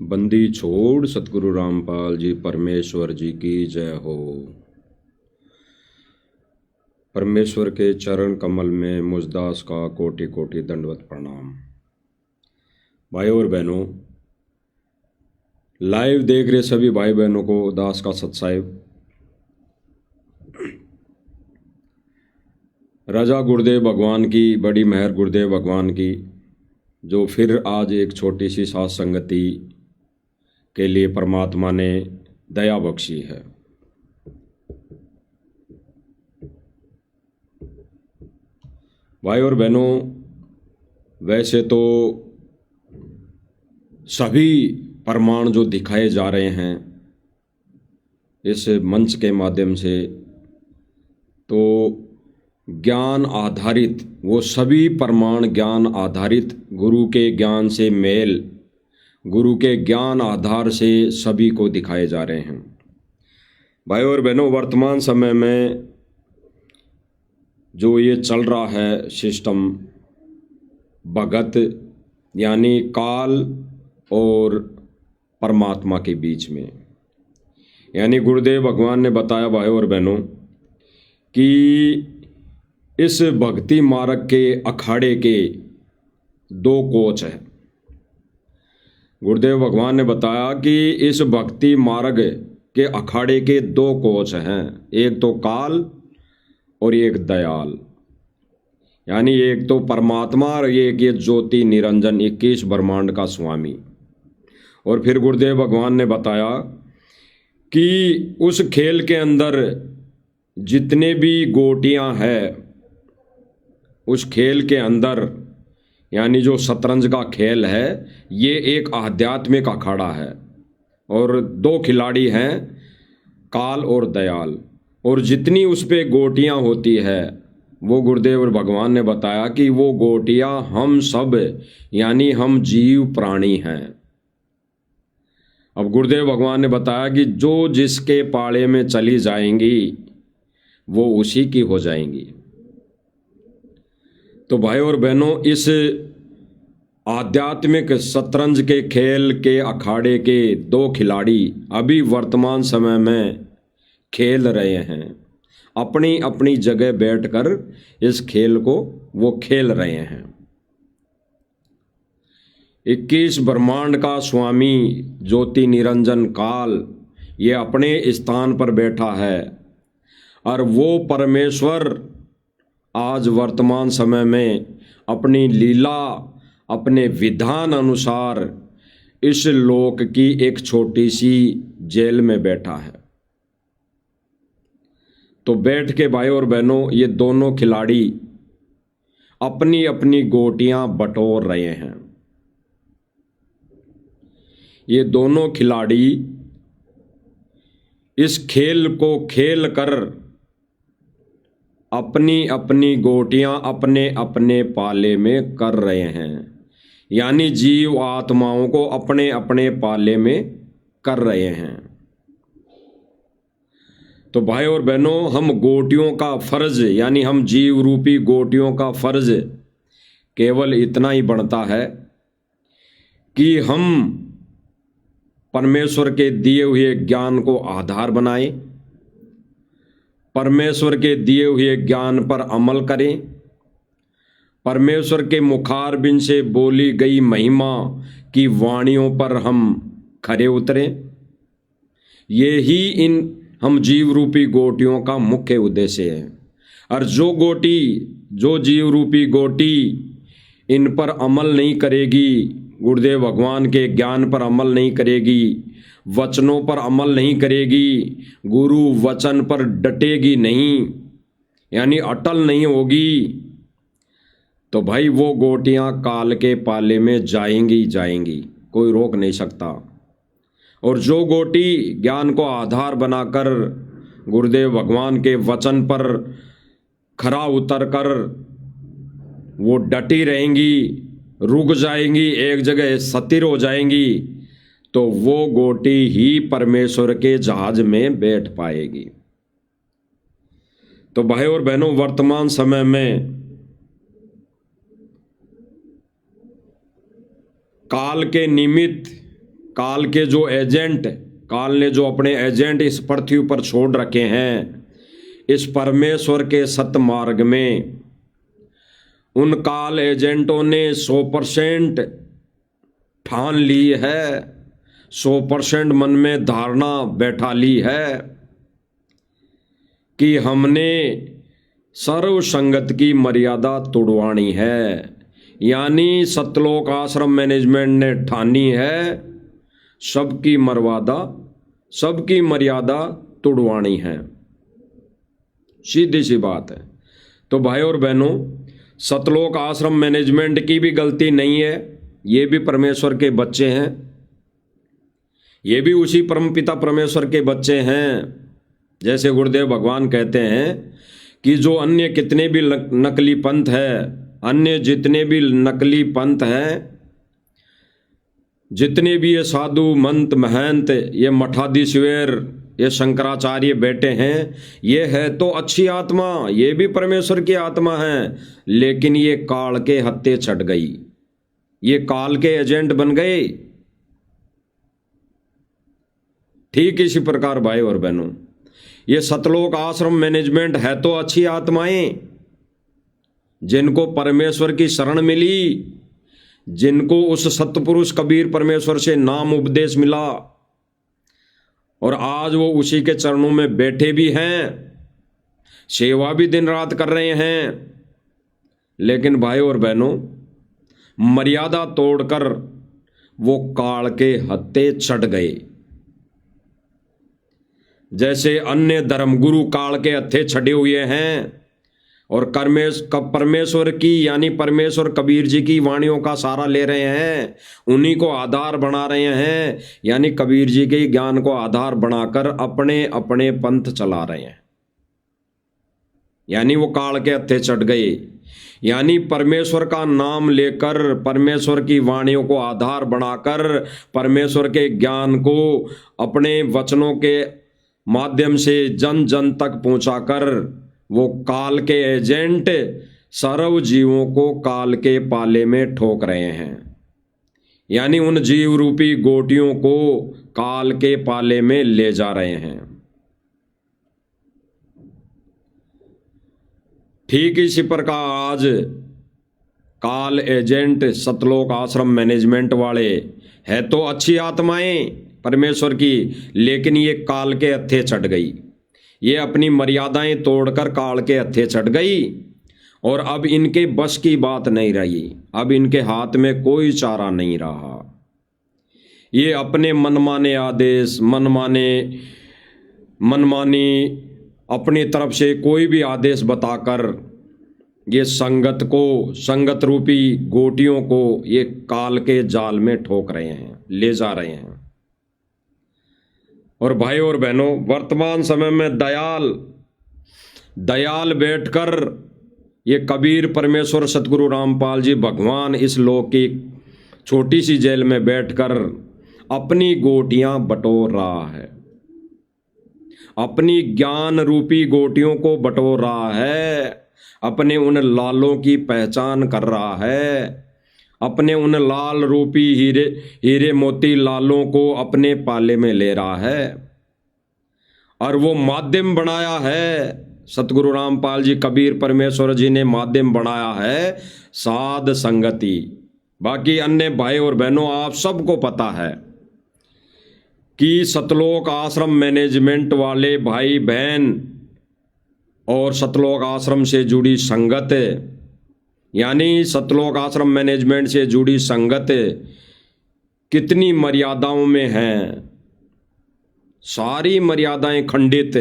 बंदी छोड़ सतगुरु रामपाल जी परमेश्वर जी की जय हो। परमेश्वर के चरण कमल में मुझदास का कोटि कोटि दंडवत प्रणाम। भाइयों और बहनों, लाइव देख रहे सभी भाई बहनों को दास का सत्साहिब। राजा गुरुदेव भगवान की बड़ी मेहर, गुरुदेव भगवान की, जो फिर आज एक छोटी सी साथ संगति के लिए परमात्मा ने दया बख्शी है। भाई और बहनों, वैसे तो सभी प्रमाण जो दिखाए जा रहे हैं इस मंच के माध्यम से, तो ज्ञान आधारित, वो सभी प्रमाण ज्ञान आधारित, गुरु के ज्ञान से मेल, गुरु के ज्ञान आधार से सभी को दिखाए जा रहे हैं। भाई और बहनों, वर्तमान समय में जो ये चल रहा है सिस्टम, भगत यानी काल और परमात्मा के बीच में, यानी गुरुदेव भगवान ने बताया भाई और बहनों कि इस भक्ति मार्ग के अखाड़े के दो कोच हैं। गुरुदेव भगवान ने बताया कि इस भक्ति मार्ग के अखाड़े के दो कोच हैं, एक तो काल और एक दयाल, यानी एक तो परमात्मा और एक ये ज्योति निरंजन 21 ब्रह्मांड का स्वामी। और फिर गुरुदेव भगवान ने बताया कि उस खेल के अंदर जितने भी गोटियां हैं, उस खेल के अंदर, यानी जो शतरंज का खेल है, ये एक आध्यात्मिक अखाड़ा है और दो खिलाड़ी हैं, काल और दयाल। और जितनी उस पे गोटियां होती है, वो गुरुदेव भगवान ने बताया कि वो गोटियां हम सब, यानी हम जीव प्राणी हैं। अब गुरुदेव भगवान ने बताया कि जो जिसके पाले में चली जाएंगी वो उसी की हो जाएंगी। तो भाई और बहनों, इस आध्यात्मिक शतरंज के खेल के अखाड़े के दो खिलाड़ी अभी वर्तमान समय में खेल रहे हैं, अपनी अपनी जगह बैठकर इस खेल को वो खेल रहे हैं। 21 ब्रह्मांड का स्वामी ज्योति निरंजन काल, ये अपने स्थान पर बैठा है और वो परमेश्वर आज वर्तमान समय में अपनी लीला, अपने विधान अनुसार इस लोक की एक छोटी सी जेल में बैठा है। तो बैठ के भाई और बहनों, ये दोनों खिलाड़ी अपनी अपनी गोटियां बटोर रहे हैं। ये दोनों खिलाड़ी इस खेल को खेल कर अपनी अपनी गोटियां अपने अपने पाले में कर रहे हैं, यानी जीव आत्माओं को अपने अपने पाले में कर रहे हैं। तो भाई और बहनों, हम गोटियों का फर्ज, यानी हम जीव रूपी गोटियों का फर्ज केवल इतना ही बनता है कि हम परमेश्वर के दिए हुए ज्ञान को आधार बनाएं, परमेश्वर के दिए हुए ज्ञान पर अमल करें, परमेश्वर के मुखारबिंद से बोली गई महिमा की वाणियों पर हम खरे उतरें। ये ही इन हम जीव रूपी गोटियों का मुख्य उद्देश्य है। और जो जीव रूपी गोटी इन पर अमल नहीं करेगी, गुरुदेव भगवान के ज्ञान पर अमल नहीं करेगी, वचनों पर अमल नहीं करेगी, गुरु वचन पर डटेगी नहीं, यानी अटल नहीं होगी, तो भाई वो गोटियां काल के पाले में जाएंगी जाएंगी, कोई रोक नहीं सकता। और जो गोटी ज्ञान को आधार बनाकर गुरुदेव भगवान के वचन पर खरा उतरकर वो डटी रहेंगी, रुक जाएंगी, एक जगह स्थिर हो जाएंगी, तो वो गोटी ही परमेश्वर के जहाज में बैठ पाएगी। तो भाई और बहनों, वर्तमान समय में काल के निमित्त काल के जो एजेंट, काल ने जो अपने एजेंट इस पृथ्वी पर छोड़ रखे हैं इस परमेश्वर के सत्य मार्ग में, उन काल एजेंटों ने 100% ठान ली है, 100% मन में धारणा बैठा ली है कि हमने सर्व संगत की मर्यादा तोड़वानी है। यानी सतलोक आश्रम मैनेजमेंट ने ठानी है सबकी मर्यादा तोड़वानी है। सीधी सी बात है। तो भाई और बहनों, सतलोक आश्रम मैनेजमेंट की भी गलती नहीं है, ये भी परमेश्वर के बच्चे हैं, ये भी उसी परमपिता परमेश्वर के बच्चे हैं। जैसे गुरुदेव भगवान कहते हैं कि जो अन्य कितने भी नकली पंथ है, अन्य जितने भी नकली पंथ हैं, जितने भी ये साधु मंत महंत, ये मठाधीश्वर, ये शंकराचार्य बैठे हैं, ये है तो अच्छी आत्मा, ये भी परमेश्वर की आत्मा है, लेकिन ये काल के हत्थे चढ़ गई, ये काल के एजेंट बन गए। ठीक इसी प्रकार भाई और बहनों, ये सतलोक आश्रम मैनेजमेंट है तो अच्छी आत्माएं, जिनको परमेश्वर की शरण मिली, जिनको उस सतपुरुष कबीर परमेश्वर से नाम उपदेश मिला और आज वो उसी के चरणों में बैठे भी हैं, सेवा भी दिन रात कर रहे हैं। लेकिन भाई और बहनों, मर्यादा तोड़कर वो काल के हत्थे चढ़ गए। जैसे अन्य धर्मगुरु काल के हत्थे चढ़े हुए हैं और परमेश्वर की यानी परमेश्वर कबीर जी की वाणियों का सहारा ले रहे हैं, उन्हीं को आधार बना रहे हैं, यानी कबीर जी के ज्ञान को आधार बनाकर अपने अपने पंथ चला रहे हैं, यानी वो काल के हत्थे चढ़ गए। यानी परमेश्वर का नाम लेकर, परमेश्वर की वाणियों को आधार बनाकर, परमेश्वर के ज्ञान को अपने वचनों के माध्यम से जन जन तक पहुंचाकर वो काल के एजेंट सर्व जीवों को काल के पाले में ठोक रहे हैं, यानी उन जीव रूपी गोटियों को काल के पाले में ले जा रहे हैं। ठीक इसी प्रकार आज काल एजेंट सतलोक आश्रम मैनेजमेंट वाले है तो अच्छी आत्माएं परमेश्वर की, लेकिन ये काल के हत्थे चढ़ गई, ये अपनी मर्यादाएं तोड़कर काल के हत्थे चढ़ गई और अब इनके बस की बात नहीं रही, अब इनके हाथ में कोई चारा नहीं रहा। ये अपने मनमाने आदेश, मनमानी अपनी तरफ से कोई भी आदेश बताकर ये संगत को, संगत रूपी गोटियों को ये काल के जाल में ठोक रहे हैं, ले जा रहे हैं। और भाई और बहनों, वर्तमान समय में दयाल बैठकर ये कबीर परमेश्वर सतगुरु रामपाल जी भगवान इस लोक की छोटी सी जेल में बैठकर अपनी गोटियां बटोर रहा है, अपनी ज्ञान रूपी गोटियों को बटोर रहा है, अपने उन लालों की पहचान कर रहा है, अपने उन लाल रूपी हीरे मोती लालों को अपने पाले में ले रहा है। और वो माध्यम बनाया है, सतगुरु रामपाल जी कबीर परमेश्वर जी ने माध्यम बनाया है साध संगति। बाकी अन्य भाई और बहनों, आप सबको पता है कि सतलोक आश्रम मैनेजमेंट वाले भाई बहन और सतलोक आश्रम से जुड़ी संगत, यानी सतलोक आश्रम मैनेजमेंट से जुड़ी संगत कितनी मर्यादाओं में है। सारी मर्यादाएं खंडित,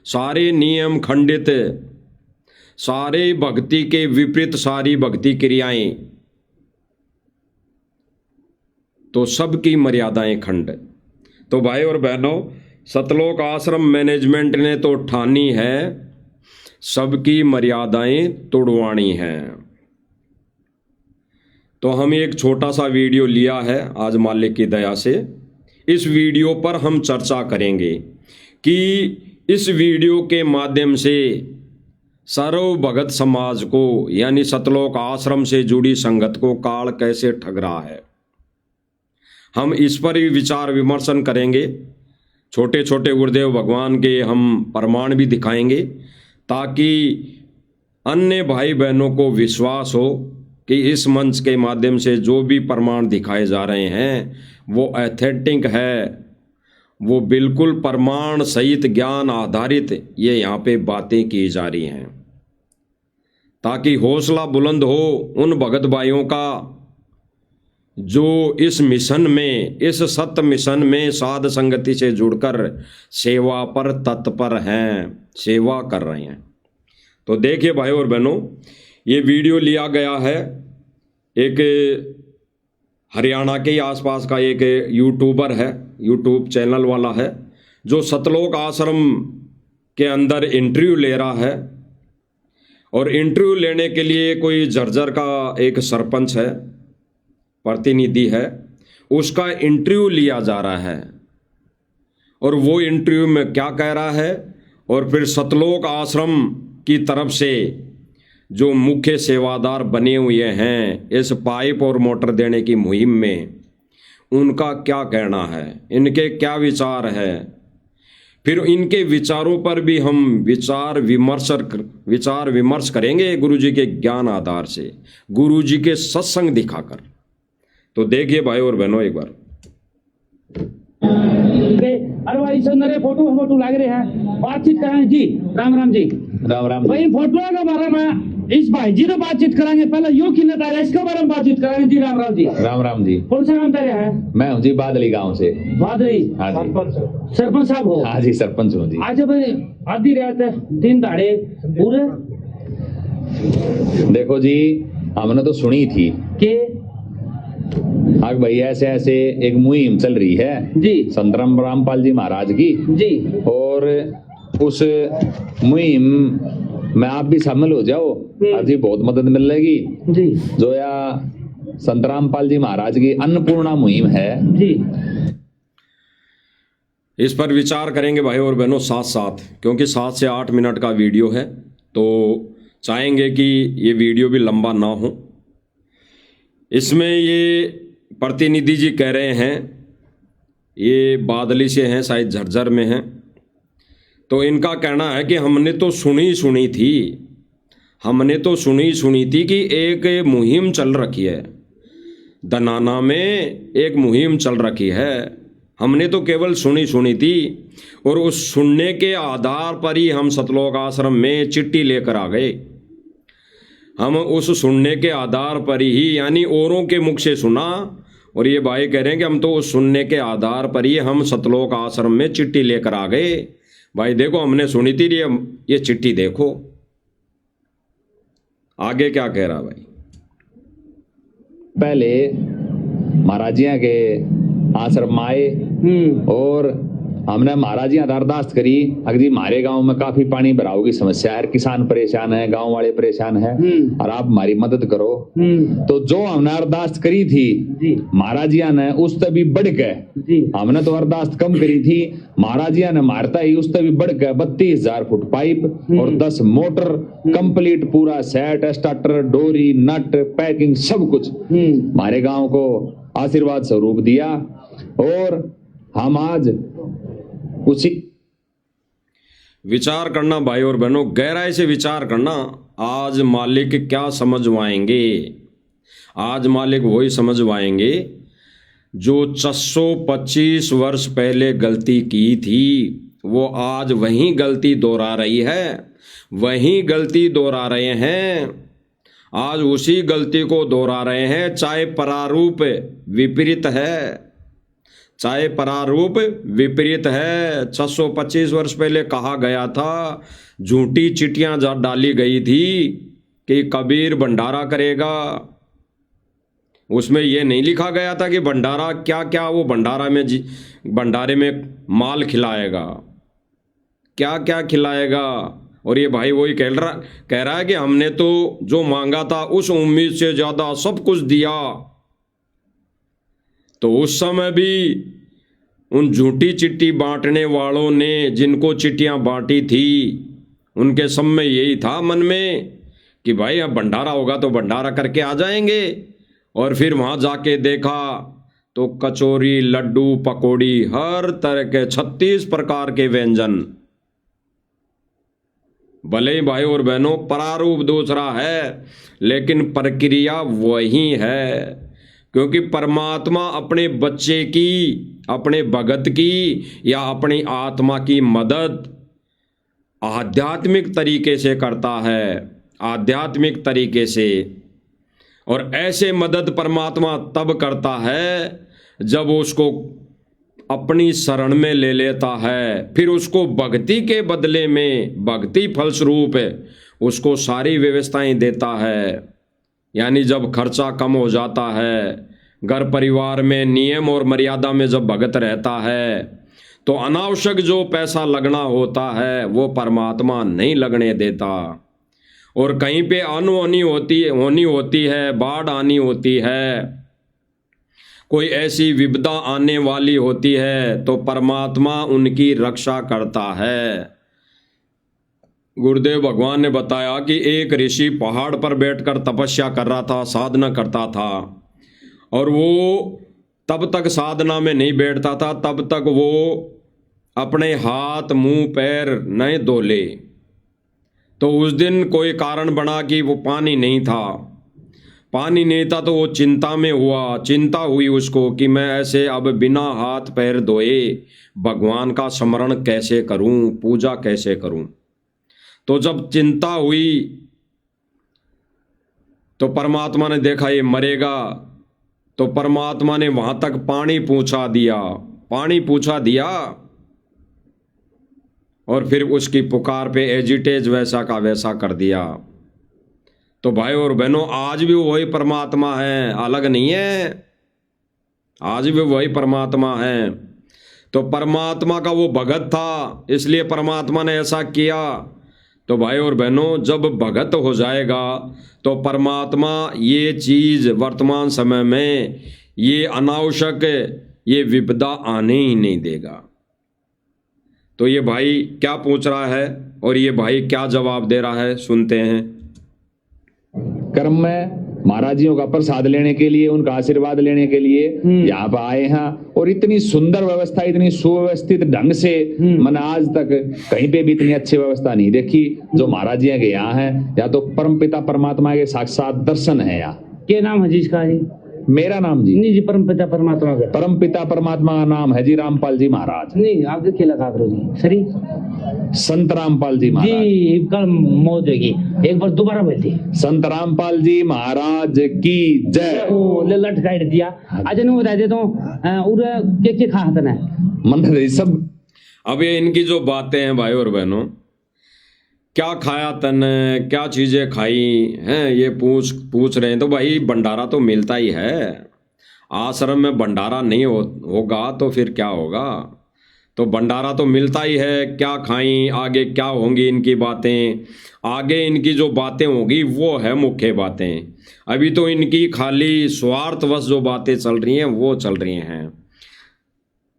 सारे नियम खंडित, सारे भक्ति के विपरीत सारी भक्ति क्रियाएं, तो सबकी मर्यादाएं खंड। तो भाई और बहनों, सतलोक आश्रम मैनेजमेंट ने तो ठानी है सबकी मर्यादाएं तोड़वानी हैं। तो हम एक छोटा सा वीडियो लिया है आज मालिक की दया से, इस वीडियो पर हम चर्चा करेंगे कि इस वीडियो के माध्यम से सर्व भगत समाज को यानी सतलोक आश्रम से जुड़ी संगत को काल कैसे ठग रहा है। हम इस पर भी विचार विमर्शन करेंगे। छोटे छोटे गुरुदेव भगवान के हम प्रमाण भी दिखाएंगे, ताकि अन्य भाई बहनों को विश्वास हो कि इस मंच के माध्यम से जो भी प्रमाण दिखाए जा रहे हैं वो ऑथेंटिक है, वो बिल्कुल प्रमाण सहित ज्ञान आधारित ये यहाँ पे बातें की जा रही हैं, ताकि हौसला बुलंद हो उन भगत भाइयों का जो इस मिशन में, इस सत्य मिशन में साध संगति से जुड़कर सेवा पर तत्पर हैं, सेवा कर रहे हैं। तो देखिए भाई और बहनों, ये वीडियो लिया गया है एक हरियाणा के आसपास का एक यूट्यूबर है, यूट्यूब चैनल वाला है, जो सतलोक आश्रम के अंदर इंटरव्यू ले रहा है। और इंटरव्यू लेने के लिए कोई झज्जर का एक सरपंच है, प्रतिनिधि है, उसका इंटरव्यू लिया जा रहा है। और वो इंटरव्यू में क्या कह रहा है, और फिर सतलोक आश्रम की तरफ से जो मुख्य सेवादार बने हुए हैं इस पाइप और मोटर देने की मुहिम में, उनका क्या कहना है, इनके क्या विचार है, फिर इनके विचारों पर भी हम विचार विमर्श करेंगे गुरुजी के ज्ञान आधार से, गुरुजी के सत्संग दिखाकर। तो देखिए भाई और बहनों एक बार। अरे भाई नरे फोटो लग रहे हैं, बातचीत कराएं जी। राम राम जी। राम राम भाई फोटो के बारे में इस भाई जी ने बातचीत कराएंगे, पहले यो की नेता है इसके बारे में बातचीत कराएंगे जी। राम राम जी। राम राम जी। कौन सा नाम तेरे है? मैं हूँ जी बादली गांव से। बादली? हाँ जी। सरपंच साहब हो? हाँ जी सरपंच हूँ जी। आज भाई आधी रात दिन दाड़े पूरे देखो जी, हमने तो सुनी थी के आग भाई ऐसे ऐसे एक मुहिम चल रही है जी संतराम रामपाल जी महाराज की जी, और उस मुहिम में आप भी शामिल हो जाओ, आज जी बहुत मदद मिलेगी जी। जो या संतरामपाल जी महाराज की अन्नपूर्णा मुहिम है जी। इस पर विचार करेंगे भाई और बहनों साथ साथ, क्योंकि 7 से 8 मिनट का वीडियो है, तो चाहेंगे कि ये वीडियो भी लंबा ना हो। इसमें ये प्रतिनिधि जी कह रहे हैं, ये बादली से हैं, शायद झज्जर में हैं, तो इनका कहना है कि हमने तो सुनी थी कि एक मुहिम चल रखी है, दनाना में एक मुहिम चल रखी है, हमने तो केवल सुनी थी। और उस सुनने के आधार पर ही हम सतलोक आश्रम में चिट्ठी लेकर आ गए। हम उस सुनने के आधार पर ही, यानी औरों के मुख से सुना, और ये भाई कह रहे हैं कि हम तो उस सुनने के आधार पर ही हम सतलोक आश्रम में चिट्ठी लेकर आ गए। भाई देखो हमने सुनी थी, ये चिट्ठी देखो। आगे क्या कह रहा भाई? पहले महाराजिया के आश्रम आए और हमने महाराजियां अरदास करी, अगर जी हमारे गांव में काफी पानी भराव की समस्या है, किसान परेशान है, गांव वाले परेशान है, और आप हमारी मदद करो। तो जो हमने अरदास करी थी महाराजियां ने उससे भी बढ़ के, हमने तो अरदास कम करी थी, महाराजियां ने मारता ही उससे भी बढ़ के 32,000 फुट पाइप और 10 मोटर कंप्लीट पूरा सेट, स्टार्टर, डोरी, नट, पैकिंग सब कुछ हमारे गांव को आशीर्वाद स्वरूप दिया। और हम आज उसी विचार करना भाई और बहनों, गहराई से विचार करना। आज मालिक क्या समझवाएंगे? आज मालिक वही समझवाएंगे जो 625 वर्ष पहले गलती की थी, वो आज वही गलती दोहरा रही है, वही गलती दोहरा रहे हैं, आज उसी गलती को दोहरा रहे हैं, चाहे प्रारूप विपरीत है, चाहे प्रारूप विपरीत है। 625 वर्ष पहले कहा गया था, झूठी चिट्ठियां डाली गई थी कि कबीर भंडारा करेगा। उसमें यह नहीं लिखा गया था कि भंडारा क्या क्या, वो भंडारे में माल खिलाएगा, क्या क्या खिलाएगा। और ये भाई वही कह रहा है कि हमने तो जो मांगा था उस उम्मीद से ज्यादा सब कुछ दिया। तो उस समय भी उन झूठी चिट्ठी बांटने वालों ने, जिनको चिट्ठियां बांटी थी, उनके सब में यही था मन में कि भाई अब भंडारा होगा तो भंडारा करके आ जाएंगे। और फिर वहां जाके देखा तो कचौरी, लड्डू, पकौड़ी, हर तरह के 36 प्रकार के व्यंजन। भले ही भाई और बहनों प्रारूप दूसरा है, लेकिन प्रक्रिया वही है, क्योंकि परमात्मा अपने बच्चे की, अपने भगत की या अपनी आत्मा की मदद आध्यात्मिक तरीके से करता है, आध्यात्मिक तरीके से। और ऐसे मदद परमात्मा तब करता है जब उसको अपनी शरण में ले लेता है, फिर उसको भक्ति के बदले में, भक्ति फलस्वरूप उसको सारी व्यवस्थाएं देता है। यानी जब खर्चा कम हो जाता है, घर परिवार में नियम और मर्यादा में जब भगत रहता है, तो अनावश्यक जो पैसा लगना होता है वो परमात्मा नहीं लगने देता। और कहीं पे अनहोनी होती है, बाढ़ आनी होती है, कोई ऐसी विपदा आने वाली होती है, तो परमात्मा उनकी रक्षा करता है। गुरुदेव भगवान ने बताया कि एक ऋषि पहाड़ पर बैठकर तपस्या कर रहा था, साधना करता था, और वो तब तक साधना में नहीं बैठता था तब तक वो अपने हाथ मुंह पैर नहीं धो ले। तो उस दिन कोई कारण बना कि वो पानी नहीं था, तो वो चिंता में हुआ, चिंता हुई उसको कि मैं ऐसे अब बिना हाथ पैर धोए भगवान का स्मरण कैसे करूं, पूजा कैसे करूं। तो जब चिंता हुई तो परमात्मा ने देखा ये मरेगा, तो परमात्मा ने वहां तक पानी पहुंचा दिया और फिर उसकी पुकार पे एजिटेज वैसा का वैसा कर दिया। तो भाई और बहनों आज भी वही परमात्मा है, अलग नहीं है, आज भी वही परमात्मा है। तो परमात्मा का वो भगत था, इसलिए परमात्मा ने ऐसा किया। तो भाई और बहनों जब भगत हो जाएगा तो परमात्मा ये चीज वर्तमान समय में, ये अनावश्यक, ये विपदा आने ही नहीं देगा। तो ये भाई क्या पूछ रहा है और ये भाई क्या जवाब दे रहा है, सुनते हैं। कर्म में महाराज जियों का प्रसाद लेने के लिए, उनका आशीर्वाद लेने के लिए यहाँ पर आए हैं, और इतनी सुंदर व्यवस्था, इतनी सुव्यवस्थित ढंग से मैंने आज तक कहीं पे भी इतनी अच्छी व्यवस्था नहीं देखी जो महाराज जी के यहाँ है। या तो परमपिता परमात्मा के साक्षात दर्शन है यहाँ। क्या नाम है जिसका जी? मेरा नाम जी नहीं जी, परमपिता परमात्मा का। परमपिता परमात्मा का नाम है जी रामपाल जी महाराज। नहीं आप देखिए लगा करो जी, सही संत रामपाल जी महाराज जी। कल मौत होगी, एक बार दोबारा बोलती। संत रामपाल जी महाराज की जय। ओ ले लटकाई दिया। आज नहीं बता दे तो उरे के खाते ना मंदिर सब। अब ये इनकी जो बातें हैं भाई और बहनों, क्या खाया तने, क्या चीजें खाई हैं, ये पूछ रहे हैं। तो भाई भंडारा तो मिलता ही है, आश्रम में भंडारा नहीं होगा तो फिर क्या होगा। तो भंडारा तो मिलता ही है। क्या खाई, आगे क्या होंगी इनकी बातें, आगे इनकी जो बातें होगी वो है मुख्य बातें। अभी तो इनकी खाली स्वार्थवश जो बातें चल रही हैं वो चल रही हैं।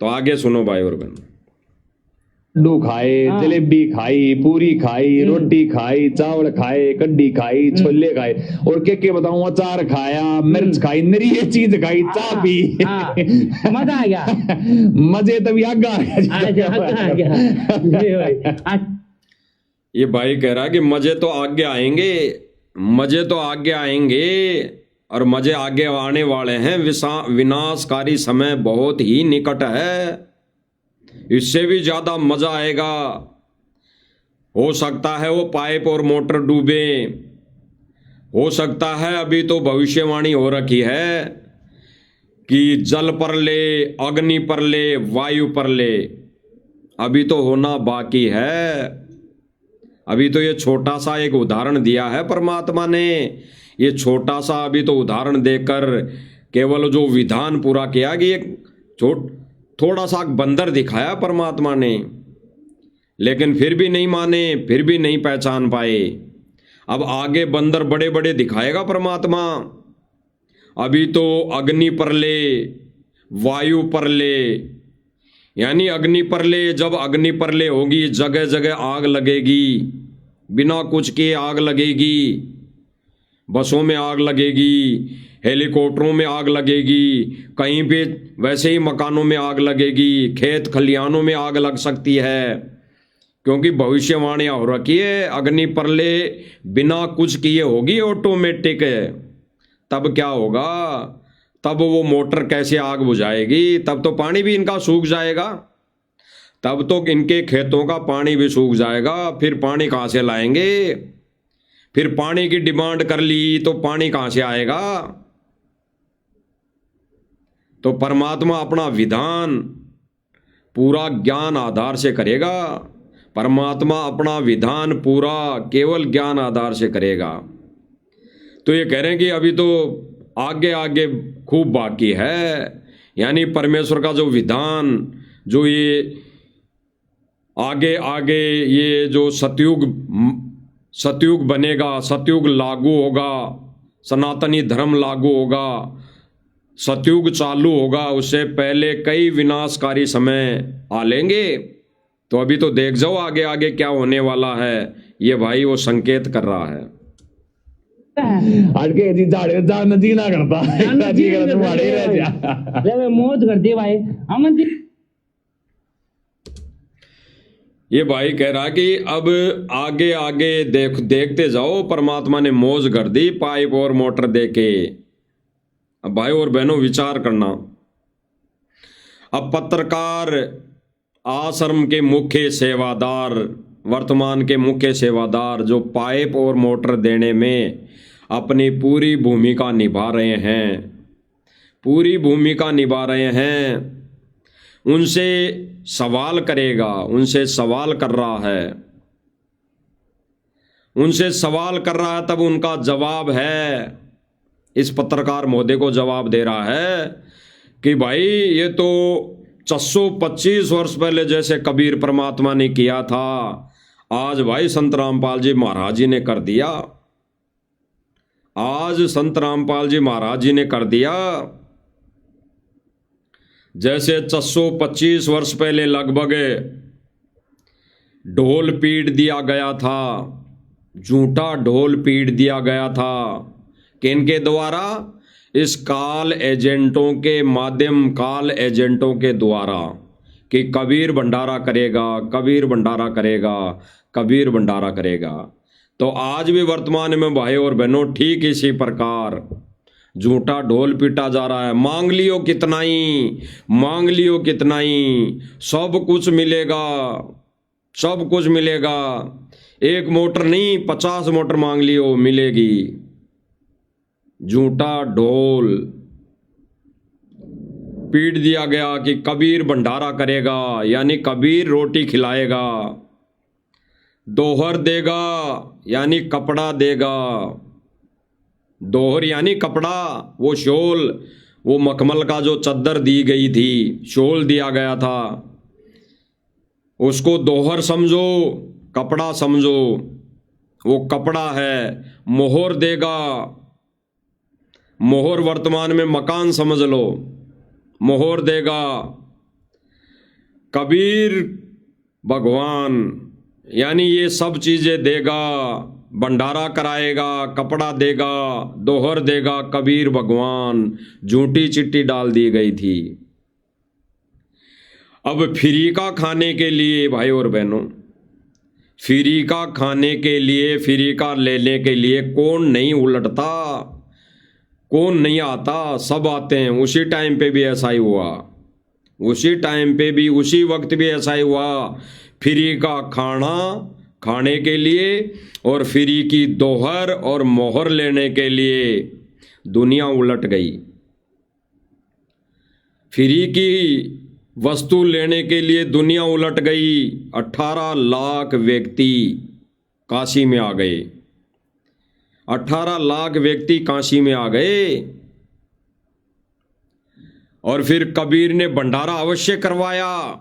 तो आगे सुनो भाई और बहन। लड्डू खाए, जलेबी खाई, पूरी खाई, रोटी खाई, चावल खाए, कड्डी खाई, छोले खाए, और के बताऊं, अचार खाया, मिर्च खाई, नरी ये चीज खाई, चाय पी। मजा आ गया। मजे तभी आगा आ गया। ये भाई कह रहा है कि मजे तो आगे आएंगे, मजे तो आगे आएंगे, और मजे आगे आने वाले हैं। विनाशकारी समय बहुत ही निकट है, इससे भी ज्यादा मजा आएगा। हो सकता है वो पाइप और मोटर डूबे, हो सकता है, अभी तो भविष्यवाणी हो रखी है कि जल पर ले, अग्नि पर ले, वायु पर ले। अभी तो होना बाकी है। अभी तो ये छोटा सा एक उदाहरण दिया है परमात्मा ने। ये छोटा सा अभी तो उदाहरण देकर केवल जो विधान पूरा किया कि एक थोड़ा सा बंदर दिखाया परमात्मा ने, लेकिन फिर भी नहीं माने, फिर भी नहीं पहचान पाए। अब आगे बंदर बड़े बड़े दिखाएगा परमात्मा। अभी तो अग्नि पर ले, वायु पर ले, यानी अग्नि पर ले, जब अग्नि पर ले होगी जगह जगह आग लगेगी, बिना कुछ किए आग लगेगी, बसों में आग लगेगी, हेलीकॉप्टरों में आग लगेगी, कहीं पे वैसे ही मकानों में आग लगेगी, खेत खलिहानों में आग लग सकती है, क्योंकि भविष्यवाणियां हो रखी है अग्नि प्रलय बिना कुछ किए होगी ऑटोमेटिक। तब क्या होगा, तब वो मोटर कैसे आग बुझाएगी, तब तो पानी भी इनका सूख जाएगा, तब तो इनके खेतों का पानी भी सूख जाएगा, फिर पानी कहाँ से लाएंगे, फिर पानी की डिमांड कर ली तो पानी कहाँ से आएगा। तो परमात्मा अपना विधान पूरा ज्ञान आधार से करेगा, परमात्मा अपना विधान पूरा केवल ज्ञान आधार से करेगा। तो ये कह रहे हैं कि अभी तो आगे आगे खूब बाकी है, यानी परमेश्वर का जो विधान, जो ये आगे आगे ये जो सतयुग बनेगा, सतयुग लागू होगा, सनातनी धर्म लागू होगा, सतयुग चालू होगा, उससे पहले कई विनाशकारी समय आ लेंगे। तो अभी तो देख जाओ आगे आगे क्या होने वाला है, ये भाई वो संकेत कर रहा है। अटके जी झाड़े जा नदी ना करता जी करते मारे रह जा ले मौज कर दे भाई अमन जी। ये भाई कह रहा कि अब आगे आगे देखते जाओ, परमात्मा ने मौज कर दी पाइप और मोटर देके। अब भाई और बहनों विचार करना, अब पत्रकार आश्रम के मुख्य सेवादार, वर्तमान के मुख्य सेवादार जो पाइप और मोटर देने में अपनी पूरी भूमिका निभा रहे हैं, पूरी भूमिका निभा रहे हैं, उनसे सवाल करेगा, उनसे सवाल कर रहा है, उनसे सवाल कर रहा है, तब उनका जवाब है, इस पत्रकार महोदय को जवाब दे रहा है कि भाई ये तो 625 वर्ष पहले जैसे कबीर परमात्मा ने किया था, आज भाई संत रामपाल जी महाराज जी ने कर दिया, आज संत रामपाल जी महाराज जी ने कर दिया। जैसे 625 वर्ष पहले लगभग ढोल पीट दिया गया था, झूठा ढोल पीट दिया गया था, किनके द्वारा, इस काल एजेंटों के माध्यम, काल एजेंटों के द्वारा, कि कबीर भंडारा करेगा, कबीर भंडारा करेगा, कबीर भंडारा करेगा। तो आज भी वर्तमान में भाई और बहनों ठीक इसी प्रकार झूठा ढोल पीटा जा रहा है। मांग लियो कितना ही, मांग लियो कितना ही, सब कुछ मिलेगा, सब कुछ मिलेगा। एक मोटर नहीं 50 मोटर मांग लियो मिलेगी। झूठा ढोल पीट दिया गया कि कबीर भंडारा करेगा, यानी कबीर रोटी खिलाएगा, दोहर देगा यानी कपड़ा देगा, दोहर यानी कपड़ा, वो शोल, वो मखमल का जो चद्दर दी गई थी, शोल दिया गया था, उसको दोहर समझो, कपड़ा समझो, वो कपड़ा है। मोहर देगा, मोहर वर्तमान में मकान समझ लो, मोहर देगा। कबीर भगवान यानी ये सब चीजें देगा, भंडारा कराएगा, कपड़ा देगा, दोहर देगा, कबीर भगवान। झूठी चिट्ठी डाल दी गई थी। अब फ्री का खाने के लिए भाई और बहनों, फ्री का खाने के लिए, फ्री का लेने के लिए कौन नहीं उलटता, कौन नहीं आता, सब आते हैं। उसी टाइम पे भी ऐसा ही हुआ, उसी टाइम पे भी, उसी वक्त भी ऐसा ही हुआ। फ्री का खाना खाने के लिए और फ्री की दोहर और मोहर लेने के लिए दुनिया उलट गई। फ्री की वस्तु लेने के लिए दुनिया उलट गई। 18 लाख व्यक्ति काशी में आ गए, 18 लाख व्यक्ति काशी में आ गए। और फिर कबीर ने भंडारा अवश्य करवाया।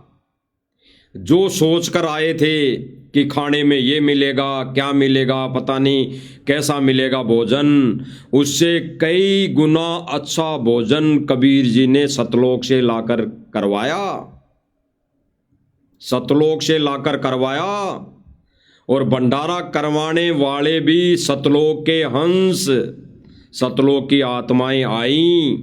जो सोच कर आए थे कि खाने में ये मिलेगा, क्या मिलेगा, पता नहीं कैसा मिलेगा भोजन, उससे कई गुना अच्छा भोजन कबीर जी ने सतलोक से लाकर करवाया, सतलोक से लाकर करवाया। और भंडारा करवाने वाले भी सतलोक के हंस, सतलोक की आत्माएं आईं।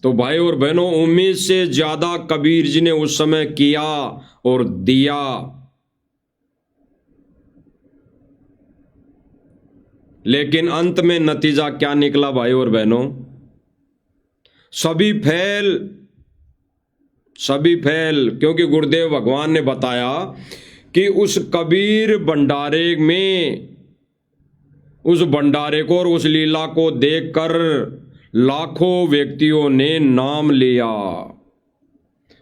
तो भाई और बहनों, उम्मीद से ज्यादा कबीर जी ने उस समय किया और दिया। लेकिन अंत में नतीजा क्या निकला भाई और बहनों? सभी फैल, क्योंकि गुरुदेव भगवान ने बताया कि उस कबीर भंडारे में, उस भंडारे को और उस लीला को देखकर लाखों व्यक्तियों ने नाम लिया।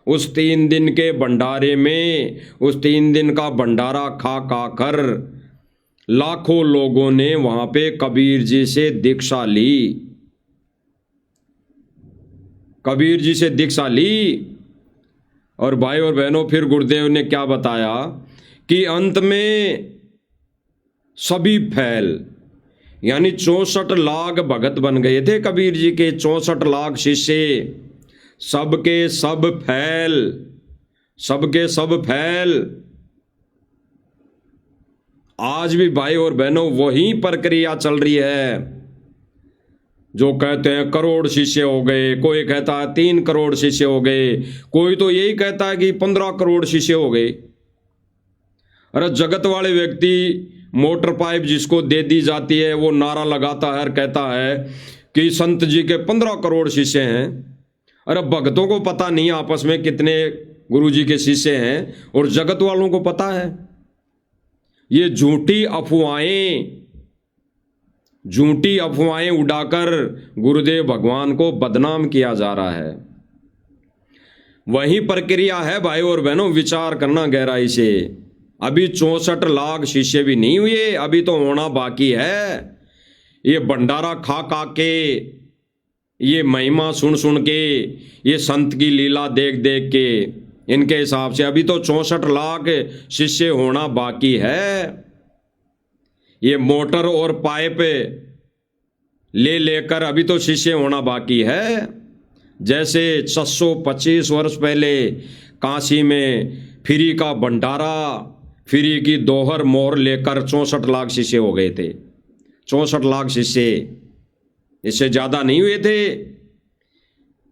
उस 3 दिन के भंडारे में, उस 3 दिन का भंडारा खा कर लाखों लोगों ने वहां पे कबीर जी से दीक्षा ली, कबीर जी से दीक्षा ली। और भाई और बहनों, फिर गुरुदेव ने क्या बताया कि अंत में सभी फैल, यानी 64 लाख भगत बन गए थे कबीर जी के, 64 लाख शिष्य, सबके सब फैल, सबके सब फैल। आज भी भाई और बहनों वही प्रक्रिया चल रही है। जो कहते हैं करोड़ शिष्य हो गए, कोई कहता है 3 करोड़ शिष्य हो गए, कोई तो यही कहता है कि 15 करोड़ शिष्य हो गए। अरे जगत वाले व्यक्ति मोटर पाइप जिसको दे दी जाती है वो नारा लगाता है और कहता है कि संत जी के 15 करोड़ शिष्य हैं। अरे भक्तों को पता नहीं आपस में कितने गुरु जी के शिष्य हैं, और जगत वालों को पता है। ये झूठी अफवाहें उड़ाकर गुरुदेव भगवान को बदनाम किया जा रहा है। वही प्रक्रिया है भाई और बहनों, विचार करना गहराई से। अभी 64 लाख शिष्य भी नहीं हुए, अभी तो होना बाकी है। ये भंडारा खा के, ये महिमा सुन के, ये संत की लीला देख के, इनके हिसाब से अभी तो 64 लाख शिष्य होना बाकी है। ये मोटर और पाइप लेकर अभी तो शिष्य होना बाकी है। जैसे 625 वर्ष पहले काशी में फ्री का भंडारा, फ्री की दोहर मोहर लेकर 64 लाख शिष्य हो गए थे। 64 लाख शिष्य, इससे ज्यादा नहीं हुए थे।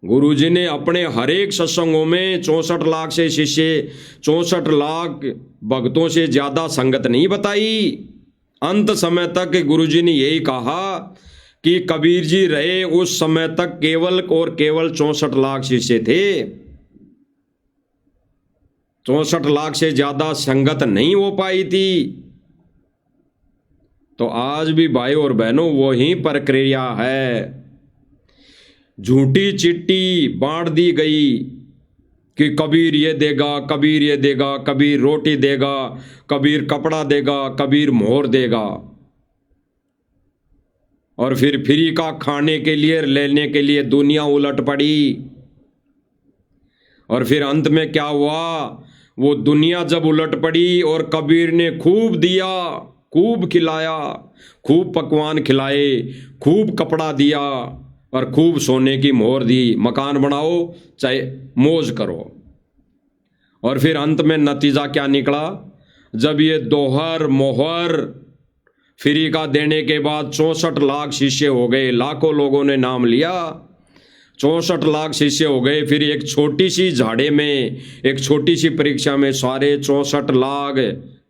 गुरुजी ने अपने हर एक सत्संगों में 64 लाख से शिष्य, 64 लाख भक्तों से ज्यादा संगत नहीं बताई। अंत समय तक गुरुजी ने यही कहा कि कबीर जी रहे उस समय तक केवल और केवल 64 लाख शिष्य थे। 64 लाख से ज्यादा संगत नहीं हो पाई थी। तो आज भी भाई और बहनों वही प्रक्रिया है। झूठी चिट्ठी बांट दी गई कि कबीर ये देगा, कबीर ये देगा, कबीर रोटी देगा, कबीर कपड़ा देगा, कबीर मोहर देगा, और फिर फ्री का खाने के लिए, लेने के लिए दुनिया उलट पड़ी। और फिर अंत में क्या हुआ? वो दुनिया जब उलट पड़ी और कबीर ने खूब दिया, खूब खिलाया, खूब पकवान खिलाए, खूब कपड़ा दिया और खूब सोने की मोहर दी, मकान बनाओ चाहे मौज करो। और फिर अंत में नतीजा क्या निकला? जब ये दोहर मोहर फ्री का देने के बाद 64 लाख शिष्य हो गए, लाखों लोगों ने नाम लिया, 64 लाख शिष्य हो गए। फिर एक छोटी सी झाड़े में, एक छोटी सी परीक्षा में सारे 64 लाख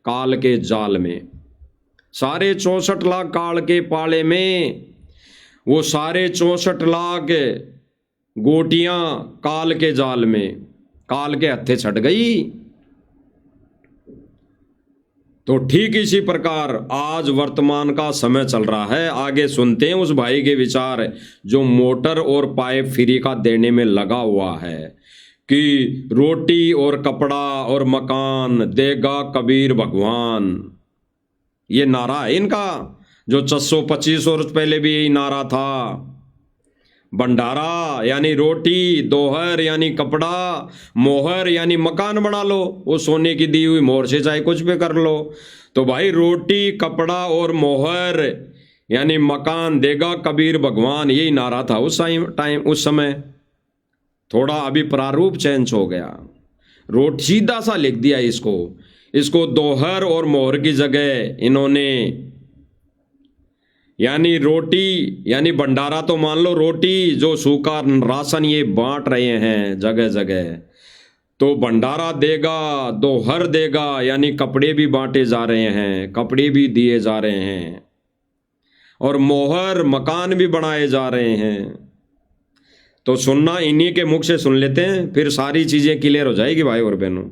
काल के जाल में, सारे 64 लाख काल के पाले में, वो सारे 64 लाख गोटियां काल के जाल में, काल के हत्थे छट गई। तो ठीक इसी प्रकार आज वर्तमान का समय चल रहा है। आगे सुनते हैं उस भाई के विचार जो मोटर और पाइप फ्री का देने में लगा हुआ है कि रोटी और कपड़ा और मकान देगा कबीर भगवान। ये नारा है इनका, जो 625 वर्ष पहले भी यही नारा था। भंडारा यानी रोटी, दोहर यानी कपड़ा, मोहर यानी मकान बना लो, वो सोने की दी हुई मोहर से चाहे कुछ भी कर लो। तो भाई रोटी, कपड़ा और मोहर यानी मकान देगा कबीर भगवान, यही नारा था उस टाइम, उस समय। थोड़ा अभी प्रारूप चेंज हो गया, रोट सीधा सा लिख दिया इसको दोहर और मोहर की जगह इन्होंने यानी रोटी, यानी भंडारा तो मान लो रोटी, जो सूखा राशन ये बांट रहे हैं जगह जगह, तो भंडारा देगा, दोहर देगा, यानी कपड़े भी बांटे जा रहे हैं, कपड़े भी दिए जा रहे हैं, और मोहर मकान भी बनाए जा रहे हैं। तो सुनना इन्हीं के मुख से सुन लेते हैं, फिर सारी चीजें क्लियर हो जाएगी भाई और बहनों।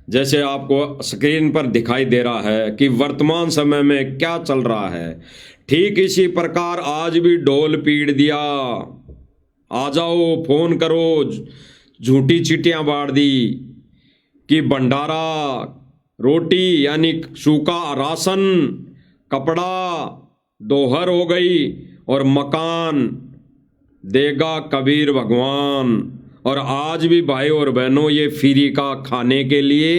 जैसे आपको स्क्रीन पर दिखाई दे रहा है कि वर्तमान समय में क्या चल रहा है, ठीक इसी प्रकार आज भी ढोल पीट दिया, आ जाओ फोन करो, झूठी चिट्ठियां बांट दी कि भंडारा, रोटी यानी सूखा राशन, कपड़ा दोहर हो गई, और मकान देगा कबीर भगवान। और आज भी भाई और बहनों ये फ्री का खाने के लिए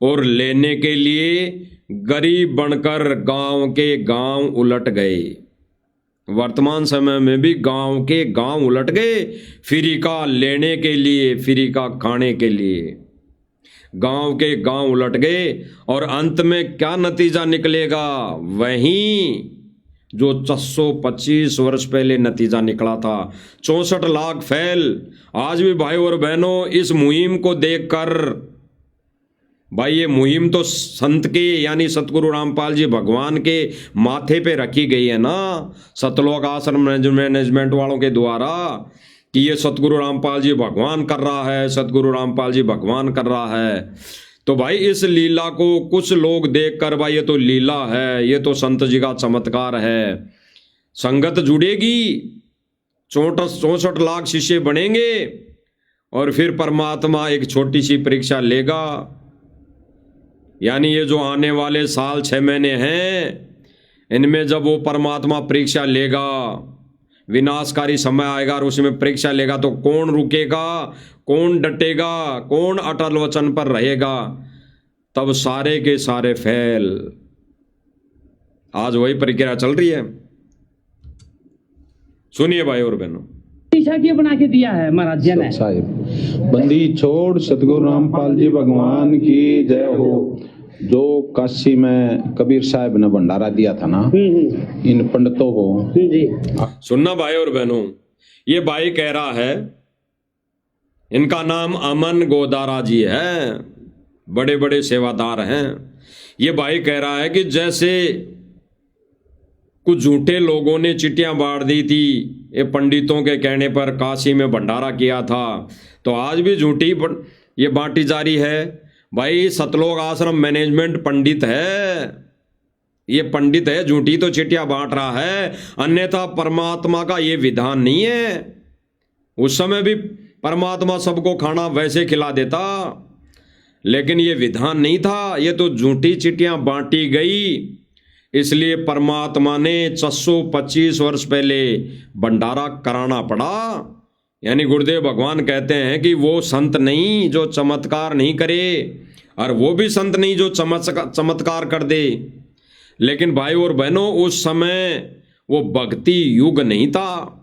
और लेने के लिए गरीब बनकर गांव के गांव उलट गए। वर्तमान समय में भी गांव के गांव उलट गए फ्री का लेने के लिए, फ्री का खाने के लिए गांव के गांव उलट गए। और अंत में क्या नतीजा निकलेगा, वहीं जो 625 वर्ष पहले नतीजा निकला था, 64 लाख फैल। आज भी भाई और बहनों इस मुहिम को देखकर, भाई ये मुहिम तो संत के यानी सतगुरु रामपाल जी भगवान के माथे पे रखी गई है ना, सतलोक आश्रम मैनेजमेंट वालों के द्वारा, कि ये सतगुरु रामपाल जी भगवान कर रहा है, सतगुरु रामपाल जी भगवान कर रहा है। तो भाई इस लीला को कुछ लोग देखकर, भाई ये तो लीला है, ये तो संत जी का चमत्कार है, संगत जुड़ेगी, 64 लाख शिष्य बनेंगे, और फिर परमात्मा एक छोटी सी परीक्षा लेगा। यानी ये जो आने वाले साल 6 महीने हैं, इनमें जब वो परमात्मा परीक्षा लेगा, विनाशकारी समय आएगा और उसमें परीक्षा लेगा, तो कौन रुकेगा, कौन डटेगा, कौन अटल वचन पर रहेगा, तब सारे के सारे फेल। आज वही प्रक्रिया चल रही है, सुनिए भाई और बहनों। शीशा की बना के दिया है महाराज जी ने। साहिब बंदी छोड़ सतगुरु रामपाल जी भगवान की जय हो। जो काशी में कबीर साहब ने भंडारा दिया था ना इन पंडितों को जी, सुनना भाई और बहनों, ये भाई कह रहा है, इनका नाम अमन गोदारा जी है, बड़े बड़े सेवादार हैं। ये भाई कह रहा है कि जैसे कुछ झूठे लोगों ने चिट्ठियां बांट दी थी, ये पंडितों के कहने पर काशी में भंडारा किया था, तो आज भी झूठी ये बांटी जा रही है। भाई सतलोक आश्रम मैनेजमेंट पंडित है, ये पंडित है, झूठी तो चिट्ठियां बांट रहा है, अन्यथा परमात्मा का ये विधान नहीं है। उस समय भी परमात्मा सबको खाना वैसे खिला देता, लेकिन ये विधान नहीं था, ये तो झूठी चिट्ठियां बांटी गई, इसलिए परमात्मा ने 625 वर्ष पहले भंडारा कराना पड़ा। यानी गुरुदेव भगवान कहते हैं कि वो संत नहीं जो चमत्कार नहीं करे, और वो भी संत नहीं जो चमत्कार कर दे। लेकिन भाई और बहनों उस समय वो भक्ति युग नहीं था,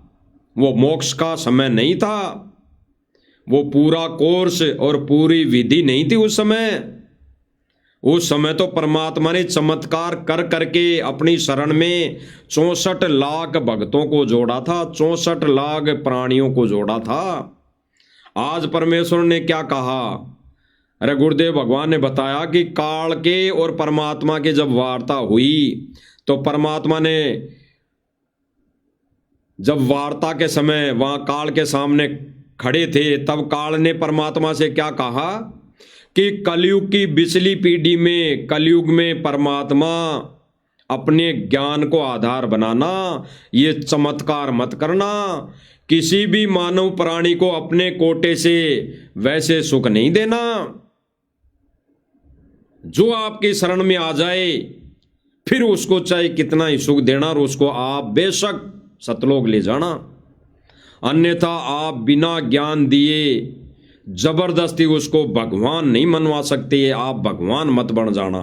वो मोक्ष का समय नहीं था, वो पूरा कोर्स और पूरी विधि नहीं थी उस समय। उस समय तो परमात्मा ने चमत्कार कर करके अपनी शरण में 64 लाख भक्तों को जोड़ा था, 64 लाख प्राणियों को जोड़ा था। आज परमेश्वर ने क्या कहा, अरे गुरुदेव भगवान ने बताया कि काल के और परमात्मा के जब वार्ता हुई, तो परमात्मा ने जब वार्ता के समय वहां काल के सामने खड़े थे, तब काल ने परमात्मा से क्या कहा कि कलयुग की बिचली पीढ़ी में, कलयुग में परमात्मा अपने ज्ञान को आधार बनाना, ये चमत्कार मत करना, किसी भी मानव प्राणी को अपने कोटे से वैसे सुख नहीं देना। जो आपकी शरण में आ जाए फिर उसको चाहे कितना ही सुख देना और उसको आप बेशक सतलोक ले जाना, अन्यथा आप बिना ज्ञान दिए जबरदस्ती उसको भगवान नहीं मनवा सकते। आप भगवान मत बन जाना,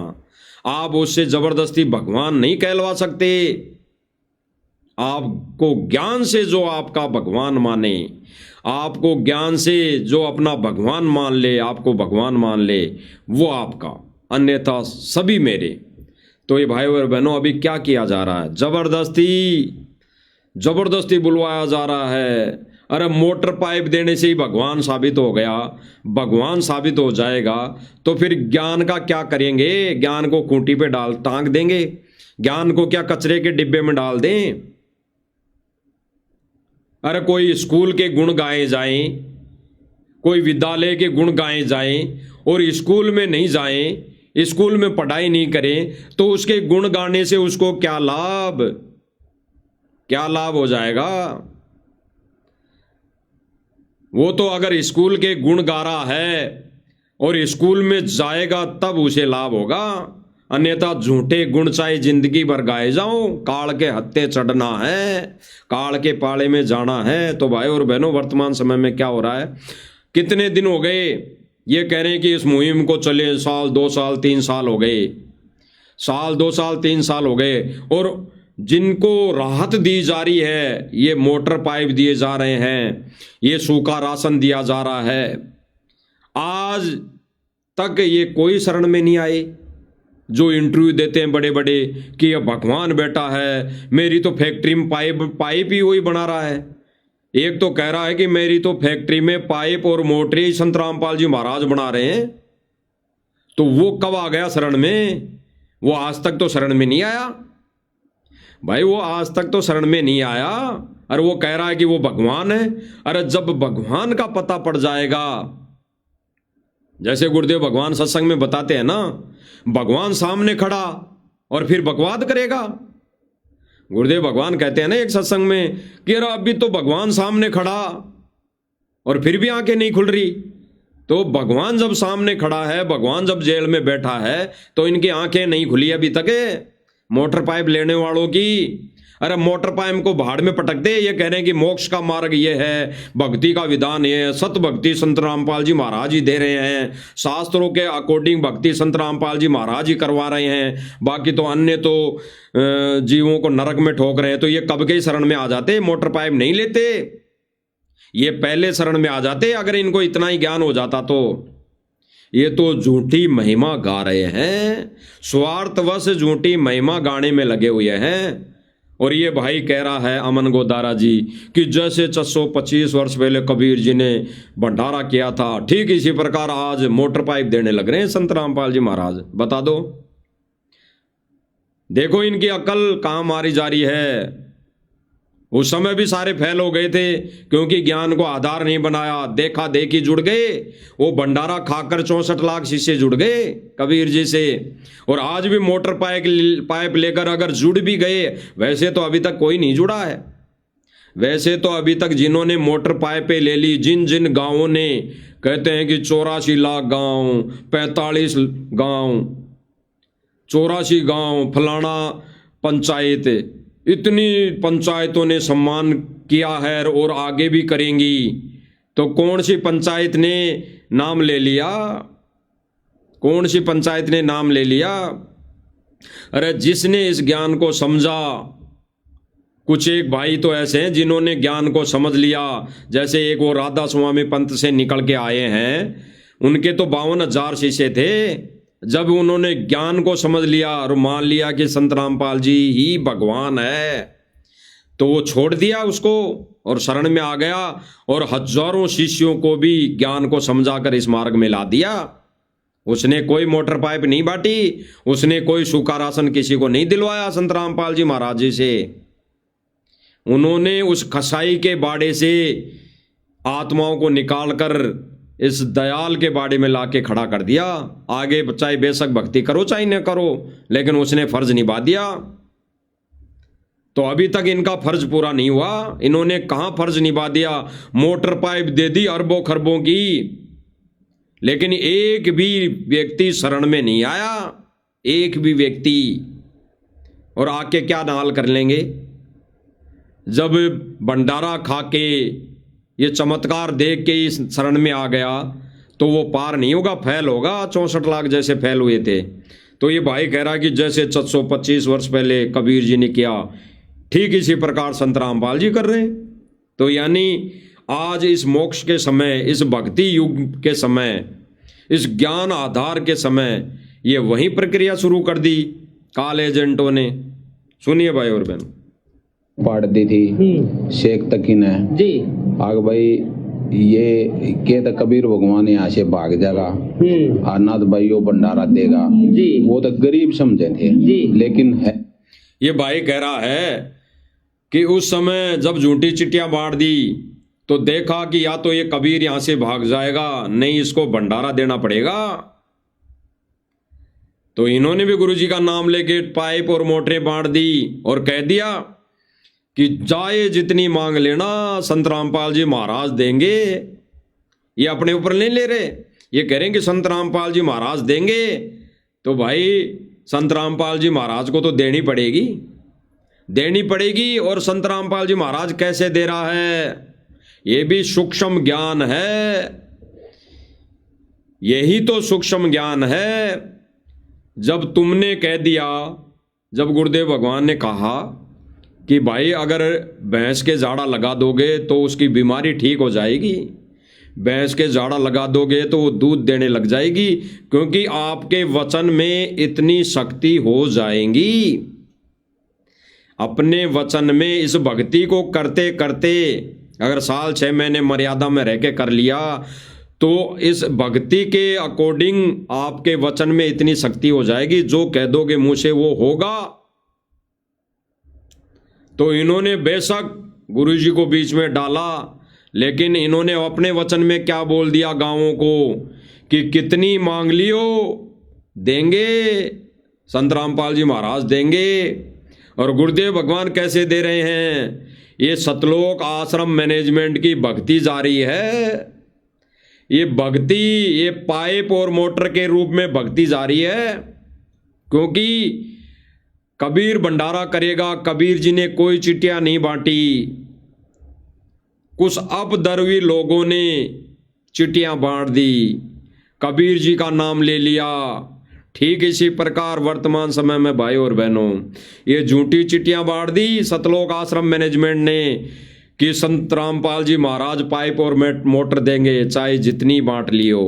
आप उससे जबरदस्ती भगवान नहीं कहलवा सकते। आपको ज्ञान से जो आपका भगवान माने, आपको ज्ञान से जो अपना भगवान मान ले, आपको भगवान मान ले, वो आपका अन्यथा सभी मेरे। तो ये भाई और बहनों, अभी क्या किया जा रहा है? जबरदस्ती बुलवाया जा रहा है। अरे मोटर पाइप देने से ही भगवान साबित हो गया, भगवान साबित हो जाएगा तो फिर ज्ञान का क्या करेंगे? ज्ञान को खूंटी पे डाल टांग देंगे? ज्ञान को क्या कचरे के डिब्बे में डाल दें? अरे कोई स्कूल के गुण गाए जाएं, कोई विद्यालय के गुण गाए जाएं और स्कूल में नहीं जाएं, स्कूल में पढ़ाई नहीं करें, तो उसके गुण गाने से उसको क्या लाभ हो जाएगा? वो तो अगर स्कूल के गुण गा रहा है और स्कूल में जाएगा तब उसे लाभ होगा, अन्यथा झूठे गुण चाहे जिंदगी भर गाए जाओ, काल के हत्थे चढ़ना है, काल के पाले में जाना है। तो भाई और बहनों, वर्तमान समय में क्या हो रहा है? कितने दिन हो गए ये कह रहे हैं कि इस मुहिम को चले, साल 2 साल 3 साल हो गए, साल 2 साल 3 साल हो गए, और जिनको राहत दी जा रही है, ये मोटर पाइप दिए जा रहे हैं, ये सूखा राशन दिया जा रहा है, आज तक ये कोई शरण में नहीं आए। जो इंटरव्यू देते हैं बड़े बड़े कि ये भगवान बेटा है, मेरी तो फैक्ट्री में पाइप ही वही बना रहा है। एक तो कह रहा है कि मेरी तो फैक्ट्री में पाइप और मोटरें ही संत रामपाल जी महाराज बना रहे हैं। तो वो कब आ गया शरण में? वो आज तक तो शरण में नहीं आया भाई, वो आज तक तो शरण में नहीं आया। अरे वो कह रहा है कि वो भगवान है। अरे जब भगवान का पता पड़ जाएगा, जैसे गुरुदेव भगवान सत्संग में बताते हैं ना, भगवान सामने खड़ा और फिर बकवाद करेगा। गुरुदेव भगवान कहते हैं ना एक सत्संग में कि अरे अभी तो भगवान सामने खड़ा और फिर भी आंखें नहीं खुल रही। तो भगवान जब सामने खड़ा है, भगवान जब जेल में बैठा है, तो इनकी आंखें नहीं खुली अभी तक है मोटर पाइप लेने वालों की। अरे मोटर पाइप को भाड़ में पटक दे। ये कह रहे हैं कि मोक्ष का मार्ग ये है, भक्ति का विधान ये है, सत भक्ति संत रामपाल जी महाराज ही दे रहे हैं, शास्त्रों के अकॉर्डिंग भक्ति संत रामपाल जी महाराज ही करवा रहे हैं, बाकी तो अन्य तो जीवों को नरक में ठोक रहे हैं। तो ये कब के शरण में आ जाते? मोटर पाइप नहीं लेते, ये पहले शरण में आ जाते अगर इनको इतना ही ज्ञान हो जाता। तो ये तो झूठी महिमा गा रहे हैं, स्वार्थवश झूठी महिमा गाने में लगे हुए हैं। और ये भाई कह रहा है अमन गोदारा जी कि जैसे 625 वर्ष पहले कबीर जी ने भंडारा किया था, ठीक इसी प्रकार आज मोटर पाइप देने लग रहे हैं संत रामपाल जी महाराज। बता दो, देखो इनकी अकल कहां मारी जा रही है। उस समय भी सारे फेल हो गए थे क्योंकि ज्ञान को आधार नहीं बनाया, देखा देखी जुड़ गए। वो भंडारा खाकर 64 लाख शिष्य जुड़ गए कबीर जी से। और आज भी मोटर पाइप लेकर अगर जुड़ भी गए, वैसे तो अभी तक कोई नहीं जुड़ा है। वैसे तो अभी तक जिन्होंने मोटर पाइपें ले ली, जिन जिन गांवों ने, कहते हैं कि 84 लाख गांव, 45 गांव, 84 गांव, फलाना पंचायत, इतनी पंचायतों ने सम्मान किया है और आगे भी करेंगी। तो कौन सी पंचायत ने नाम ले लिया? कौन सी पंचायत ने नाम ले लिया? अरे जिसने इस ज्ञान को समझा, कुछ एक भाई तो ऐसे हैं जिन्होंने ज्ञान को समझ लिया। जैसे एक वो राधा स्वामी पंथ से निकल के आए हैं, उनके तो 52,000 शिष्य थे। जब उन्होंने ज्ञान को समझ लिया और मान लिया कि संत रामपाल जी ही भगवान है, तो वो छोड़ दिया उसको और शरण में आ गया और हजारों शिष्यों को भी ज्ञान को समझाकर इस मार्ग में ला दिया। उसने कोई मोटर पाइप नहीं बांटी, उसने कोई सूखा राशन किसी को नहीं दिलवाया संत रामपाल जी महाराज जी से। उन्होंने उस कसाई के बाड़े से आत्माओं को निकालकर इस दयाल के बाड़े में लाके खड़ा कर दिया। आगे चाहे बेशक भक्ति करो चाहे न करो, लेकिन उसने फर्ज निभा दिया। तो अभी तक इनका फर्ज पूरा नहीं हुआ। इन्होंने कहां फर्ज निभा दिया? मोटर पाइप दे दी अरबों खरबों की, लेकिन एक भी व्यक्ति शरण में नहीं आया, एक भी व्यक्ति। और आके क्या नाल कर लेंगे? जब भंडारा खा के ये चमत्कार देख के इस शरण में आ गया तो वो पार नहीं होगा, फेल होगा। 64 लाख जैसे फेल हुए थे। तो ये भाई कह रहा है कि जैसे 625 वर्ष पहले कबीर जी ने किया, ठीक इसी प्रकार संत रामपाल जी कर रहे हैं। तो यानी आज इस मोक्ष के समय, इस भक्ति युग के समय, इस ज्ञान आधार के समय, ये वही प्रक्रिया शुरू कर दी काल एजेंटों ने। सुनिए भाई और बहनों। पाड़ दी थी शेख तकी ने जी। आग भाई ये के तो कबीर भगवान यहाँ से भाग जाएगा, अनाथ भाइयों भंडारा देगा जी। वो तो गरीब समझे थे जी। लेकिन है ये भाई कह रहा है कि उस समय जब झूठी चिट्ठियां बांट दी तो देखा कि या तो ये कबीर यहां से भाग जाएगा, नहीं इसको भंडारा देना पड़ेगा। तो इन्होंने भी गुरुजी का नाम लेके पाइप और मोटरें बांट दी और कह दिया कि जाए जितनी मांग लेना, संत रामपाल जी महाराज देंगे। ये अपने ऊपर नहीं ले रहे, ये कह रहे हैं कि संत रामपाल जी महाराज देंगे। तो भाई संत रामपाल जी महाराज को तो देनी पड़ेगी, देनी पड़ेगी। और संत रामपाल जी महाराज कैसे दे रहा है, ये भी सूक्ष्म ज्ञान है। यही तो सूक्ष्म ज्ञान है। जब तुमने कह दिया, जब गुरुदेव भगवान ने कहा कि भाई अगर भैंस के जाड़ा लगा दोगे तो उसकी बीमारी ठीक हो जाएगी, भैंस के जाड़ा लगा दोगे तो वो दूध देने लग जाएगी, क्योंकि आपके वचन में इतनी शक्ति हो जाएगी। अपने वचन में इस भक्ति को करते करते अगर साल 6 महीने मर्यादा में रह के कर लिया तो इस भक्ति के अकॉर्डिंग आपके वचन में इतनी शक्ति हो जाएगी, जो कह दोगे मुंह से वो होगा। तो इन्होंने बेशक गुरुजी को बीच में डाला, लेकिन इन्होंने अपने वचन में क्या बोल दिया गांवों को कि कितनी मांग लियो देंगे, संत रामपाल जी महाराज देंगे। और गुरुदेव भगवान कैसे दे रहे हैं, ये सतलोक आश्रम मैनेजमेंट की भक्ति जारी है। ये भक्ति, ये पाइप और मोटर के रूप में भक्ति जारी है, क्योंकि कबीर भंडारा करेगा। कबीर जी ने कोई चिट्ठियां नहीं बांटी, कुछ अपदर्वी लोगों ने चिट्ठियां बांट दी, कबीर जी का नाम ले लिया। ठीक इसी प्रकार वर्तमान समय में भाई और बहनों ये झूठी चिट्ठियां बांट दी सतलोक आश्रम मैनेजमेंट ने कि संत रामपाल जी महाराज पाइप और मोटर देंगे, चाहे जितनी बांट लियो।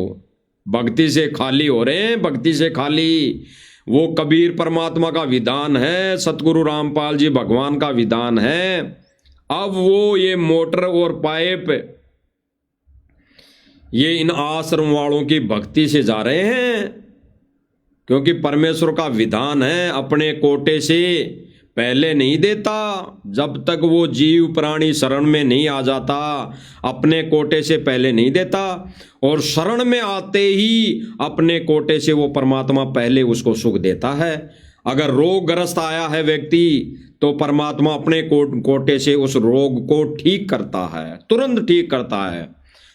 भक्ति से खाली हो रहे हैं, भक्ति से खाली। वो कबीर परमात्मा का विधान है, सतगुरु रामपाल जी भगवान का विधान है। अब वो ये मोटर और पाइप ये इन आश्रम वालों की भक्ति से जा रहे हैं, क्योंकि परमेश्वर का विधान है अपने कोटे से पहले नहीं देता। जब तक वो जीव प्राणी शरण में नहीं आ जाता अपने कोटे से पहले नहीं देता, और शरण में आते ही अपने कोटे से वो परमात्मा पहले उसको सुख देता है। अगर रोगग्रस्त आया है व्यक्ति तो परमात्मा अपने कोटे से उस रोग को ठीक करता है, तुरंत ठीक करता है।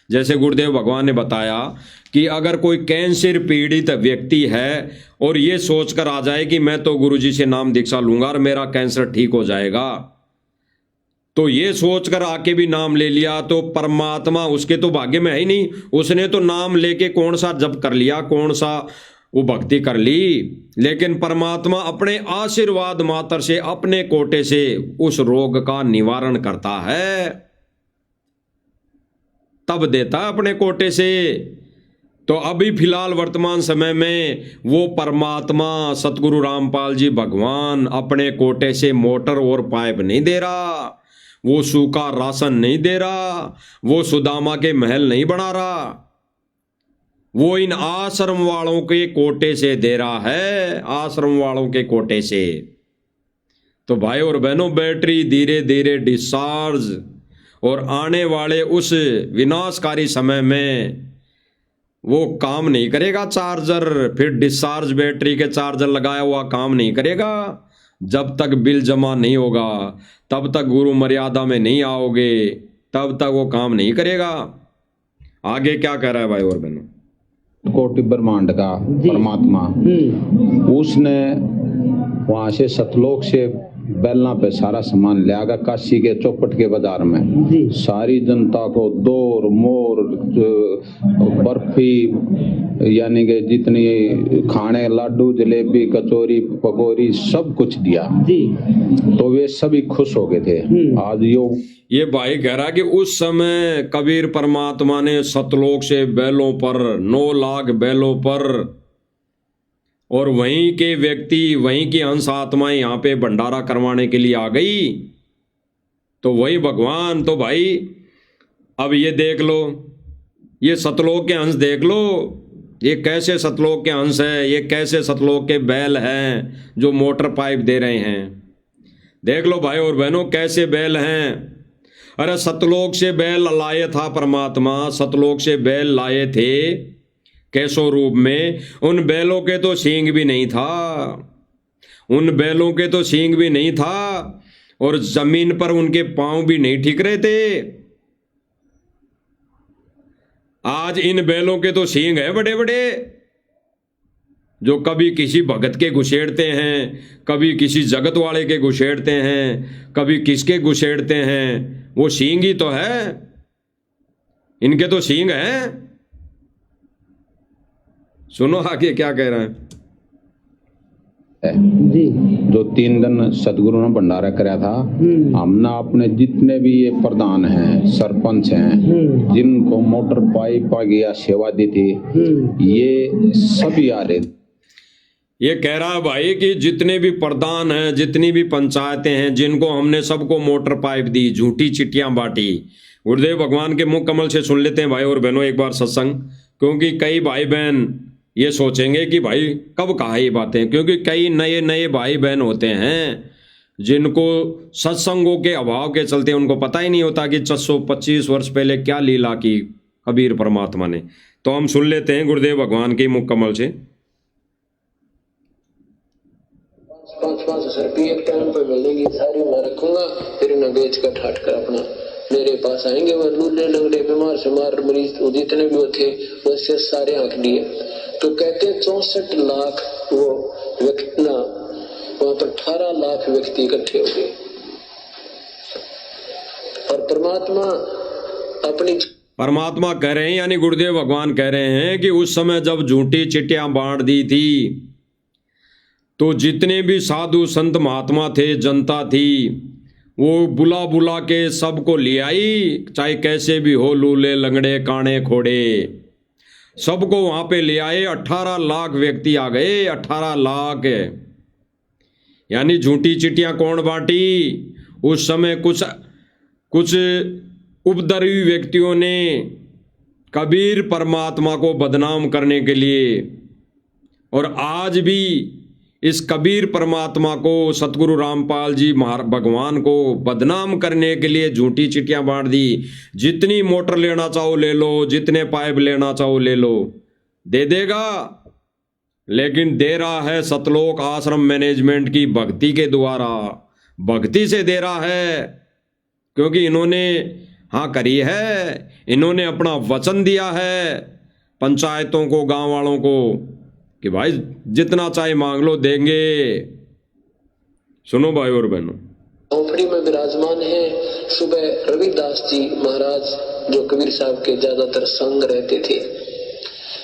जैसे गुरुदेव भगवान ने बताया कि अगर कोई कैंसर पीड़ित व्यक्ति है और ये सोचकर आ जाए कि मैं तो गुरुजी से नाम दीक्षा लूंगा और मेरा कैंसर ठीक हो जाएगा, तो ये सोचकर आके भी नाम ले लिया तो परमात्मा उसके तो भाग्य में है ही नहीं। उसने तो नाम लेके कौन सा जप कर लिया, कौन सा वो भक्ति कर ली, लेकिन परमात्मा अपने आशीर्वाद मात्र से अपने कोटे से उस रोग का निवारण करता है, तब देता अपने कोटे से। तो अभी फिलहाल वर्तमान समय में वो परमात्मा सतगुरु रामपाल जी भगवान अपने कोटे से मोटर और पाइप नहीं दे रहा, वो सूखा राशन नहीं दे रहा, वो सुदामा के महल नहीं बना रहा, वो इन आश्रम वालों के कोटे से दे रहा है, आश्रम वालों के कोटे से। तो भाई और बहनों बैटरी धीरे धीरे डिस्चार्ज, और आने वाले उस विनाशकारी समय में वो काम नहीं करेगा चार्जर, फिर डिस्चार्ज बैटरी के चार्जर लगाया हुआ काम नहीं करेगा। जब तक बिल जमा नहीं होगा, तब तक गुरु मर्यादा में नहीं आओगे, तब तक वो काम नहीं करेगा। आगे क्या कह रहा है भाई और बहनों, कोटि ब्रह्मांड का परमात्मा उसने वहां से सतलोक से बेलना पे सारा सामान ले आगा काशी के चौपट के बाजार में। सारी जनता को दौर मोर बर्फी यानी कि जितनी खाने लाडू जलेबी कचौरी पकौड़ी सब कुछ दिया तो वे सभी खुश हो गए थे। आज ये भाई कह रहा कि उस समय कबीर परमात्मा ने सतलोक से बैलों पर 9 लाख बैलों पर और वहीं के व्यक्ति, वहीं की अंश आत्माएं यहाँ पे भंडारा करवाने के लिए आ गई, तो वही भगवान। तो भाई अब ये देख लो, ये सतलोक के अंश देख लो, ये कैसे सतलोक के अंश है, ये कैसे सतलोक के बैल हैं जो मोटर पाइप दे रहे हैं। देख लो भाई और बहनों कैसे बैल हैं। अरे सतलोक से बैल लाए था परमात्मा, सतलोक से बैल लाए थे कैसो रूप में। उन बैलों के तो सींग भी नहीं था, उन बैलों के तो सींग भी नहीं था, और जमीन पर उनके पांव भी नहीं ठिक रहे थे। आज इन बैलों के तो सींग है बड़े बड़े, जो कभी किसी भगत के घुसेड़ते हैं, कभी किसी जगत वाले के घुसेड़ते हैं, कभी किसके घुसेड़ते हैं। वो सींग ही तो है, इनके तो सींग हैं। सुनो आगे क्या कह रहे हैं जी। जो 3 दिन सदगुरु ने भंडारा कराया था, हमने अपने जितने भी ये प्रधान हैं, सरपंच हैं, जिनको मोटर पाइप गया सेवा दी थी, ये सभी आ रहे। ये कह रहा है भाई कि जितने भी प्रधान हैं, जितनी भी पंचायतें हैं, जिनको हमने सबको मोटर पाइप दी, झूठी चिट्ठियां बांटी। गुरुदेव भगवान के मुख कमल से सुन लेते हैं भाई और बहनों एक बार सत्संग, क्योंकि कई भाई बहन ये सोचेंगे कि भाई कब कहा ये बातें, क्योंकि कई नए नए भाई बहन होते हैं जिनको सत्संगों के अभाव के चलते उनको पता ही नहीं होता कि 625 वर्ष पहले क्या लीला की कबीर परमात्मा ने। तो हम सुन लेते हैं गुरुदेव भगवान के मुख कमल से। 5,000 रुपये एक टाइम पर मिलेगी, सारी मैं रखूंगा, फिर न बेच कर ठाट कर अपना मेरे पास आएंगे। वह लूले लंगड़े बीमार शुमार मरीज जितने भी थे वैसे सारे आंख लिए। तो कहते 64 लाख वो व्यक्ति ना, वहां पर 18 लाख व्यक्ति इकट्ठे हो गए, और परमात्मा कह रहे हैं, यानी गुरुदेव भगवान कह रहे हैं कि उस समय जब झूठी चिट्ठियां बांट दी थी, तो जितने भी साधु संत महात्मा थे, जनता थी, वो बुला बुला के सबको ले आई, चाहे कैसे भी हो, लूले लंगड़े काणे खोड़े, सबको वहां पे ले आए। 18 लाख व्यक्ति आ गए, 18 लाख। यानी झूठी चिट्ठियां कौन बांटी उस समय? कुछ उपद्रवी व्यक्तियों ने कबीर परमात्मा को बदनाम करने के लिए, और आज भी इस कबीर परमात्मा को, सतगुरु रामपाल जी भगवान को बदनाम करने के लिए झूठी चिट्ठियां बांट दी। जितनी मोटर लेना चाहो ले लो, जितने पाइप लेना चाहो ले लो, दे देगा, लेकिन दे रहा है सतलोक आश्रम मैनेजमेंट की भक्ति के द्वारा, भक्ति से दे रहा है, क्योंकि इन्होंने हाँ करी है, इन्होंने अपना वचन दिया है पंचायतों को, गांव वालों को, कि भाई जितना चाहे मांग लो, देंगे। सुनो भाई और बहनों, झोपड़ी में विराजमान है। सुबह रविदास जी महाराज जो कबीर साहब के ज्यादातर संग रहते थे,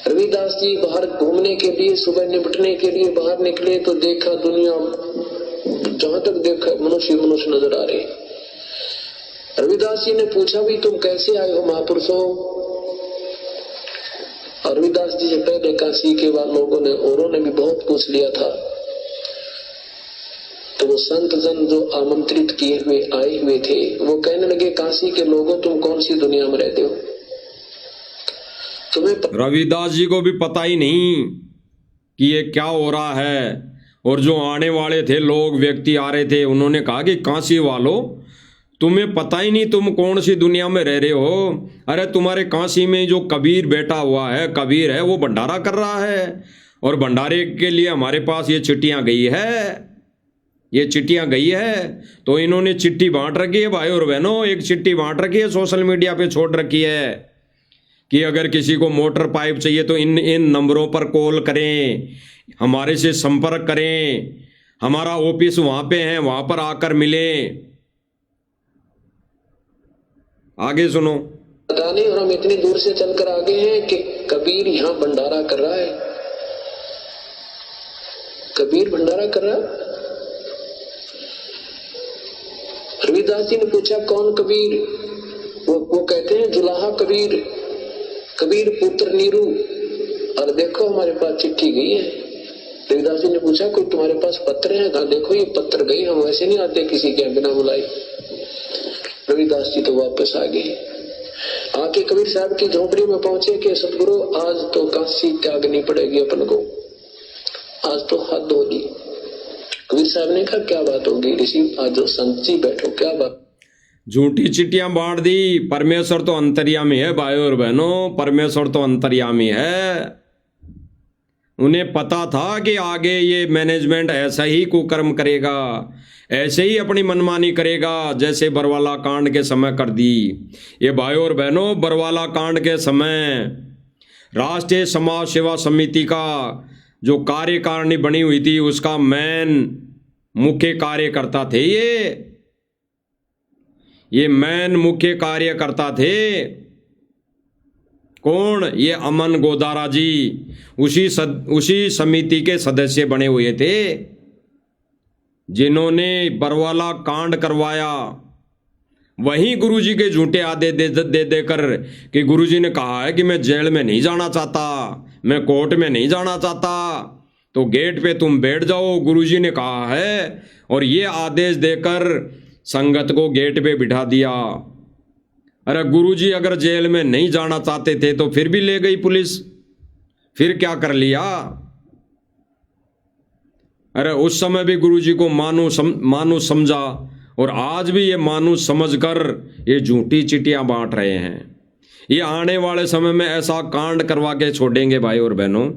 रविदास जी बाहर घूमने के लिए, सुबह निपटने के लिए बाहर निकले, तो देखा दुनिया जहां तक देखा मनुष्य मनुष्य नजर आ रहे। रविदास जी ने पूछा भी तुम कैसे आए हो महापुरुषों? और रविदास जी से पहले काशी के लोगों ने, औरों ने भी बहुत पूछ लिया था। तो वो संत जन जो आमंत्रित किए हुए आए हुए थे, वो कहने लगे काशी के लोगों तुम कौन सी दुनिया में रहते हो? तुम्हें रविदास जी को भी पता ही नहीं कि ये क्या हो रहा है। और जो आने वाले थे लोग, व्यक्ति आ रहे थे, उन्होंने कहा कि काशी वालों तुम्हें पता ही नहीं तुम कौन सी दुनिया में रह रहे हो। अरे तुम्हारे काशी में जो कबीर बैठा हुआ है, कबीर है, वो भंडारा कर रहा है, और भंडारे के लिए हमारे पास ये चिट्ठियां गई है, ये चिट्ठियां गई है। तो इन्होंने चिट्ठी बांट रखी है भाई और बहनों, एक चिट्ठी बांट रखी है, सोशल मीडिया पे छोड़ रखी है कि अगर किसी को मोटर पाइप चाहिए तो इन नंबरों पर कॉल करें, हमारे से संपर्क करें, हमारा ऑफिस वहां पे है, वहां पर आकर मिले। आगे सुनो। पता नहीं, और हम इतनी दूर से चलकर आ गए हैं कि कबीर यहाँ भंडारा कर रहा है, कबीर भंडारा कर रहा है। रविदास जी ने पूछा कौन कबीर? वो कहते हैं जुलाहा कबीर, कबीर पुत्र नीरू। और देखो हमारे पास चिट्ठी गई है, रविदास जी ने पूछा कोई तुम्हारे पास पत्र है? कहा देखो ये पत्र गई, हम वैसे नहीं आते किसी के बिना बुलाए। रविदास जी तो वापस आ गए। आके कबीर साहब की झोपड़ी में पहुंचे कि सतगुरु आज तो काशी त्यागनी पड़ेगी अपन को, आज तो हद होगी। कबीर साहब ने कहा क्या बात होगी ऋषि, आज जो संत जी बैठो, क्या बात? झूठी चिट्ठियां बांट दी। परमेश्वर तो अंतर्यामी है भाई और बहनों, परमेश्वर तो अंतर्यामी है। उन्हें पता था कि आगे ये मैनेजमेंट ऐसा ही कुकर्म करेगा, ऐसे ही अपनी मनमानी करेगा जैसे बरवाला कांड के समय कर दी। ये भाई और बहनों, बरवाला कांड के समय राष्ट्रीय समाज सेवा समिति का जो कार्यकारिणी बनी हुई थी उसका मेन मुख्य कार्यकर्ता थे ये मेन मुख्य कार्यकर्ता थे। कौन? ये अमन गोदारा जी उसी समिति के सदस्य बने हुए थे जिन्होंने बरवाला कांड करवाया। वहीं गुरुजी के झूठे आदे दे देकर कि गुरुजी ने कहा है कि मैं जेल में नहीं जाना चाहता, मैं कोर्ट में नहीं जाना चाहता, तो गेट पे तुम बैठ जाओ, गुरुजी ने कहा है। और ये आदेश देकर संगत को गेट पे बिठा दिया। अरे गुरुजी अगर जेल में नहीं जाना चाहते थे तो फिर भी ले गई पुलिस, फिर क्या कर लिया? अरे उस समय भी गुरुजी को मानुष समझा और आज भी ये मानुष समझकर ये झूठी चिट्ठियां बांट रहे हैं। ये आने वाले समय में ऐसा कांड करवा के छोड़ेंगे भाई और बहनों।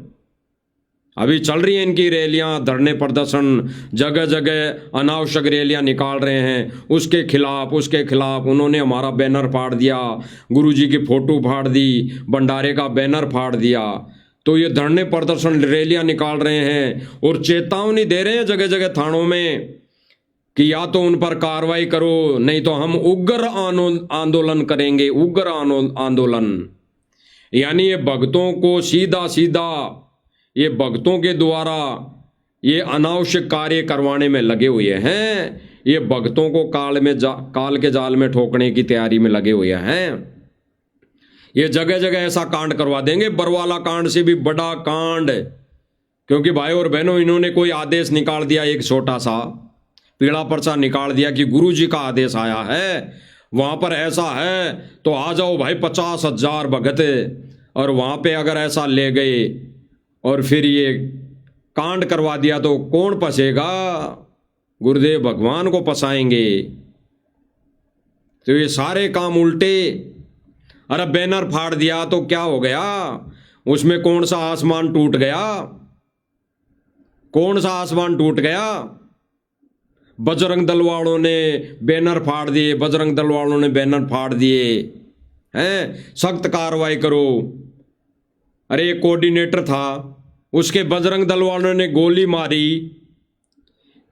अभी चल रही हैं इनकी रैलियां, धरने प्रदर्शन, जगह जगह अनावश्यक रैलियां निकाल रहे हैं उसके खिलाफ। उन्होंने हमारा बैनर फाड़ दिया, गुरुजी की फोटो फाड़ दी, भंडारे का बैनर फाड़ दिया। तो ये धरने प्रदर्शन रैलियां निकाल रहे हैं और चेतावनी दे रहे हैं जगह जगह थानों में कि या तो उन पर कार्रवाई करो, नहीं तो हम उग्र आंदोलन करेंगे, उग्र आंदोलन। यानी ये भक्तों को सीधा ये भक्तों के द्वारा ये अनावश्यक कार्य करवाने में लगे हुए हैं। ये भक्तों को काल के जाल में ठोकने की तैयारी में लगे हुए हैं। ये जगह जगह ऐसा कांड करवा देंगे, बरवाला कांड से भी बड़ा कांड। क्योंकि भाई और बहनों, इन्होंने कोई आदेश निकाल दिया, एक छोटा सा पीड़ा पर्चा निकाल दिया कि गुरुजी का आदेश आया है, वहां पर ऐसा है तो आ जाओ भाई 50,000 भगत। और वहां पे अगर ऐसा ले गए और फिर ये कांड करवा दिया तो कौन फंसेगा? गुरुदेव भगवान को फंसाएंगे। तो ये सारे काम उल्टे। अरे बैनर फाड़ दिया तो क्या हो गया? उसमें कौन सा आसमान टूट गया? कौन सा आसमान टूट गया? बजरंग दल वालों ने बैनर फाड़ दिए, बजरंग दल वालों ने बैनर फाड़ दिए हैं, सख्त कार्रवाई करो। अरे एक कोऑर्डिनेटर था, उसके बजरंग दल वालों ने गोली मारी,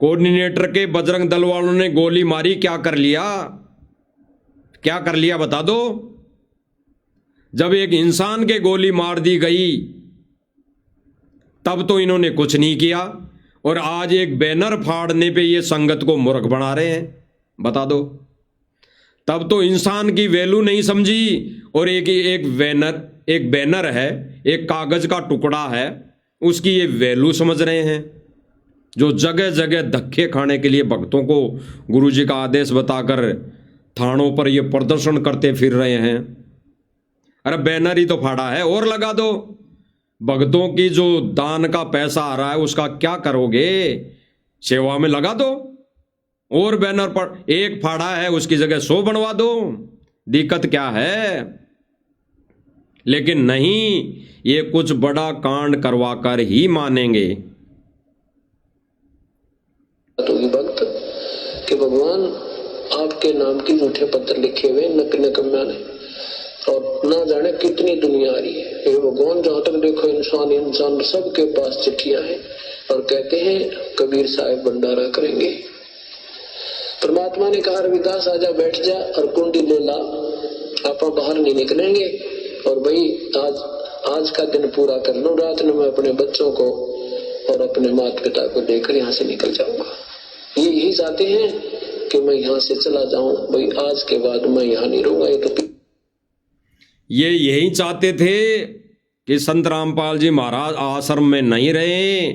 कोऑर्डिनेटर के बजरंग दल वालों ने गोली मारी, क्या कर लिया? क्या कर लिया बता दो? जब एक इंसान के गोली मार दी गई तब तो इन्होंने कुछ नहीं किया, और आज एक बैनर फाड़ने पे ये संगत को मूर्ख बना रहे हैं। बता दो, तब तो इंसान की वैल्यू नहीं समझी, और एक बैनर है, एक कागज का टुकड़ा है, उसकी ये वैल्यू समझ रहे हैं। जो जगह जगह धक्के खाने के लिए भक्तों को गुरुजी का आदेश बताकर थानों पर ये प्रदर्शन करते फिर रहे हैं। अरे बैनर ही तो फाड़ा है, और लगा दो। भक्तों की जो दान का पैसा आ रहा है उसका क्या करोगे? सेवा में लगा दो। और बैनर पर एक फाड़ा है उसकी जगह 100 बनवा दो, दिक्कत क्या है? लेकिन नहीं, ये कुछ बड़ा कांड करवाकर ही मानेंगे। तो भक्त कि भगवान आपके नाम की झूठे पत्र लिखे हुए नकम्या ने, और ना जाने कितनी दुनिया आ रही है। ये भगवान जहां तक देखो इंसान सबके पास चिट्ठियां हैं, और कहते हैं कबीर साहब भंडारा करेंगे। परमात्मा ने कहा रविदास आजा बैठ जा और कुंडी ले ला, आप बाहर नहीं निकलेंगे, और भाई आज का दिन पूरा कर लो, रात में मैं अपने बच्चों को और अपने माता पिता को लेकर यहाँ से निकल जाऊंगा। ये यही चाहते हैं कि मैं यहाँ से चला जाऊं, भाई आज के बाद मैं यहाँ नहीं रहूंगा। ये यही चाहते थे कि संत रामपाल जी महाराज आश्रम में नहीं रहे,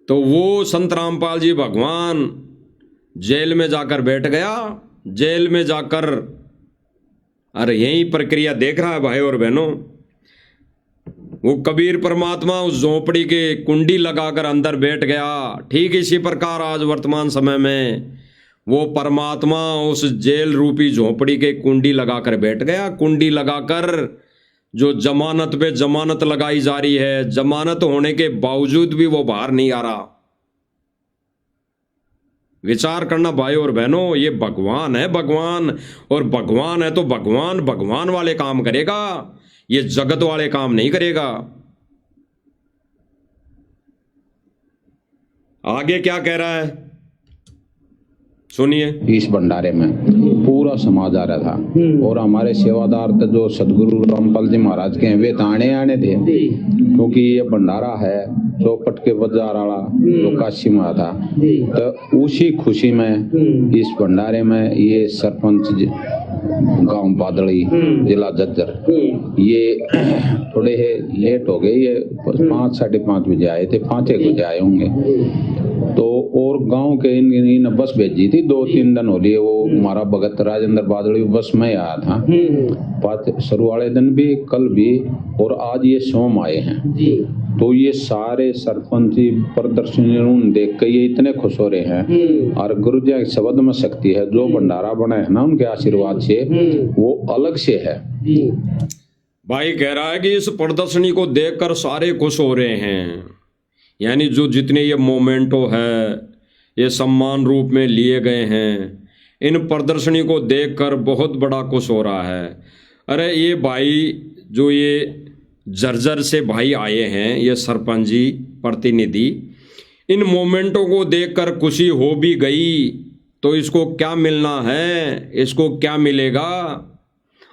तो वो संत रामपाल जी भगवान जेल में जाकर बैठ गया। जेल में जाकर अरे यही प्रक्रिया देख रहा है भाई और बहनों। वो कबीर परमात्मा उस झोपड़ी के कुंडी लगाकर अंदर बैठ गया। ठीक इसी प्रकार आज वर्तमान समय में वो परमात्मा उस जेल रूपी झोपड़ी के कुंडी लगाकर बैठ गया। कुंडी लगाकर जो जमानत पे जमानत लगाई जा रही है, जमानत होने के बावजूद भी वो बाहर नहीं आ रहा। विचार करना भाई और बहनों, ये भगवान है भगवान, और भगवान है तो भगवान भगवान वाले काम करेगा, ये जगत वाले काम नहीं करेगा। आगे क्या कह रहा है सुनिए। इस भंडारे में पूरा समाज आ रहा था और हमारे सेवादार तो जो सदगुरु रामपाल जी महाराज के हैं वे ताने आने थे, क्योंकि ये भंडारा है चौपट के बाजार वाला जो काशी में था। तो उसी खुशी में इस भंडारे में ये सरपंच गांव बादड़ी जिला जज्जर ये थोड़े लेट हो गए, ये 5 साढ़े 5 बजे आए थे, 5 एक बजे आए होंगे। तो और गांव के इन बस भेजी थी, 2-3 दिन हो लिए वो हमारा भगत राजेंद्र बादड़ी बस में आया था। शुरू वाले दिन भी, कल भी, और आज ये सोम आए हैं। तो ये सारे सरपंच प्रदर्शनी देख के ये इतने खुश हो रहे हैं। और गुरु जी के शब्द में शक्ति है, जो भंडारा बना है ना उनके आशीर्वाद से वो अलग से है। भाई कह रहा है कि इस प्रदर्शनी को देखकर सारे खुश हो रहे हैं, यानी जो जितने ये मोमेंटो है ये सम्मान रूप में लिए गए हैं, इन प्रदर्शनी को देखकर बहुत बड़ा खुश हो रहा है। अरे ये भाई जो ये जर्जर से भाई आए हैं, ये सरपंच जी प्रतिनिधि, इन मोमेंटों को देखकर खुशी हो भी गई तो इसको क्या मिलना है, इसको क्या मिलेगा।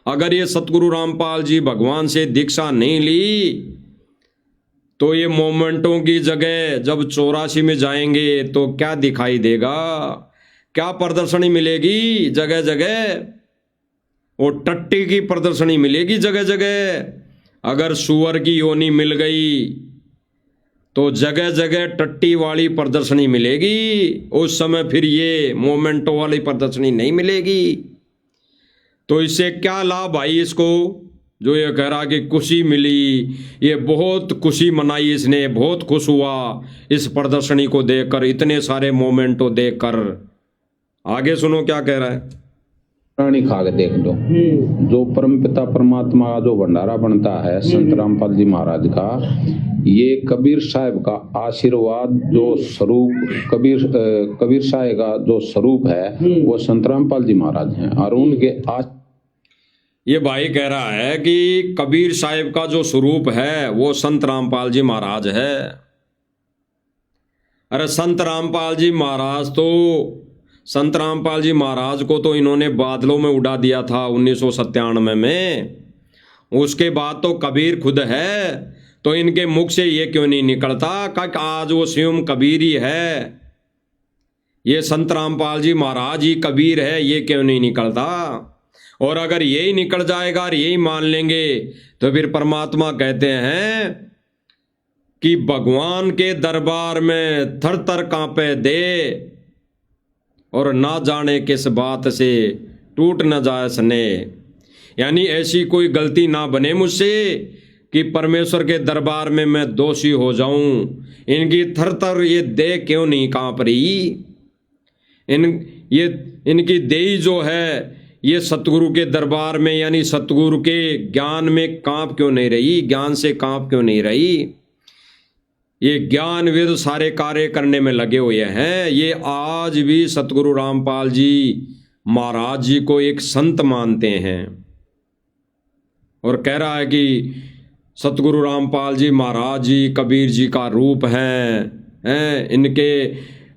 अगर ये सतगुरु रामपाल जी भगवान से दीक्षा नहीं ली तो ये मोमेंटों की जगह जब 84 में जाएंगे तो क्या दिखाई देगा, क्या प्रदर्शनी मिलेगी जगह जगह, और टट्टी की प्रदर्शनी मिलेगी जगह जगह। अगर सुअर की योनी मिल गई तो जगह जगह टट्टी वाली प्रदर्शनी मिलेगी, उस समय फिर ये मोमेंटो वाली प्रदर्शनी नहीं मिलेगी। तो इससे क्या लाभ भाई इसको, जो ये कह रहा कि खुशी मिली, ये बहुत खुशी मनाई इसने, बहुत खुश हुआ इस प्रदर्शनी को देखकर, इतने सारे मोमेंटो देखकर। आगे सुनो क्या कह रहा है। प्राणी खा के देख लो, जो परमपिता परमात्मा का जो भंडारा बनता है संत रामपाल जी महाराज का, ये कबीर साहब का आशीर्वाद जो स्वरूप, कबीर साहब का जो स्वरूप है वो संत रामपाल जी महाराज हैं। और उनके ये भाई कह रहा है कि कबीर साहिब का जो स्वरूप है वो संत रामपाल जी महाराज है। अरे संत रामपाल जी महाराज तो, संत रामपाल जी महाराज को तो इन्होंने बादलों में उड़ा दिया था 1997 में। उसके बाद तो कबीर खुद है, तो इनके मुख से ये क्यों नहीं निकलता कि आज वो स्वयं कबीर ही है, ये संत रामपाल जी महाराज ही कबीर है, ये क्यों नहीं निकलता। और अगर यही निकल जाएगा और यही मान लेंगे तो फिर परमात्मा कहते हैं कि भगवान के दरबार में थर थर कांपे दे, और ना जाने किस बात से टूट न जाए सने। यानी ऐसी कोई गलती ना बने मुझसे कि परमेश्वर के दरबार में मैं दोषी हो जाऊं। इनकी थर थर ये देह क्यों नहीं कांप रही, इनकी देही जो है ये सतगुरु के दरबार में, यानी सतगुरु के ज्ञान में कांप क्यों नहीं रही, ज्ञान से कांप क्यों नहीं रही। ये ज्ञान विद सारे कार्य करने में लगे हुए हैं। ये आज भी सतगुरु रामपाल जी महाराज जी को एक संत मानते हैं, और कह रहा है कि सतगुरु रामपाल जी महाराज जी कबीर जी का रूप हैं। इनके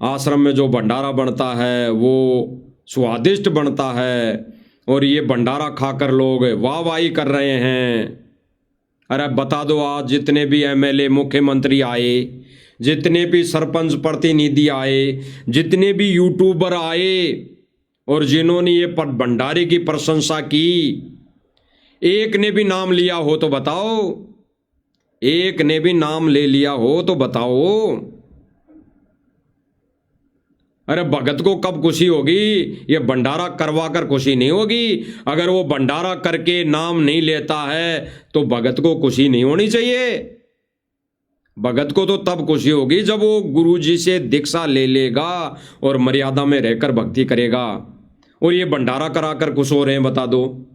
आश्रम में जो भंडारा बनता है वो स्वादिष्ट बनता है, और ये भंडारा खाकर लोग वाहवाही कर रहे हैं। अरे बता दो, आज जितने भी एमएलए मुख्यमंत्री आए, जितने भी सरपंच प्रतिनिधि आए, जितने भी यूट्यूबर आए, और जिन्होंने ये भंडारे की प्रशंसा की, एक ने भी नाम लिया हो तो बताओ, एक ने भी नाम ले लिया हो तो बताओ। अरे भगत को कब खुशी होगी? ये भंडारा करवा कर खुशी नहीं होगी। अगर वो भंडारा करके नाम नहीं लेता है तो भगत को खुशी नहीं होनी चाहिए। भगत को तो तब खुशी होगी जब वो गुरु जी से दीक्षा ले लेगा और मर्यादा में रहकर भक्ति करेगा। और ये भंडारा कराकर खुश हो रहे हैं, बता दो।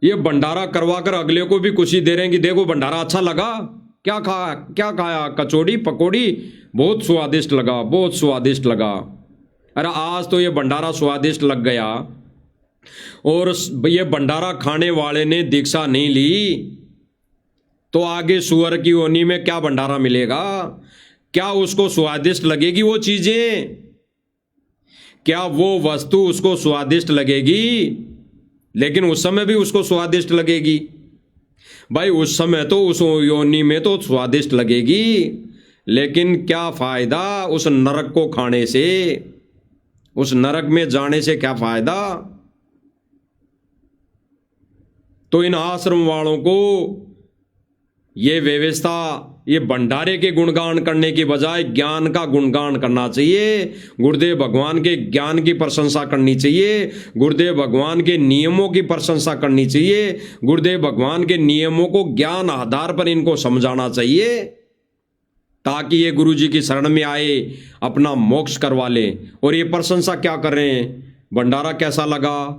ये भंडारा करवा कर अगले को भी खुशी दे रहे हैं कि देखो भंडारा अच्छा लगा, क्या खाया? कचौड़ी पकौड़ी, बहुत स्वादिष्ट लगा, बहुत स्वादिष्ट लगा। अरे आज तो ये भंडारा स्वादिष्ट लग गया और ये भंडारा खाने वाले ने दीक्षा नहीं ली तो आगे सुअर की योनि में क्या भंडारा मिलेगा? क्या उसको स्वादिष्ट लगेगी वो चीजें? क्या वो वस्तु उसको स्वादिष्ट लगेगी? लेकिन उस समय भी उसको स्वादिष्ट लगेगी भाई, उस समय तो उस योनि में तो स्वादिष्ट लगेगी, लेकिन क्या फायदा उस नरक को खाने से? उस नरक में जाने से क्या फायदा? तो इन आश्रम वालों को ये व्यवस्था, ये भंडारे के गुणगान करने की बजाय ज्ञान का गुणगान करना चाहिए। गुरुदेव भगवान के ज्ञान की प्रशंसा करनी चाहिए, गुरुदेव भगवान के नियमों की प्रशंसा करनी चाहिए, गुरुदेव भगवान के नियमों को ज्ञान आधार पर इनको समझाना चाहिए ताकि ये गुरु जी की शरण में आए, अपना मोक्ष करवा ले। और ये प्रशंसा क्या कर रहे हैं? भंडारा कैसा लगा?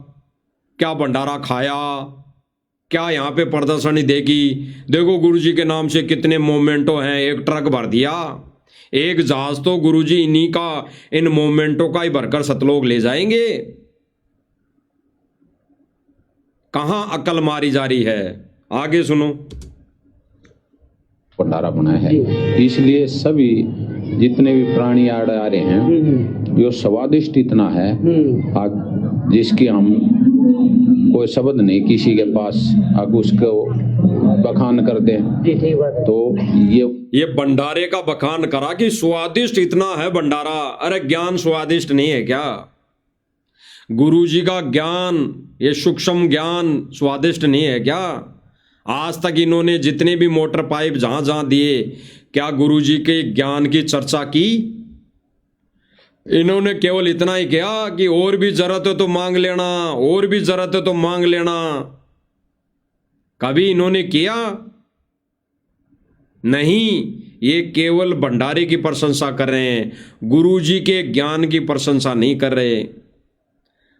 क्या भंडारा खाया? क्या यहाँ पे प्रदर्शनी देगी? देखो गुरुजी के नाम से कितने मोमेंटो हैं, एक ट्रक भर दिया। एक जहाज तो गुरुजी इन्हीं का, इन मोमेंटो का ही भरकर सतलोक ले जाएंगे। कहां अकल मारी जा रही है? आगे सुनो। भंडारा बनाया है, इसलिए सभी जितने भी प्राणी आ रहे हैं जो स्वादिष्ट इतना है आज, जिसकी हम कोई शब्द नहीं किसी के पास, अब उसको बखान कर दें तो ये भंडारे का बखान करा कि स्वादिष्ट इतना है भंडारा। अरे ज्ञान स्वादिष्ट नहीं है क्या? गुरुजी का ज्ञान, ये सूक्ष्म ज्ञान स्वादिष्ट नहीं है क्या? आज तक इन्होंने जितने भी मोटर पाइप जहां जहां दिए, क्या गुरुजी के ज्ञान की चर्चा की? इन्होंने केवल इतना ही किया कि और भी जरूरत है तो मांग लेना, और भी जरूरत है तो मांग लेना। कभी इन्होंने किया? नहीं, ये केवल भंडारे की प्रशंसा कर रहे हैं, गुरुजी के ज्ञान की प्रशंसा नहीं कर रहे।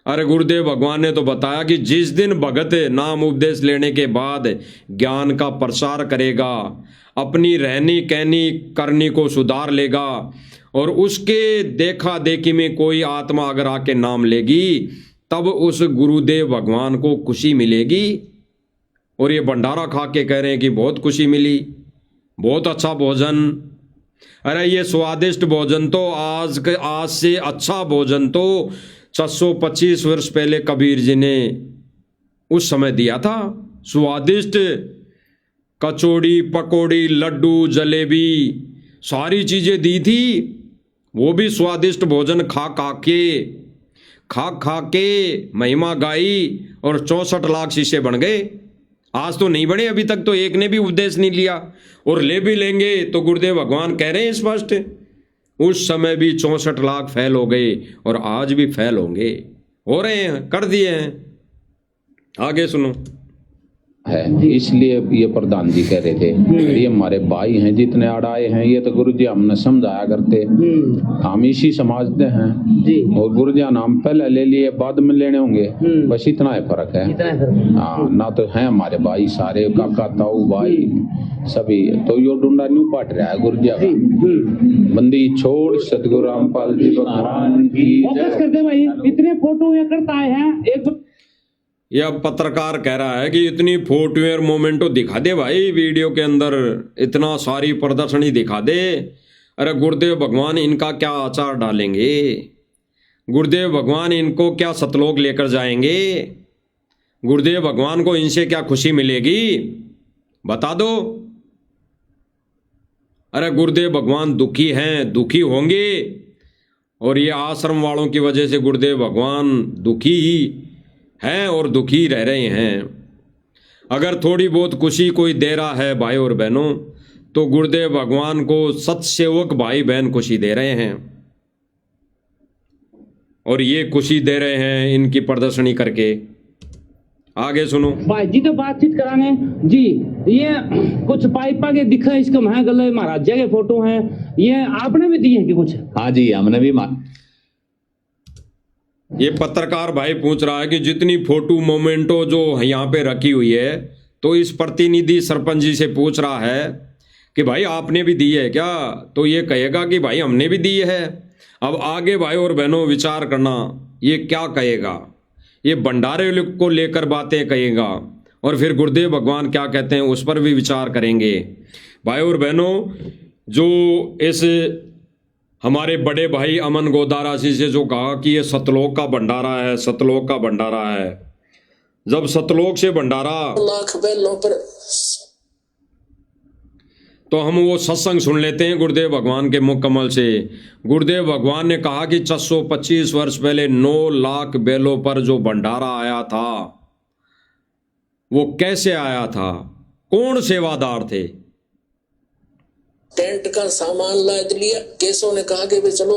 अरे गुरुदेव भगवान ने तो बताया कि जिस दिन भगत नाम उपदेश लेने के बाद ज्ञान का प्रसार करेगा, अपनी रहनी कहनी करनी को सुधार लेगा और उसके देखा देखी में कोई आत्मा अगर आके नाम लेगी, तब उस गुरुदेव भगवान को खुशी मिलेगी। और ये भंडारा खा के कह रहे हैं कि बहुत खुशी मिली, बहुत अच्छा भोजन। अरे ये स्वादिष्ट भोजन तो आज से अच्छा भोजन तो 625 वर्ष पहले कबीर जी ने उस समय दिया था। स्वादिष्ट कचौड़ी पकौड़ी लड्डू जलेबी सारी चीजें दी थी। वो भी स्वादिष्ट भोजन खा खा के महिमा गाई और 64 लाख शिष्य बन गए। आज तो नहीं बने, अभी तक तो एक ने भी उपदेश नहीं लिया, और ले भी लेंगे तो गुरुदेव भगवान कह रहे हैं स्पष्ट, उस समय भी 64 लाख फैल हो गए और आज भी फैल होंगे, हो रहे हैं, कर दिए हैं। आगे सुनो। है, इसलिए ये प्रधान जी कह रहे थे ये हमारे भाई हैं, जितने आड़ाए हैं ये तो गुरु जी हमने समझाया करते, हम इसी समझते हैं और गुरु जी नाम पहले ले लिए बाद में लेने होंगे, बस इतना है फर्क है। हाँ, ना तो है हमारे भाई सारे, काका ताऊ भाई सभी, तो यो डूंडा न्यू पाट रहा है गुरु जी का। बंदी छोड़ सतगुरु रामपाल जी भगवान की फोकस कर दे भाई, इतने फोटो ये करता है। एक यह पत्रकार कह रहा है कि इतनी फोटोवेयर मोमेंटो दिखा दे भाई, वीडियो के अंदर इतना सारी प्रदर्शनी दिखा दे। अरे गुरुदेव भगवान इनका क्या आचार डालेंगे? गुरुदेव भगवान इनको क्या सतलोक लेकर जाएंगे? गुरुदेव भगवान को इनसे क्या खुशी मिलेगी? बता दो। अरे गुरुदेव भगवान दुखी हैं, दुखी होंगे, और ये आश्रम वालों की वजह से गुरुदेव भगवान दुखी ही हैं और दुखी रह रहे हैं। अगर थोड़ी बहुत खुशी कोई दे रहा है भाई और बहनों, तो गुरुदेव भगवान को सत्सेवक भाई बहन खुशी दे रहे हैं। और ये खुशी दे रहे हैं इनकी प्रदर्शनी करके। आगे सुनो। भाई जी तो बातचीत करांगे जी। ये कुछ पाइपा के दिखा इसके वहां गले महाराजा के फोटो हैं, ये आपने भी दिए हैं कि कुछ? हाँ जी, हमने भी ये पत्रकार भाई पूछ रहा है कि जितनी फोटो मोमेंटो जो यहाँ पे रखी हुई है, तो इस प्रतिनिधि सरपंच जी से पूछ रहा है कि भाई आपने भी दी है क्या? तो ये कहेगा कि भाई हमने भी दी है। अब आगे भाई और बहनों विचार करना, ये क्या कहेगा, ये भंडारे को लेकर बातें कहेगा, और फिर गुरुदेव भगवान क्या कहते हैं उस पर भी विचार करेंगे। भाई और बहनों, जो इस हमारे बड़े भाई अमन गोदारा जी से जो कहा कि ये सतलोक का भंडारा है, सतलोक का भंडारा है, जब सतलोक से भंडारा लाख बैलों पर, तो हम वो सत्संग सुन लेते हैं गुरुदेव भगवान के मुख कमल से। गुरुदेव भगवान ने कहा कि 625 वर्ष पहले 9 लाख बैलों पर जो भंडारा आया था, वो कैसे आया था, कौन सेवादार थे? टेंट का सामान लाद लिया, केसों ने कहा कि भाई चलो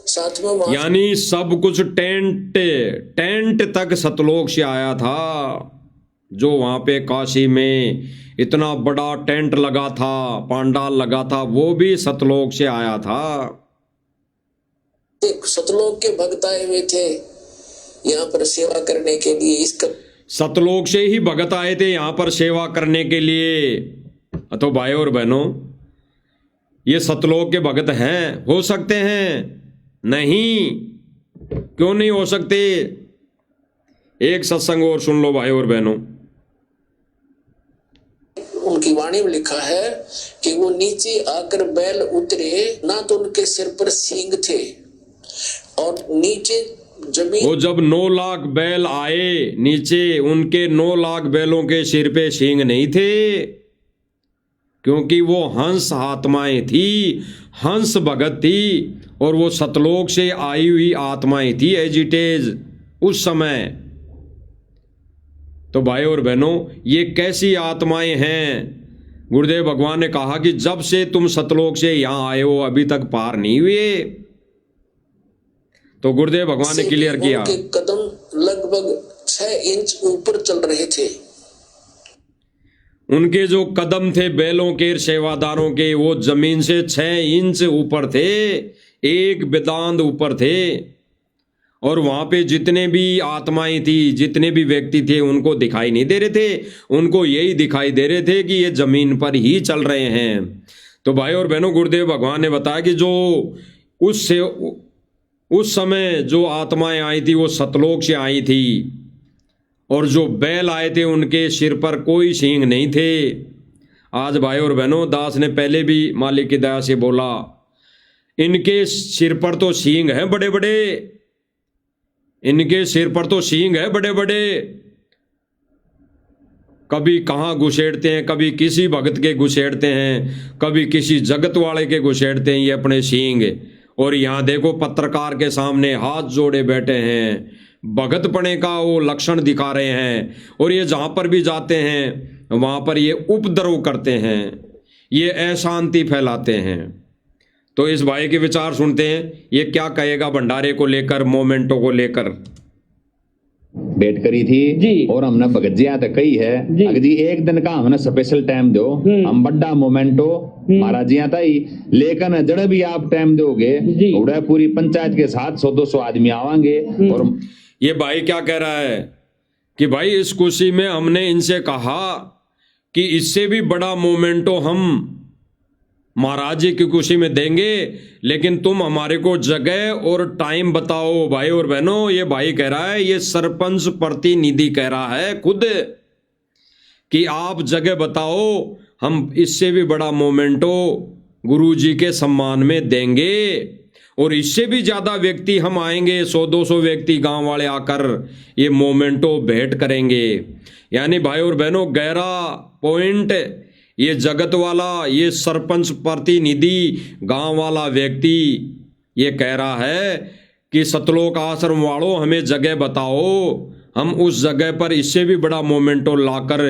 साथ में वहां, यानी सब कुछ टेंट तक सतलोक से आया था। जो वहां पे काशी में इतना बड़ा टेंट लगा था, पांडाल लगा था, वो भी सतलोक से आया था। एक सतलोक के भक्त आए हुए थे यहाँ पर सेवा करने के लिए। इसका सतलोक से ही भगत आए थे यहाँ पर सेवा करने के लिए। तो भाई और बहनों, ये सतलोक के भगत हैं, हो सकते हैं? नहीं, क्यों नहीं हो सकते? एक सत्संग और सुन लो भाई और बहनों। उनकी वाणी में लिखा है कि वो नीचे आकर बैल उतरे, ना तो उनके सिर पर सींग थे और नीचे जमीन। वो जब 9 लाख बैल आए नीचे, उनके 9 लाख बैलों के सिर पे सींग नहीं थे, क्योंकि वो हंस आत्माएं थी, हंस भगत थी, और वो सतलोक से आई हुई आत्माएं थी एजिटेज उस समय। तो भाई और बहनों, ये कैसी आत्माएं हैं? गुरुदेव भगवान ने कहा कि जब से तुम सतलोक से यहां आए हो अभी तक पार नहीं हुए। तो गुरुदेव भगवान ने क्लियर किया, उनके कदम लगभग 6 इंच ऊपर चल रहे थे। उनके जो कदम थे बैलों के सेवादारों के, वो जमीन से 6 इंच ऊपर थे, एक बेदांत ऊपर थे। और वहां पे जितने भी आत्माएं थी, जितने भी व्यक्ति थे, उनको दिखाई नहीं दे रहे थे, उनको यही दिखाई दे रहे थे कि ये जमीन पर ही चल रहे हैं। तो भाई और बहनों, गुरुदेव भगवान ने बताया कि जो उस समय जो आत्माएं आई थी वो सतलोक से आई थी, और जो बैल आए थे उनके सिर पर कोई सींग नहीं थे। आज भाई और बहनों, दास ने पहले भी मालिक की दया से बोला, इनके सिर पर तो सींग है बड़े बड़े, इनके सिर पर तो सींग है बड़े बड़े। कभी कहाँ घुसेड़ते हैं, कभी किसी भगत के घुसेड़ते हैं, कभी किसी जगत वाले के घुसेड़ते हैं ये अपने सींग। और यहाँ देखो पत्रकार के सामने हाथ जोड़े बैठे हैं, भगतपने का वो लक्षण दिखा रहे हैं। और ये जहाँ पर भी जाते हैं वहाँ पर ये उपद्रव करते हैं, ये अशांति फैलाते हैं। तो इस भाई के विचार सुनते हैं, ये क्या कहेगा भंडारे को लेकर, मोमेंटो को लेकर। भेंट करी थी जी। और हमने भगत जी तक कही है जी। अगर जी एक दिन का हमने स्पेशल टाइम दो, हम बड़ा मोमेंटो महाराज जी आता ही, लेकिन जड़ भी आप टाइम दोगे उड़ा पूरी पंचायत के साथ 100-200 आदमी आवांगे। और ये भाई क्या कह रहा है कि भाई इस खुशी में हमने इनसे कहा कि इससे भी बड़ा मोमेंटो हम महाराज जी की खुशी में देंगे, लेकिन तुम हमारे को जगह और टाइम बताओ। भाई और बहनों, ये भाई कह रहा है, ये सरपंच प्रतिनिधि कह रहा है खुद कि आप जगह बताओ, हम इससे भी बड़ा मोमेंटो गुरु जी के सम्मान में देंगे, और इससे भी ज्यादा व्यक्ति हम आएंगे, 100-200 व्यक्ति गांव वाले आकर ये मोमेंटो भेंट करेंगे। यानी भाई और बहनों, गहरा पॉइंट, ये जगत वाला, ये सरपंच प्रतिनिधि गांव वाला व्यक्ति ये कह रहा है कि सतलोक आश्रम वालों हमें जगह बताओ, हम उस जगह पर इससे भी बड़ा मोमेंटो लाकर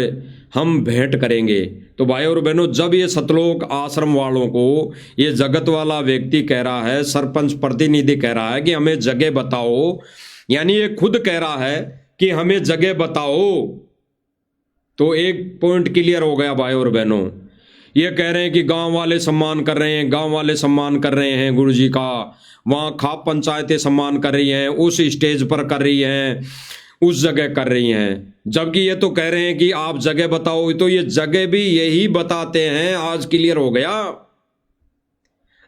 हम भेंट करेंगे। तो भाई और बहनों, जब ये सतलोक आश्रम वालों को ये जगत वाला व्यक्ति कह रहा है, सरपंच प्रतिनिधि कह रहा है कि हमें जगह बताओ, यानी ये खुद कह रहा है कि हमें जगह बताओ, तो एक पॉइंट क्लियर हो गया भाई और बहनों। ये कह रहे हैं कि गांव वाले सम्मान कर रहे हैं, गांव वाले सम्मान कर रहे हैं गुरु जी का, वहां खाप पंचायतें सम्मान कर रही हैं, उस स्टेज पर कर रही हैं, उस जगह कर रही हैं, जबकि ये तो कह रहे हैं कि आप जगह बताओ, तो ये जगह भी यही बताते हैं। आज क्लियर हो गया।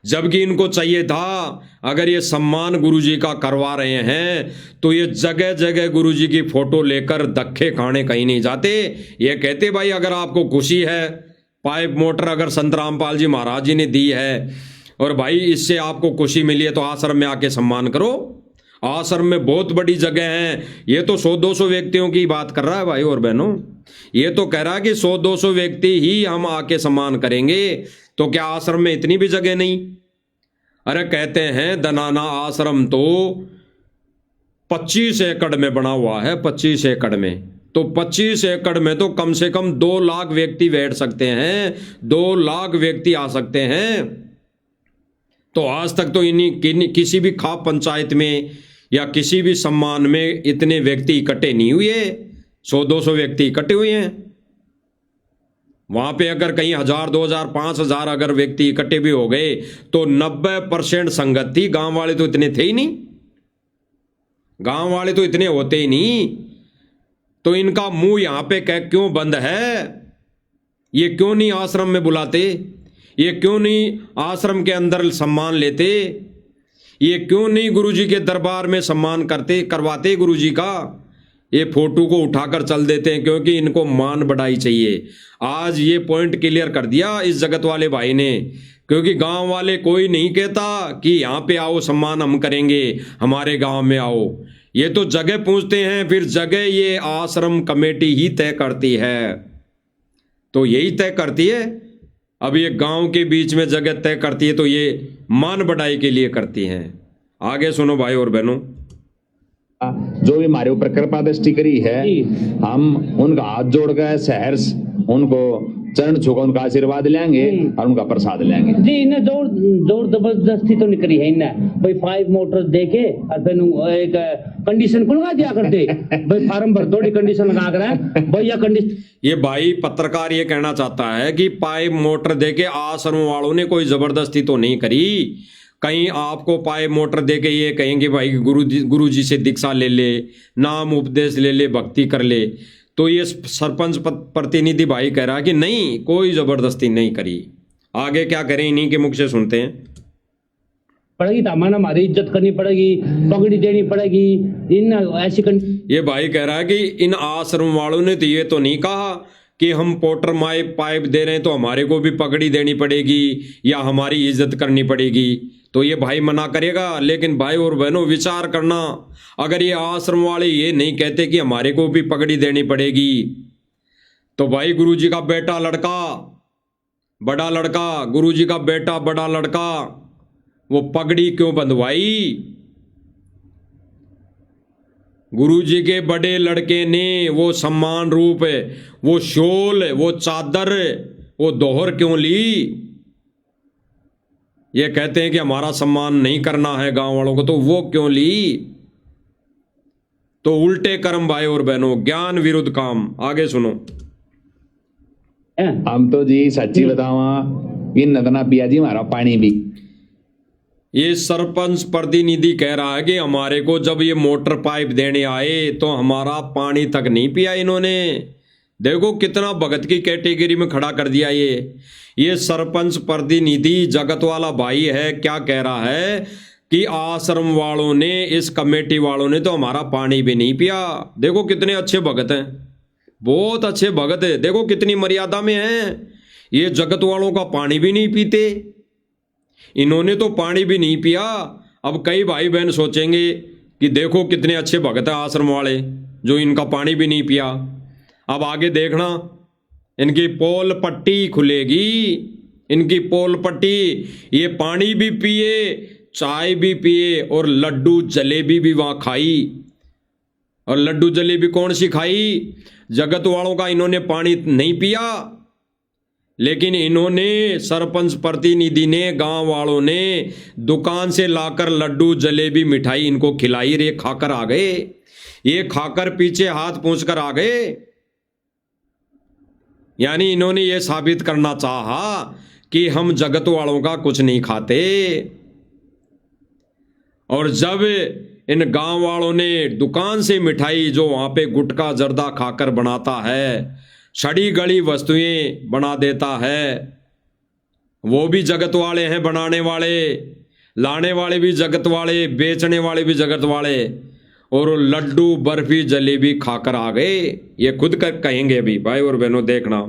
जबकि इनको चाहिए था, अगर ये सम्मान गुरुजी का करवा रहे हैं तो ये जगह जगह गुरुजी की फोटो लेकर धक्के खाने कहीं नहीं जाते। ये कहते भाई अगर आपको खुशी है, पाइप मोटर अगर संत रामपाल जी महाराज जी ने दी है और भाई इससे आपको खुशी मिली है, तो आश्रम में आके सम्मान करो। आश्रम में बहुत बड़ी जगह है। ये तो 100-200 व्यक्तियों की बात कर रहा है भाई और बहनों। ये तो कह रहा है कि 100-200 व्यक्ति ही हम आके सम्मान करेंगे, तो क्या आश्रम में इतनी भी जगह नहीं? अरे कहते हैं दनाना आश्रम तो 25 एकड़ में बना हुआ है, 25 एकड़ में। तो 25 एकड़ में तो कम से कम 2 लाख व्यक्ति बैठ सकते हैं, 2 लाख व्यक्ति आ सकते हैं। तो आज तक तो किसी भी खाप पंचायत में या किसी भी सम्मान में इतने व्यक्ति इकट्ठे नहीं हुए। 100-200 व्यक्ति इकट्ठे हुए हैं। वहां पे अगर कहीं 1000, 2000, 5000 अगर व्यक्ति इकट्ठे भी हो गए तो 90% संगत थी। गांव वाले तो इतने थे ही नहीं, गांव वाले तो इतने होते ही नहीं। तो इनका मुंह यहां पे क्यों बंद है? ये क्यों नहीं आश्रम में बुलाते? ये क्यों नहीं आश्रम के अंदर सम्मान लेते? ये क्यों नहीं गुरुजी के दरबार में सम्मान करवाते गुरुजी का? ये फोटो को उठाकर चल देते हैं क्योंकि इनको मान बढ़ाई चाहिए। आज ये पॉइंट क्लियर कर दिया इस जगत वाले भाई ने, क्योंकि गांव वाले कोई नहीं कहता कि यहां पे आओ सम्मान हम करेंगे, हमारे गांव में आओ। ये तो जगह पूछते हैं, फिर जगह ये आश्रम कमेटी ही तय करती है। तो यही तय करती है। अब ये गांव के बीच में जगह तय करती है तो ये मान बढ़ाई के लिए करती हैं। आगे सुनो भाई और बहनों। जो भी हमारे ऊपर कृपा दृष्टि करी है, हम उनका हाथ जोड़कर शहर उनको चरण छूकर उनका आशीर्वाद लेंगे और उनका प्रसाद लेंगे। जी, इन्हें जोर जबरदस्ती तो नहीं करी है इन्हें भाई 5 मोटर देके और फिर एक कंडीशन को लगा दिया करते भाई फार्म भर थोड़ी कंडीशन लगा कर भैया कंडीशन। ये भाई पत्रकार ये कहना चाहता है कि 5 मोटर देके आश्रम वालों ने कोई जबरदस्ती तो नहीं करी। कहीं आपको 5 मोटर देके ये कहेंगे भाई गुरु जी से दीक्षा ले ले, नाम उपदेश ले ले, भक्ति कर ले। तो ये सरपंच प्रतिनिधि भाई कह रहा है कि नहीं, कोई जबरदस्ती नहीं करी। आगे क्या करें, इन्हीं के मुख से सुनते हैं। पड़ेगी दामन, हमारी इज्जत करनी पड़ेगी, पगड़ी देनी पड़ेगी। इन ऐसी ये भाई कह रहा है कि इन आश्रम वालों ने तो ये तो नहीं कहा कि हम पोटर माए पाइप दे रहे हैं तो हमारे को भी पगड़ी देनी पड़ेगी या हमारी इज्जत करनी पड़ेगी। तो ये भाई मना करेगा। लेकिन भाई और बहनों विचार करना, अगर ये आश्रम वाले ये नहीं कहते कि हमारे को भी पगड़ी देनी पड़ेगी, तो भाई गुरुजी का बेटा लड़का, बड़ा लड़का, गुरुजी का बेटा बड़ा लड़का, वो पगड़ी क्यों बंधवाई? गुरुजी के बड़े लड़के ने वो सम्मान रूप, वो शोल, वो चादर, वो दोहर क्यों ली? ये कहते हैं कि हमारा सम्मान नहीं करना है गांव वालों को, तो वो क्यों ली? तो उल्टे कर्म भाई और बहनों, ज्ञान विरुद्ध काम। आगे सुनो। हम तो जी सच्ची बतावा इन नदना पिया जी हमारा पानी भी। ये सरपंच प्रतिनिधि कह रहा है कि हमारे को जब ये मोटर पाइप देने आए तो हमारा पानी तक नहीं पिया इन्होंने। देखो कितना भगत की कैटेगरी में खड़ा कर दिया। ये सरपंच प्रतिनिधि जगत वाला भाई है, क्या कह रहा है कि आश्रम वालों ने, इस कमेटी वालों ने तो हमारा पानी भी नहीं पिया। देखो कितने अच्छे भगत हैं, बहुत अच्छे भगत है। देखो कितनी मर्यादा में हैं। ये जगत वालों का पानी भी नहीं पीते, इन्होंने तो पानी भी नहीं पिया। अब कई भाई बहन सोचेंगे कि देखो कितने अच्छे भगत है आश्रम वाले, जो इनका पानी भी नहीं पिया। अब आगे देखना, इनकी पोल पट्टी खुलेगी, इनकी पोल पट्टी। ये पानी भी पिए, चाय भी पिए और लड्डू जलेबी भी वहां खाई। और लड्डू जलेबी कौन सी खाई? जगत वालों का इन्होंने पानी नहीं पिया, लेकिन इन्होंने सरपंच प्रतिनिधि ने, गांव वालों ने दुकान से लाकर लड्डू जलेबी मिठाई इनको खिलाई, रे खाकर आ गए। ये खाकर पीछे हाथ पूंछकर आ गए। यानी इन्होंने ये साबित करना चाहा कि हम जगत वालों का कुछ नहीं खाते। और जब इन गांव वालों ने दुकान से मिठाई, जो वहां पे गुटखा जर्दा खाकर बनाता है, सड़ी गली वस्तुएं बना देता है, वो भी जगत वाले हैं, बनाने वाले, लाने वाले भी जगत वाले, बेचने वाले भी जगत वाले, और लड्डू बर्फी जलेबी खाकर आ गए। ये खुद कर कहेंगे अभी भाई और बहनों, देखना।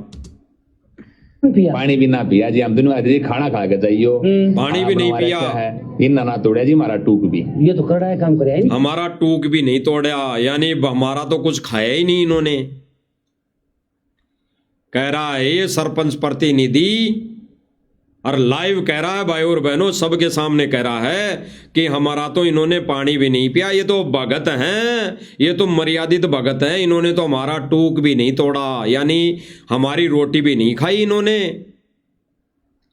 पानी भी ना पिया जी, हम दोनों आते जी खाना खा के जाइयो, पानी भी नहीं पिया, इन ना तोड़ा जी हमारा टूक भी। ये तो कड़ा है काम करे, हमारा टूक भी नहीं तोड़ा, यानी हमारा तो कुछ खाया ही नहीं इन्होंने। कह रहा है ये सरपंच प्रतिनिधि, और लाइव कह रहा है भाई और बहनों, सबके सामने कह रहा है कि हमारा तो इन्होंने पानी भी नहीं पिया। ये तो भगत हैं, ये तो मर्यादित भगत हैं, इन्होंने तो हमारा टूक भी नहीं तोड़ा, यानी हमारी रोटी भी नहीं खाई इन्होंने।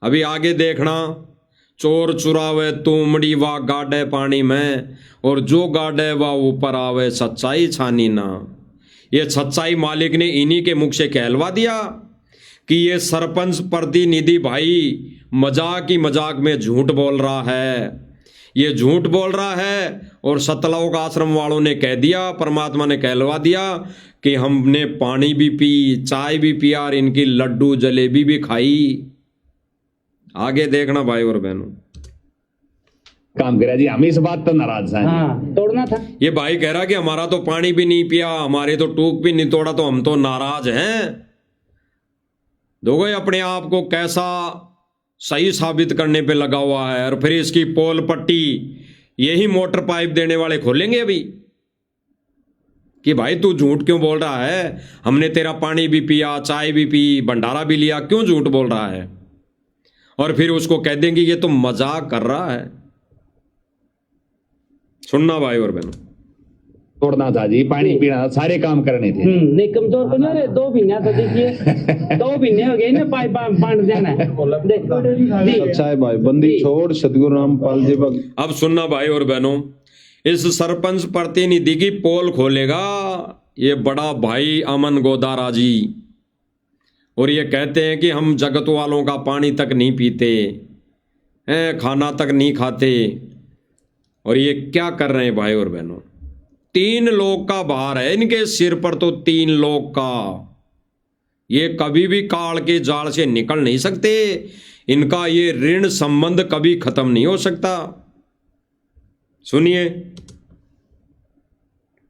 अभी आगे देखना, चोर चुरावे तुमड़ी वा गाड़े पानी में, और जो गाड़े वा ऊपर आवे सच्चाई छानी ना। ये सच्चाई मालिक ने इन्हीं के मुख से कहलवा दिया कि ये सरपंच प्रतिनिधि भाई मजाक ही मजाक में झूठ बोल रहा है, ये झूठ बोल रहा है। और सतलोक आश्रम वालों ने कह दिया, परमात्मा ने कहलवा दिया कि हमने पानी भी पी, चाय भी पिया, और इनकी लड्डू जलेबी भी खाई। आगे देखना भाई और बहनों, काम करा जी, हम इस बात पर नाराज हैं। हाँ, तोड़ना था। ये भाई कह रहा कि हमारा तो पानी भी नहीं पिया, हमारे तो टूक भी नहीं तोड़ा, तो हम तो नाराज हैं। दोगे अपने आप को कैसा सही साबित करने पे लगा हुआ है। और फिर इसकी पोल पट्टी यही मोटर पाइप देने वाले खोलेंगे अभी कि भाई तू झूठ क्यों बोल रहा है, हमने तेरा पानी भी पिया, चाय भी पी, भंडारा भी लिया, क्यों झूठ बोल रहा है। और फिर उसको कह देंगे ये तो मजाक कर रहा है। सुनना भाई और बहनों, तोड़ना था जी, पानी पीना था, सारे काम करने थे। नहीं कमजोर बना रहे, 2 महीना तो देखिए 2 महीने हो गए ना, पाइप बांट देना है। अच्छा है भाई, बंदी छोड़ सतगुरु रामपाल जी भगत। अब सुनना भाई और बहनों, इस सरपंच प्रतिनिधि की पोल खोलेगा ये बड़ा भाई अमन गोदारा जी, और ये कहते हैं कि हम जगत वालों का पानी तक नहीं पीते हैं, खाना तक नहीं खाते। और ये क्या कर रहे हैं भाई और बहनों, 3 लोग का भार है इनके सिर पर, तो 3 लोग का। ये कभी भी काल के जाल से निकल नहीं सकते, इनका ये ऋण संबंध कभी खत्म नहीं हो सकता। सुनिए,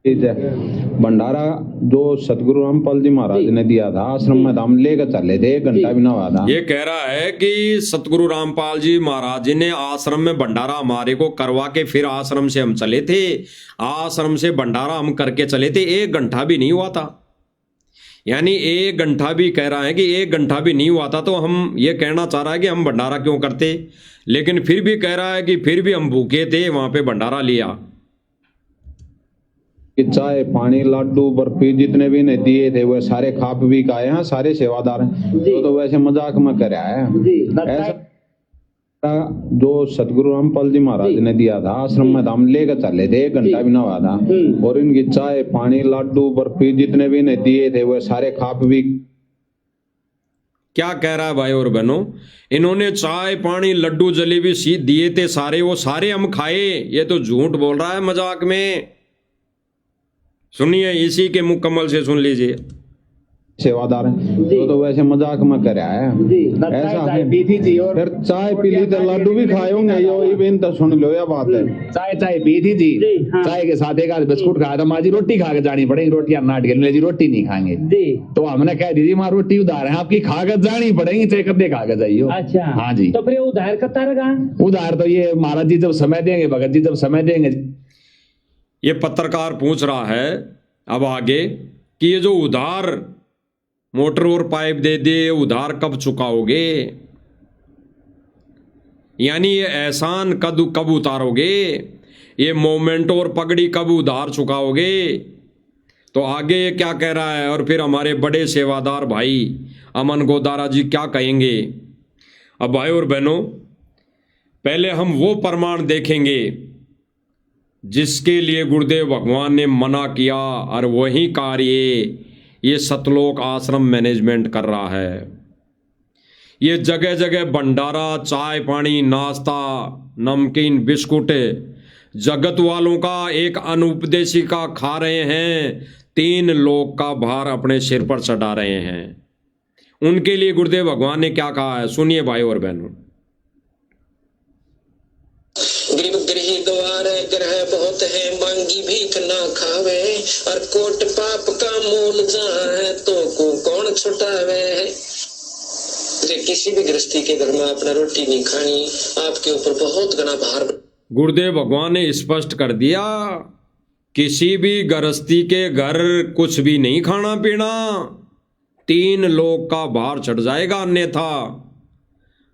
भंडारा जो सतगुरु रामपाल जी महाराज ने दिया था आश्रम में, हम लेकर चले थे, 1 घंटा भी ना हुआ था। ये कह रहा है कि सतगुरु रामपाल जी महाराज जी ने आश्रम में भंडारा हमारे को करवा के फिर आश्रम से हम चले थे, आश्रम से भंडारा हम करके चले थे, 1 घंटा भी नहीं हुआ था। यानी 1 घंटा भी कह रहा है कि 1 घंटा भी नहीं हुआ था, तो हम ये कहना चाह रहा है कि हम भंडारा क्यों करते। लेकिन फिर भी कह रहा है कि फिर भी हम भूखे थे, वहां पे भंडारा लिया। कि चाय पानी लड्डू बर्फी जितने भी ने दिए थे वो सारे खा पी के आए हैं, सारे सेवादार हैं। तो वैसे मजाक में कर रहा है ऐसा। जो सतगुरु रामपाल जी महाराज ने दिया था आश्रम में, हम लेकर चले थे, 1 घंटा भी ना हुआ था। और इनकी चाय पानी लड्डू बर्फी जितने भी ने दिए थे वो सारे खा पी। क्या कह रहा है भाई और बहनों, इन्होंने चाय पानी लड्डू जलेबी सी दिए थे सारे, वो सारे हम खाए। ये तो झूठ बोल रहा है मजाक में। सुनिए, इसी के मुकम्मल से सुन लीजिए। सेवादार हैं तो वैसे मजाक में कर रहा है ऐसा है। पी थी और फिर चाय पी ली तो लड्डू भी खाए होंगे, यो इवन तो सुन लो ये बात है। चाय पी थी जी, चाय के साथ 1 आध बिस्कुट खाया था। माँ जी रोटी खा के जानी पड़ेगी, रोटियां नाट के जी रोटी नहीं खाएंगे। तो हमने कह दी माँ रोटी उधार है आपकी, खा कर जानी पड़ेगी, चाहे कदे खा के जाइयो। अच्छा हाँ जी, तो फिर उधार कत्ता रहा? उधार तो ये महाराज जी जब समय देंगे, भगत जी जब समय देंगे। ये पत्रकार पूछ रहा है अब आगे कि ये जो उधार मोटर और पाइप दे दे, उधार कब चुकाओगे, यानी ये एहसान कब उतारोगे, ये मोमेंट और पगड़ी कब उधार चुकाओगे। तो आगे ये क्या कह रहा है, और फिर हमारे बड़े सेवादार भाई अमन गोदारा जी क्या कहेंगे। अब भाई और बहनों, पहले हम वो प्रमाण देखेंगे जिसके लिए गुरुदेव भगवान ने मना किया, और वही कार्य ये सतलोक आश्रम मैनेजमेंट कर रहा है। ये जगह जगह भंडारा, चाय पानी, नाश्ता, नमकीन, बिस्कुट जगत वालों का एक अनुपदेशिका खा रहे हैं, 3 लोग का भार अपने सिर पर चढ़ा रहे हैं। उनके लिए गुरुदेव भगवान ने क्या कहा है, सुनिए भाई और बहनों। गरीब गृही द्वार ग्रह बहुत है, मांगी भीख ना खावे, और कोट पाप का मोल जहाँ है तो को कौन छुटावे। किसी भी गृहस्थी के घर में आपने रोटी नहीं खानी, आपके ऊपर बहुत घना भार। गुरुदेव भगवान ने स्पष्ट कर दिया, किसी भी गृहस्थी के घर कुछ भी नहीं खाना पीना, 3 लोग का भार चढ़ जाएगा अन्यथा।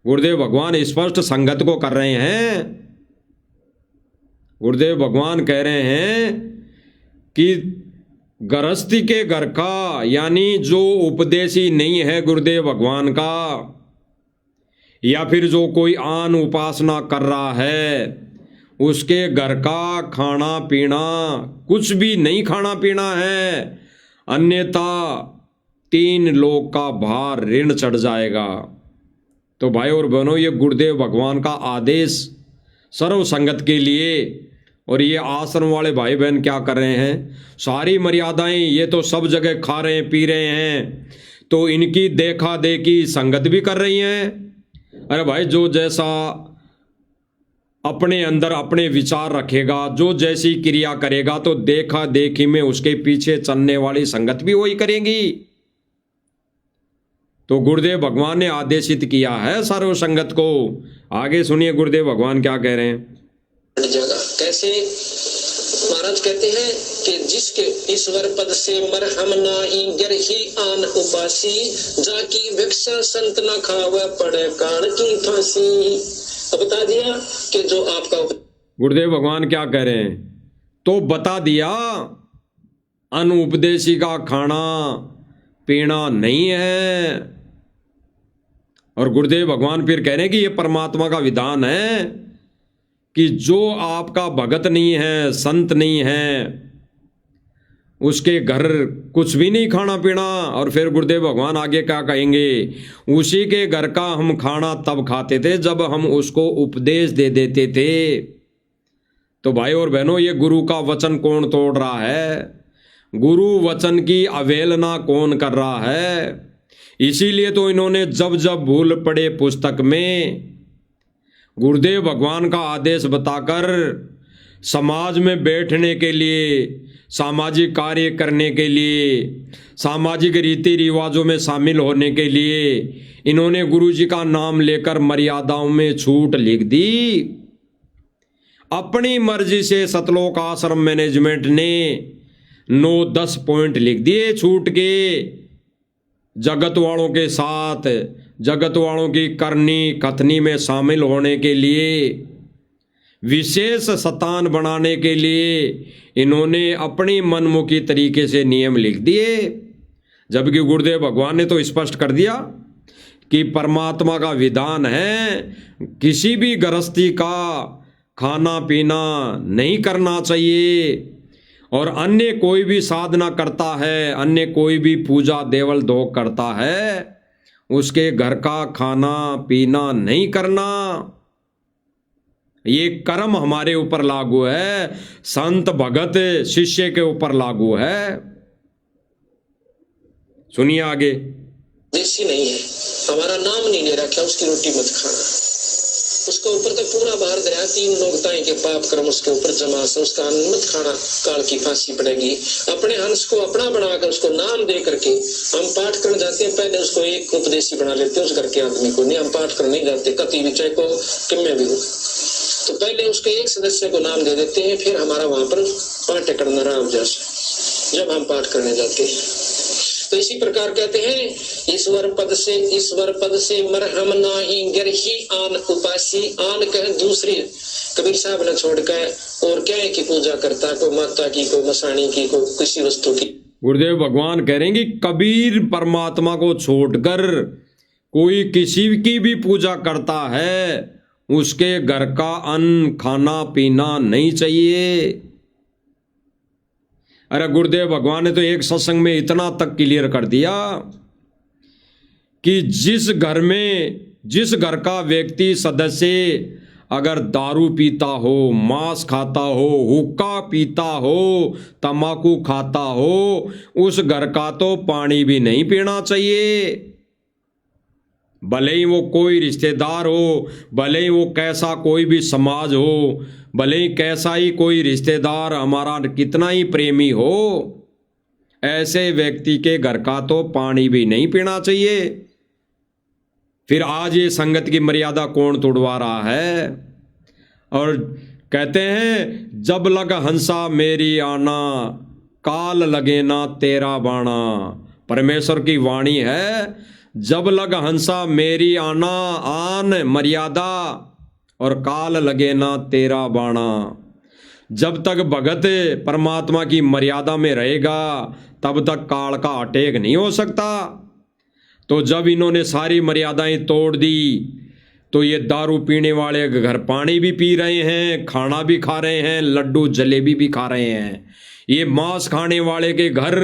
गुरुदेव भगवान स्पष्ट संगत को कर रहे हैं। गुरुदेव भगवान कह रहे हैं कि गृहस्थी के घर का, यानी जो उपदेश ही नहीं है गुरुदेव भगवान का, या फिर जो कोई आन उपासना कर रहा है, उसके घर का खाना पीना कुछ भी नहीं खाना पीना है, अन्यथा 3 लोग का भार ऋण चढ़ जाएगा। तो भाई और बहनों, ये गुरुदेव भगवान का आदेश सर्व संगत के लिए। और ये आश्रम वाले भाई बहन क्या कर रहे हैं, सारी मर्यादाएं ये तो सब जगह खा रहे हैं, पी रहे हैं, तो इनकी देखा देखी संगत भी कर रही हैं। अरे भाई, जो जैसा अपने अंदर अपने विचार रखेगा, जो जैसी क्रिया करेगा, तो देखा देखी में उसके पीछे चलने वाली संगत भी वही करेगी। तो गुरुदेव भगवान ने आदेशित किया है सर्व संगत को। आगे सुनिए गुरुदेव भगवान क्या कह रहे हैं। जगह कैसे महाराज कहते हैं कि जिसके ईश्वर पद से मरहम नाही, गर ही आन उपासी, जाकी भिक्षा संत न खावे, पड़े कान की फांसी। तो बता दिया कि जो आपका, गुरुदेव भगवान क्या कह रहे हैं, तो बता दिया अनुपदेशी का खाना पीना नहीं है। और गुरुदेव भगवान फिर कह रहे हैं कि यह परमात्मा का विधान है कि जो आपका भगत नहीं है, संत नहीं है, उसके घर कुछ भी नहीं खाना पीना। और फिर गुरुदेव भगवान आगे क्या कहेंगे, उसी के घर का हम खाना तब खाते थे जब हम उसको उपदेश दे देते थे। तो भाई और बहनों, ये गुरु का वचन कौन तोड़ रहा है, गुरु वचन की अवहेलना कौन कर रहा है। इसीलिए तो इन्होंने जब जब भूल पड़े पुस्तक में गुरुदेव भगवान का आदेश बताकर समाज में बैठने के लिए, सामाजिक कार्य करने के लिए, सामाजिक रीति रिवाजों में शामिल होने के लिए इन्होंने गुरु जी का नाम लेकर मर्यादाओं में छूट लिख दी। अपनी मर्जी से सतलोक आश्रम मैनेजमेंट ने 9-10 पॉइंट लिख दिए छूट के, जगत वालों के साथ, जगत वालों की करनी कथनी में शामिल होने के लिए, विशेष शतान बनाने के लिए इन्होंने अपनी मनमुखी तरीके से नियम लिख दिए। जबकि गुरुदेव भगवान ने तो स्पष्ट कर दिया कि परमात्मा का विधान है किसी भी गृहस्थी का खाना पीना नहीं करना चाहिए, और अन्य कोई भी साधना करता है, अन्य कोई भी पूजा देवल धोक करता है, उसके घर का खाना पीना नहीं करना। ये कर्म हमारे ऊपर लागू है, संत भगत शिष्य के ऊपर लागू है। सुनिए आगे। देसी नहीं है, हमारा नाम नहीं ले रखा, उसकी रोटी मत खाना, उसके ऊपर तो पूरा भार दया, 3 लोग ताई के पाप कर्म उसके ऊपर जमा से, उसका अन्न मत खाना, काल की फांसी पड़ेगी। अपने हंस को अपना बनाकर उसको नाम दे करके हम पाठ करने जाते हैं, पहले उसको एक उपदेशी बना लेते हैं उस घर के आदमी को। नहीं, हम पाठ करने नहीं जाते कति भी, चाहे को किम्मे भी हो, तो पहले उसके एक सदस्य को नाम दे देते हैं, फिर हमारा वहां पर पाठ करना राम जैसा जब हम पाठ करने जाते हैं। तो इसी प्रकार कहते हैं ईश्वर पद से मरहम नाही, गर ही आन उपासी। आन कह दूसरी, कबीर साहब ने छोड़ कर और क्या है कि पूजा करता, कोई माता की, कोई मसाणी की, कोई किसी वस्तु की। गुरुदेव भगवान कह रहे हैं कि कबीर परमात्मा को छोड़कर कोई किसी की भी पूजा करता है, उसके घर का अन्न खाना पीना नहीं चाहिए। अरे गुरुदेव भगवान ने तो एक सत्संग में इतना तक क्लियर कर दिया कि जिस घर का व्यक्ति सदस्य अगर दारू पीता हो, मांस खाता हो, हुक्का पीता हो, तंबाकू खाता हो, उस घर का तो पानी भी नहीं पीना चाहिए। भले ही वो कोई रिश्तेदार हो, भले ही वो कैसा कोई भी समाज हो, भले ही कैसा ही कोई रिश्तेदार हमारा कितना ही प्रेमी हो, ऐसे व्यक्ति के घर का तो पानी भी नहीं पीना चाहिए। फिर आज ये संगत की मर्यादा कौन तोड़वा रहा है? और कहते हैं जब लग हंसा मेरी आना, काल लगे ना तेरा बाणा। परमेश्वर की वाणी है, जब लग हंसा मेरी आना, आन मर्यादा, और काल लगे ना तेरा बाणा। जब तक भगत परमात्मा की मर्यादा में रहेगा तब तक काल का अटैक नहीं हो सकता। तो जब इन्होंने सारी मर्यादाएं तोड़ दी तो ये दारू पीने वाले घर पानी भी पी रहे हैं, खाना भी खा रहे हैं, लड्डू जलेबी भी खा रहे हैं। ये मांस खाने वाले के घर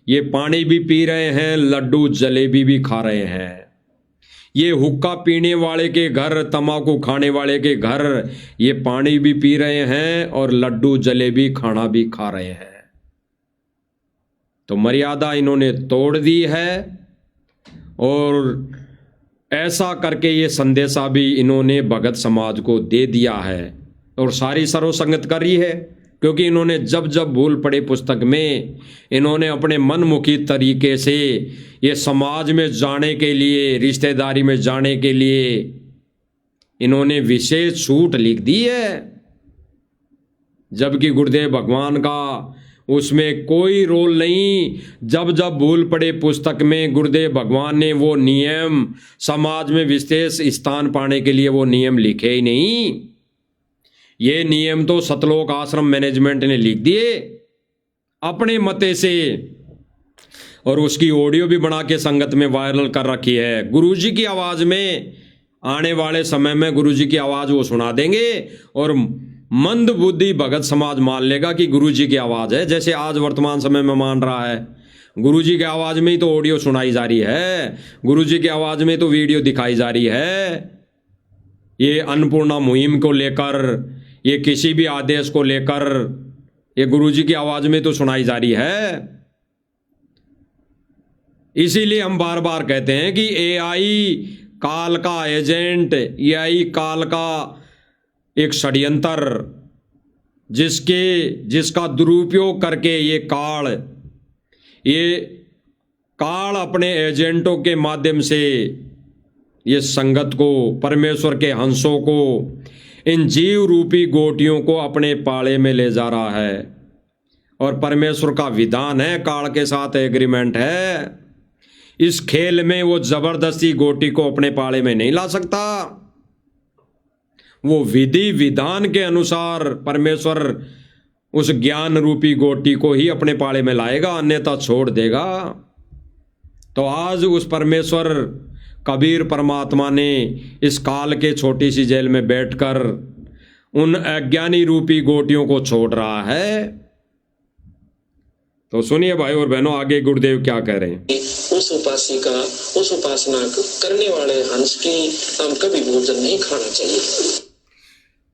ये पानी भी पी रहे हैं, लड्डू जलेबी भी खा रहे हैं। ये हुक्का पीने वाले के घर, तंबाकू खाने वाले के घर ये पानी भी पी रहे हैं और लड्डू जलेबी खाना भी खा रहे हैं। तो मर्यादा इन्होंने तोड़ दी है और ऐसा करके ये संदेशा भी इन्होंने भगत समाज को दे दिया है और सारी सर्वसंगत करी है। क्योंकि इन्होंने जब जब भूल पड़े पुस्तक में इन्होंने अपने मनमुखी तरीके से ये समाज में जाने के लिए, रिश्तेदारी में जाने के लिए इन्होंने विशेष छूट लिख दी है, जबकि गुरुदेव भगवान का उसमें कोई रोल नहीं। जब जब भूल पड़े पुस्तक में गुरुदेव भगवान ने वो नियम समाज में विशेष स्थान पाने के लिए वो नियम लिखे ही नहीं। ये नियम तो सतलोक आश्रम मैनेजमेंट ने लिख दिए अपने मते से और उसकी ऑडियो भी बना के संगत में वायरल कर रखी है। गुरुजी की आवाज में आने वाले समय में गुरुजी की आवाज वो सुना देंगे और मंद बुद्धि भगत समाज मान लेगा कि गुरुजी की आवाज है, जैसे आज वर्तमान समय में मान रहा है। गुरुजी की आवाज में ही तो ऑडियो सुनाई जा रही है, गुरुजी की आवाज में तो वीडियो दिखाई जा रही है। ये अन्नपूर्णा मुहिम को लेकर, ये किसी भी आदेश को लेकर ये गुरुजी की आवाज में तो सुनाई जा रही है। इसीलिए हम बार बार कहते हैं कि एआई काल का एजेंट, एआई काल का एक षड्यंत्र, जिसका दुरुपयोग करके ये काल अपने एजेंटों के माध्यम से ये संगत को, परमेश्वर के हंसों को, इन जीव रूपी गोटियों को अपने पाले में ले जा रहा है। और परमेश्वर का विधान है, काल के साथ एग्रीमेंट है, इस खेल में वो जबरदस्ती गोटी को अपने पाले में नहीं ला सकता। वो विधि विधान के अनुसार परमेश्वर उस ज्ञान रूपी गोटी को ही अपने पाले में लाएगा, अन्यथा छोड़ देगा। तो आज उस परमेश्वर कबीर परमात्मा ने इस काल के छोटी सी जेल में बैठकर उन अज्ञानी रूपी गोटियों को छोड़ रहा है। तो सुनिए भाई और बहनों, आगे गुरुदेव क्या कह रहे हैं। उस उपासिका, उस उपासना करने वाले हंस की हम कभी भोजन नहीं खाना चाहिए।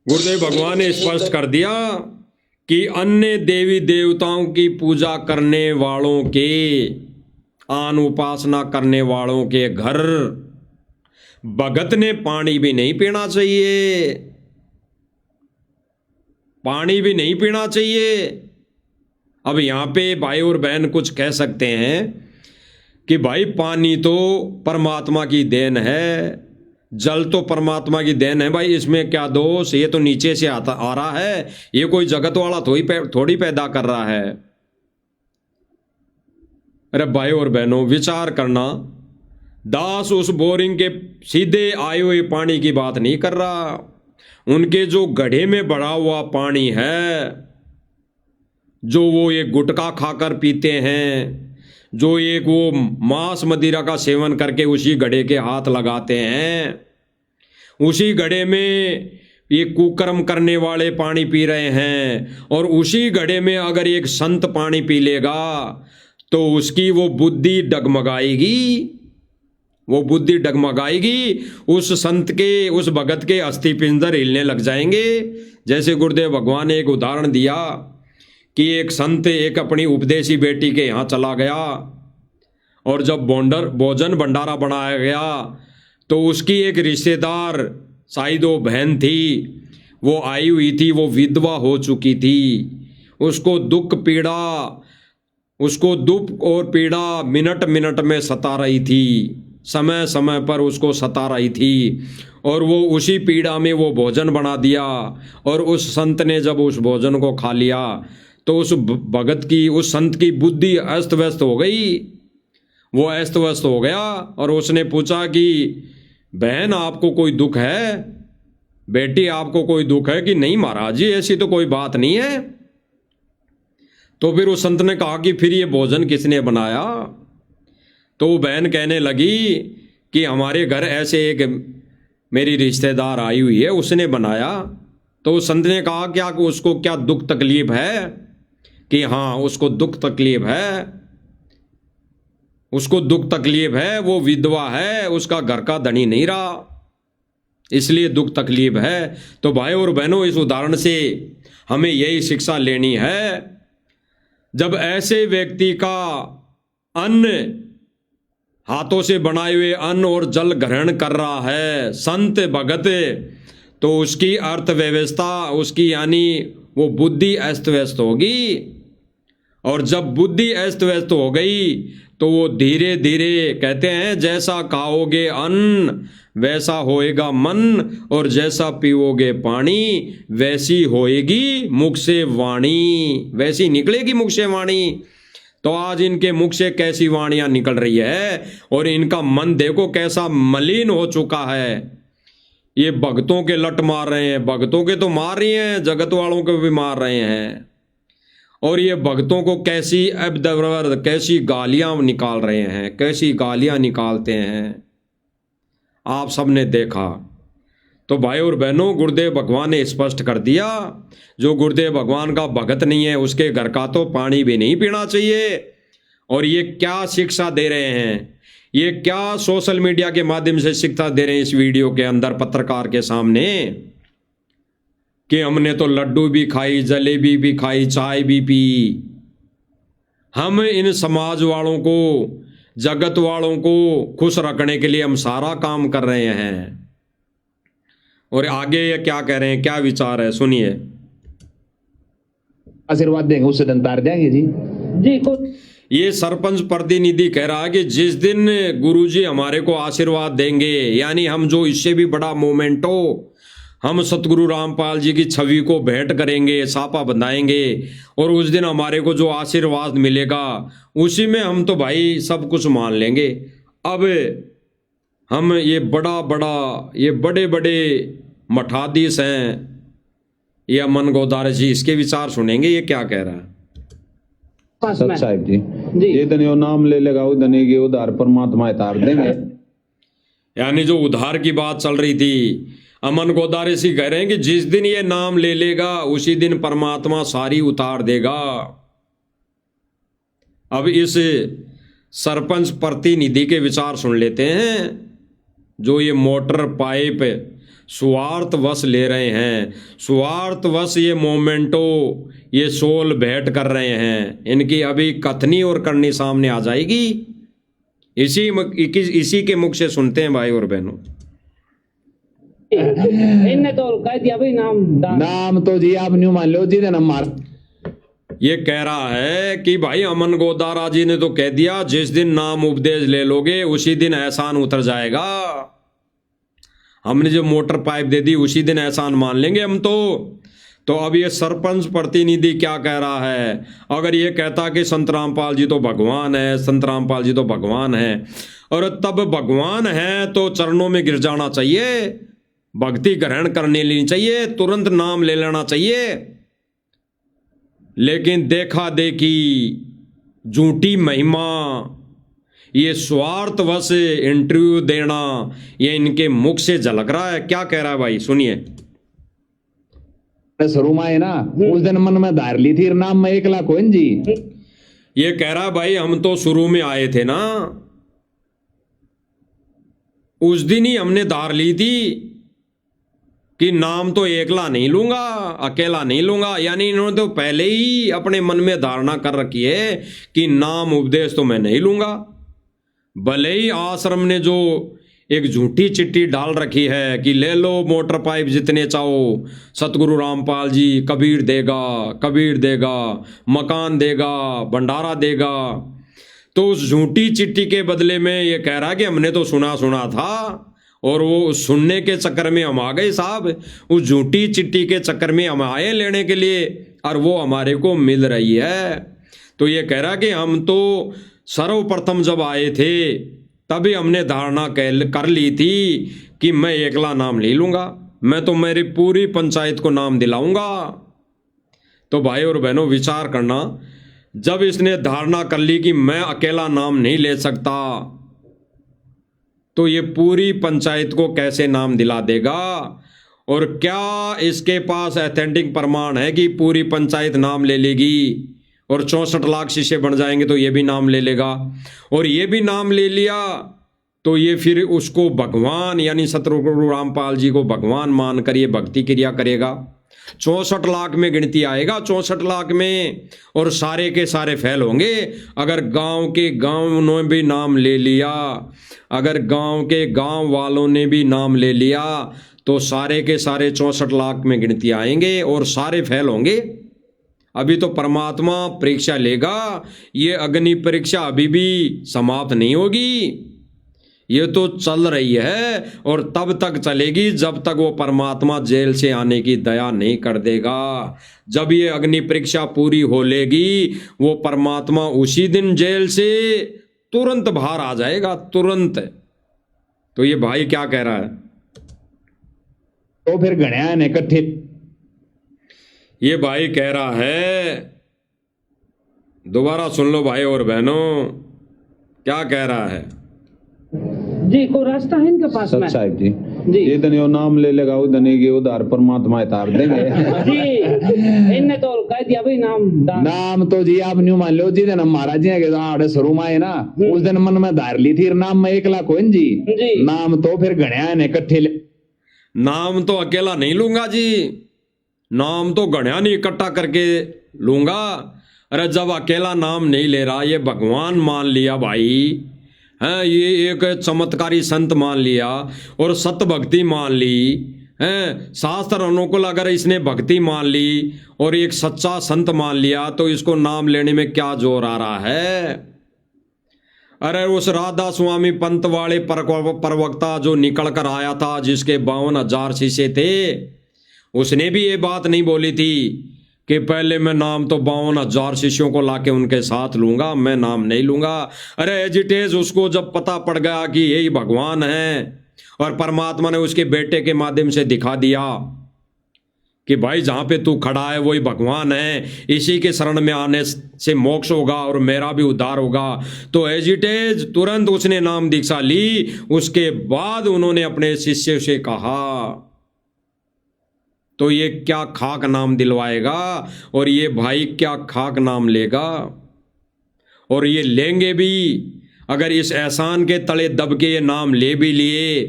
गुरुदेव भगवान ने स्पष्ट कर दिया कि अन्य देवी देवताओं की पूजा करने वालों के, आन उपासना करने वालों के घर भगत ने पानी भी नहीं पीना चाहिए, पानी भी नहीं पीना चाहिए। अब यहां पे भाई और बहन कुछ कह सकते हैं कि भाई पानी तो परमात्मा की देन है, जल तो परमात्मा की देन है, भाई इसमें क्या दोष, ये तो नीचे से आ रहा है, ये कोई जगत वाला थोड़ी पैदा कर रहा है। अरे भाई और बहनों, विचार करना, दास उस बोरिंग के सीधे आए हुए पानी की बात नहीं कर रहा, उनके जो गड्ढे में बढ़ा हुआ पानी है, जो वो एक गुटखा खाकर पीते हैं, जो एक वो मांस मदिरा का सेवन करके उसी घड़े के हाथ लगाते हैं, उसी घड़े में ये कुकर्म करने वाले पानी पी रहे हैं, और उसी घड़े में अगर एक संत पानी पी लेगा तो उसकी वो बुद्धि डगमगाएगी, वो बुद्धि डगमगाएगी, उस संत के, उस भगत के अस्थि पिंजर हिलने लग जाएंगे। जैसे गुरुदेव भगवान ने एक उदाहरण दिया कि एक संत एक अपनी उपदेशी बेटी के यहाँ चला गया, और जब भोजन भंडारा बनाया गया तो उसकी एक रिश्तेदार, शायद वो बहन थी, वो आई हुई थी, वो विधवा हो चुकी थी, उसको दुख और पीड़ा मिनट मिनट में सता रही थी, समय समय पर उसको सता रही थी, और वो उसी पीड़ा में वो भोजन बना दिया, और उस संत ने जब उस भोजन को खा लिया तो उस भगत की, उस संत की बुद्धि अस्त व्यस्त हो गई, वो अस्त व्यस्त हो गया। और उसने पूछा कि बहन आपको कोई दुख है, बेटी आपको कोई दुख है? कि नहीं महाराज जी ऐसी तो कोई बात नहीं है। तो फिर उस संत ने कहा कि फिर ये भोजन किसने बनाया? तो वो बहन कहने लगी कि हमारे घर ऐसे एक मेरी रिश्तेदार आई हुई है, उसने बनाया। तो उस संत ने कहा क्या उसको क्या दुख तकलीफ है? कि हाँ उसको दुख तकलीफ है, उसको दुख तकलीफ है, वो विधवा है, उसका घर का धनी नहीं रहा, इसलिए दुख तकलीफ है। तो भाई और बहनों, इस उदाहरण से हमें यही शिक्षा लेनी है, जब ऐसे व्यक्ति का अन्न, हाथों से बनाए हुए अन्न और जल ग्रहण कर रहा है संत भगत, तो उसकी अर्थव्यवस्था, उसकी यानी वो बुद्धि अस्त व्यस्त होगी, और जब बुद्धि अस्त व्यस्त हो गई तो वो धीरे धीरे, कहते हैं जैसा खाओगे अन्न वैसा होएगा मन, और जैसा पीओगे पानी वैसी होएगी मुख से वाणी, वैसी निकलेगी मुख से वाणी। तो आज इनके मुख से कैसी वाणियां निकल रही है, और इनका मन देखो कैसा मलिन हो चुका है। ये भक्तों के लट मार रहे हैं, भक्तों के तो मार रही हैं, जगत वालों को भी मार रहे हैं, और ये भक्तों को कैसी अबदवर, कैसी गालियां निकाल रहे हैं, कैसी गालियां निकालते हैं, आप सबने देखा। तो भाई और बहनों, गुरुदेव भगवान ने स्पष्ट कर दिया, जो गुरुदेव भगवान का भगत नहीं है उसके घर का तो पानी भी नहीं पीना चाहिए। और ये क्या शिक्षा दे रहे हैं, ये क्या सोशल मीडिया के माध्यम से शिक्षा दे रहे हैं इस वीडियो के अंदर पत्रकार के सामने, कि हमने तो लड्डू भी खाई, जलेबी भी खाई, चाय भी पी। हम इन समाज वालों को, जगत वालों को खुश रखने के लिए हम सारा काम कर रहे हैं। और आगे ये क्या कह रहे हैं, क्या विचार है, सुनिए। आशीर्वाद देंगे उससे दिन तार जाएंगे जी। ये सरपंच प्रतिनिधि कह रहा है कि जिस दिन गुरुजी हमारे को आशीर्वाद देंगे, यानी हम जो इससे भी बड़ा मोमेंट हो, हम सतगुरु रामपाल जी की छवि को भेंट करेंगे, सापा बंधाएंगे, और उस दिन हमारे को जो आशीर्वाद मिलेगा उसी में हम तो भाई सब कुछ मान लेंगे। अब हम ये बड़े बड़े मठाधीश हैं, ये अमन गोदारे जी, इसके विचार सुनेंगे, ये क्या कह रहा है। सच साहिब जी, ये धनी नाम ले लेगा वो धनी के उधार परमात्मा उतार देंगे। यानी जो उधार की बात चल रही थी, अमन गोदारे जी कह रहे हैं कि जिस दिन ये नाम ले लेगा उसी दिन परमात्मा सारी उतार देगा। अब इस सरपंच प्रतिनिधि के विचार सुन लेते हैं, जो ये मोटर पाइप स्वार्थवश ले रहे हैं, स्वार्थवश ये मोमेंटो, ये सोल भेंट कर रहे हैं, इनकी अभी कथनी और करनी सामने आ जाएगी। इसी के मुख से सुनते हैं भाई और बहनों। इनने तो कह दिया भाई नाम तो जी आप न्यू मान लो जी, नाम मार। ये कह रहा है कि भाई अमन गोदारा जी ने तो कह दिया जिस दिन नाम उपदेश ले लोगे उसी दिन एहसान उतर जाएगा। हमने जो मोटर पाइप दे दी उसी दिन एहसान मान लेंगे हम तो अब ये सरपंच प्रतिनिधि क्या कह रहा है, अगर ये कहता कि संत रामपाल जी तो भगवान है, संत रामपाल जी तो भगवान है, और तब भगवान है तो चरणों में गिर जाना चाहिए, भक्ति ग्रहण करने लेनी चाहिए, तुरंत नाम ले लेना चाहिए। लेकिन देखा देखी, झूठी महिमा, ये स्वार्थवश इंटरव्यू देना, ये इनके मुख से झलक रहा है। क्या कह रहा है भाई, सुनिए। शुरू में है ना, उस दिन मन में धार ली थी नाम में 1 लाख कोइन जी। ये कह रहा है भाई, हम तो शुरू में आए थे ना, उस दिन ही हमने धार ली थी कि नाम तो एकला नहीं लूंगा, अकेला नहीं लूंगा। यानी इन्होंने तो पहले ही अपने मन में धारणा कर रखी है कि नाम उपदेश तो मैं नहीं लूंगा। भले ही आश्रम ने जो एक झूठी चिट्ठी डाल रखी है कि ले लो मोटर पाइप जितने चाहो, सतगुरु रामपाल जी कबीर देगा, मकान देगा, भंडारा देगा, तो उस झूठी चिट्ठी के बदले में ये कह रहा कि हमने तो सुना था, और वो सुनने के चक्कर में हम आ गए साहब, उस झूठी चिट्ठी के चक्कर में हम आए लेने के लिए, और वो हमारे को मिल रही है। तो ये कह रहा कि हम तो सर्वप्रथम जब आए थे तभी हमने धारणा कर ली थी कि मैं एकला नाम ले लूंगा, मैं तो मेरी पूरी पंचायत को नाम दिलाऊंगा। तो भाई और बहनों, विचार करना, जब इसने धारणा कर ली कि मैं अकेला नाम नहीं ले सकता, तो ये पूरी पंचायत को कैसे नाम दिला देगा? और क्या इसके पास ऑथेंटिक प्रमाण है कि पूरी पंचायत नाम ले लेगी और 64 लाख शिष्य बन जाएंगे तो ये भी नाम ले लेगा? और ये भी नाम ले लिया तो ये फिर उसको भगवान यानी सतगुरु रामपाल जी को भगवान मानकर ये भक्ति क्रिया करेगा। 64 लाख में गिनती आएगा, 64 लाख में, और सारे के सारे फेल होंगे। अगर गांव के गांव ने भी नाम ले लिया, अगर गांव के गांव वालों ने भी नाम ले लिया, तो सारे के सारे 64 लाख में गिनती आएंगे और सारे फेल होंगे। अभी तो परमात्मा परीक्षा लेगा, ये अग्नि परीक्षा अभी भी समाप्त नहीं होगी, ये तो चल रही है और तब तक चलेगी जब तक वो परमात्मा जेल से आने की दया नहीं कर देगा। जब ये अग्नि परीक्षा पूरी हो लेगी, वो परमात्मा उसी दिन जेल से तुरंत बाहर आ जाएगा, तुरंत। तो ये भाई क्या कह रहा है? तो फिर गणया ने इकट्ठे, ये भाई कह रहा है, दोबारा सुन लो भाई और बहनों, क्या कह रहा है जी? को रास्ता है इनके पास में साहब जी, ये दिन यो नाम ले लेगा, वो दिन की उधार परमात्मा तार देंगे जी। इनने तो कह दिया भाई नाम तो जी आप न्यू मान लो जी, दिन महाराज जी के आड़े शुरू में है ना, उस दिन मन में धार ली थी नाम में 1 लाख कोइन जी। नाम तो फिर गणया ने इकट्ठे, नाम तो अकेला नहीं लूंगा जी, नाम तो गणया नहीं इकट्ठा करके लूंगा। अरे जब अकेला नाम नहीं ले रहा, ये भगवान मान लिया भाई, हैं, ये एक चमत्कारी संत मान लिया और सत भक्ति मान ली, हैं, शास्त्र अनुकूल अगर इसने भक्ति मान ली और एक सच्चा संत मान लिया, तो इसको नाम लेने में क्या जोर आ रहा है? अरे उस राधा स्वामी पंत वाले प्रवक्ता जो निकल कर आया था, जिसके 52,000 शिष्य थे, उसने भी ये बात नहीं बोली थी कि पहले मैं नाम तो 52,000 शिष्यों को लाके उनके साथ लूंगा, मैं नाम नहीं लूंगा। अरे एजिटेज उसको जब पता पड़ गया कि यही भगवान है और परमात्मा ने उसके बेटे के माध्यम से दिखा दिया कि भाई जहां पे तू खड़ा है वही भगवान है, इसी के शरण में आने से मोक्ष होगा और मेरा भी उद्धार होगा, तो एजिटेज तुरंत उसने नाम दीक्षा ली। उसके बाद उन्होंने अपने शिष्य से कहा, तो ये क्या खाक नाम दिलवाएगा और ये भाई क्या खाक नाम लेगा? और ये लेंगे भी, अगर इस एहसान के तले दब के ये नाम ले भी लिए,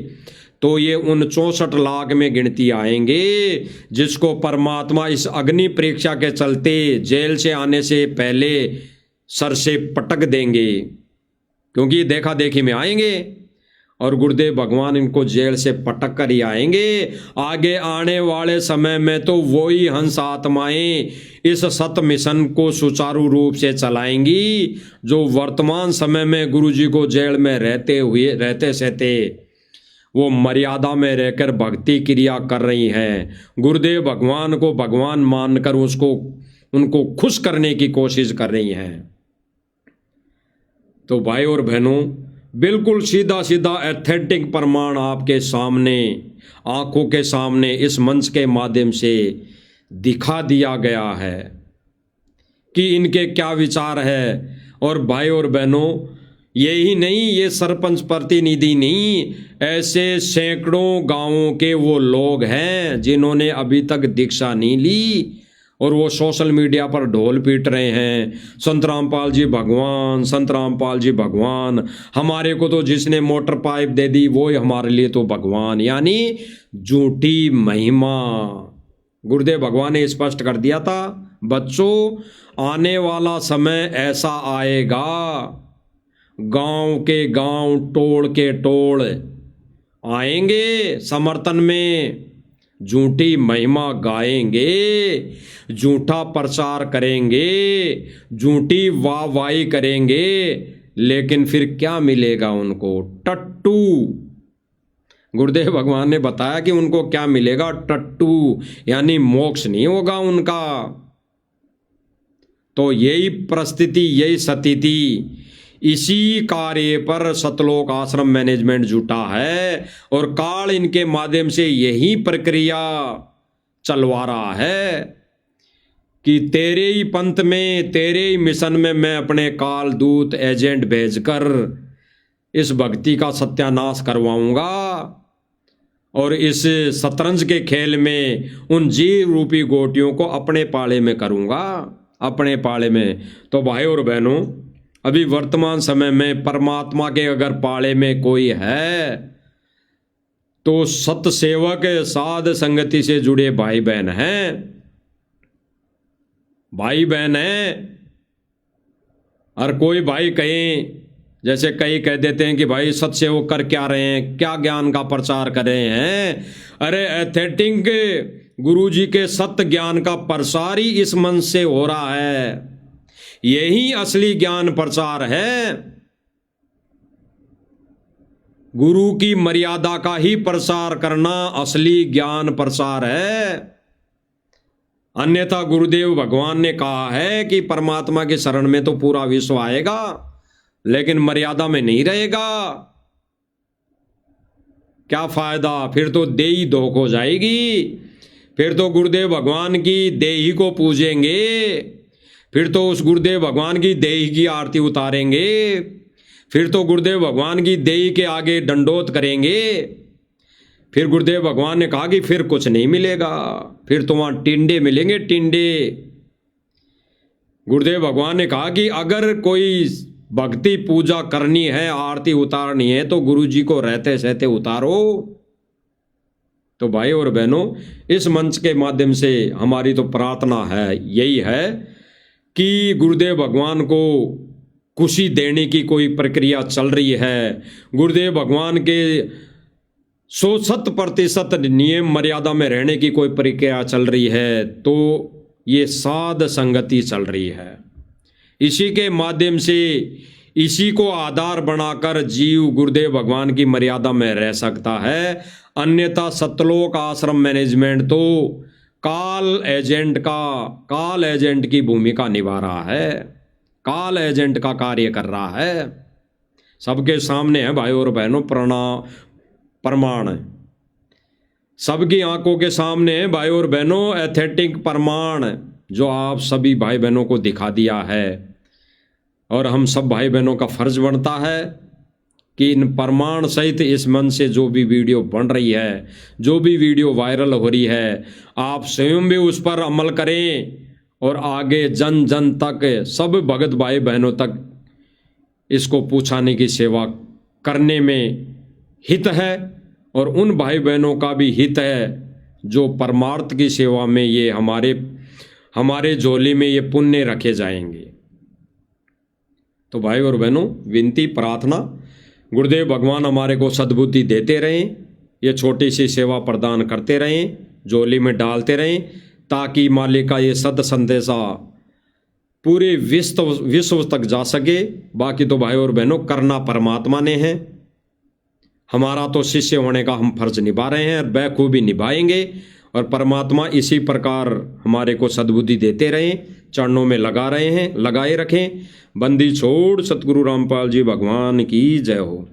तो ये उन 64 लाख में गिनती आएंगे जिसको परमात्मा इस अग्नि परीक्षा के चलते जेल से आने से पहले सर से पटक देंगे, क्योंकि ये देखा देखी में आएंगे और गुरुदेव भगवान इनको जेल से पटक कर ही आएंगे। आगे आने वाले समय में तो वही हंस आत्माएं इस सत मिशन को सुचारू रूप से चलाएंगी, जो वर्तमान समय में गुरुजी को जेल में रहते सहते वो मर्यादा में रहकर भक्ति क्रिया कर रही हैं, गुरुदेव भगवान को भगवान मानकर उनको खुश करने की कोशिश कर रही हैं। तो भाई और बहनों, बिल्कुल सीधा सीधा एथेंटिक प्रमाण आपके सामने, आंखों के सामने इस मंच के माध्यम से दिखा दिया गया है। कि इनके क्या विचार है। और भाई और बहनों, यही नहीं, ये सरपंच प्रतिनिधि नहीं, ऐसे सैकड़ों गांवों के वो लोग हैं जिन्होंने अभी तक दीक्षा नहीं ली और वो सोशल मीडिया पर ढोल पीट रहे हैं, संत रामपाल जी भगवान, संत रामपाल जी भगवान, हमारे को तो जिसने मोटर पाइप दे दी वो ही हमारे लिए तो भगवान। यानी झूठी महिमा। गुरुदेव भगवान ने स्पष्ट कर दिया था, बच्चों आने वाला समय ऐसा आएगा, गांव के गांव, टोल के टोल आएंगे समर्थन में, झूठी महिमा गाएंगे, झूठा प्रचार करेंगे, झूठी वाहवाही करेंगे, लेकिन फिर क्या मिलेगा उनको? टट्टू। गुरुदेव भगवान ने बताया कि उनको क्या मिलेगा? टट्टू, यानी मोक्ष नहीं होगा उनका। तो यही परिस्थिति, यही स्थिति, इसी कार्य पर सतलोक आश्रम मैनेजमेंट जुटा है और काल इनके माध्यम से यही प्रक्रिया चलवा रहा है कि तेरे ही पंथ में, तेरे ही मिशन में मैं अपने काल दूत एजेंट भेजकर इस भक्ति का सत्यानाश करवाऊंगा और इस शतरंज के खेल में उन जीव रूपी गोटियों को अपने पाले में करूंगा, अपने पाले में। तो भाई और बहनों, अभी वर्तमान समय में परमात्मा के अगर पाले में कोई है तो सतसेवक, साध संगति से जुड़े भाई बहन हैं, भाई बहन हैं। और कोई भाई कहें, जैसे कई कह देते हैं कि भाई सतसेवक कर क्या रहे हैं, क्या ज्ञान का प्रचार कर रहे हैं। अरे एथेटिक गुरुजी के सत्य ज्ञान का प्रसार ही इस मन से हो रहा है, यही असली ज्ञान प्रचार है। गुरु की मर्यादा का ही प्रसार करना असली ज्ञान प्रसार है। अन्यथा गुरुदेव भगवान ने कहा है कि परमात्मा के शरण में तो पूरा विश्व आएगा, लेकिन मर्यादा में नहीं रहेगा। क्या फायदा? फिर तो देही धोख हो जाएगी, फिर तो गुरुदेव भगवान की देही को पूजेंगे, फिर तो उस गुरुदेव भगवान की देही की आरती उतारेंगे, फिर तो गुरुदेव भगवान की देही के आगे दंडोत करेंगे। फिर गुरुदेव भगवान ने कहा कि फिर कुछ नहीं मिलेगा, फिर तो वहां टिंडे मिलेंगे, टिंडे। गुरुदेव भगवान ने कहा कि अगर कोई भक्ति पूजा करनी है, आरती उतारनी है, तो गुरु जी को रहते सहते उतारो। तो भाई और बहनों, इस मंच के माध्यम से हमारी तो प्रार्थना है, यही है कि गुरुदेव भगवान को खुशी देने की कोई प्रक्रिया चल रही है। गुरुदेव भगवान के 100% नियम मर्यादा में रहने की कोई प्रक्रिया चल रही है, तो ये साध संगति चल रही है। इसी के माध्यम से, इसी को आधार बनाकर जीव गुरुदेव भगवान की मर्यादा में रह सकता है। अन्यथा सतलोक आश्रम मैनेजमेंट तो काल एजेंट की भूमिका निभा रहा है, काल एजेंट का कार्य कर रहा है। सबके सामने है भाई और बहनों प्रमाण, सबकी आंखों के सामने है भाई और बहनों एथेटिक प्रमाण, जो आप सभी भाई बहनों को दिखा दिया है। और हम सब भाई बहनों का फर्ज बनता है कि इन प्रमाण सहित इस मन से जो भी वीडियो बन रही है, जो भी वीडियो वायरल हो रही है, आप स्वयं भी उस पर अमल करें और आगे जन जन तक, सब भगत भाई बहनों तक इसको पहुंचाने की सेवा करने में हित है। और उन भाई बहनों का भी हित है जो परमार्थ की सेवा में ये हमारे झोली में ये पुण्य रखे जाएंगे। तो भाई और बहनों, विनती प्रार्थना, गुरुदेव भगवान हमारे को सद्बुद्धि देते रहें, ये छोटी सी सेवा प्रदान करते रहें, झोली में डालते रहें, ताकि मालिक का ये सद संदेशा पूरे विश्व तक जा सके। बाकी तो भाई और बहनों, करना परमात्मा ने है, हमारा तो शिष्य होने का हम फर्ज निभा रहे हैं और बखूबी निभाएंगे। और परमात्मा इसी प्रकार हमारे को सद्बुद्धि देते रहें, चरणों में लगाए रखें। बंदी छोड़ सतगुरु रामपाल जी भगवान की जय हो।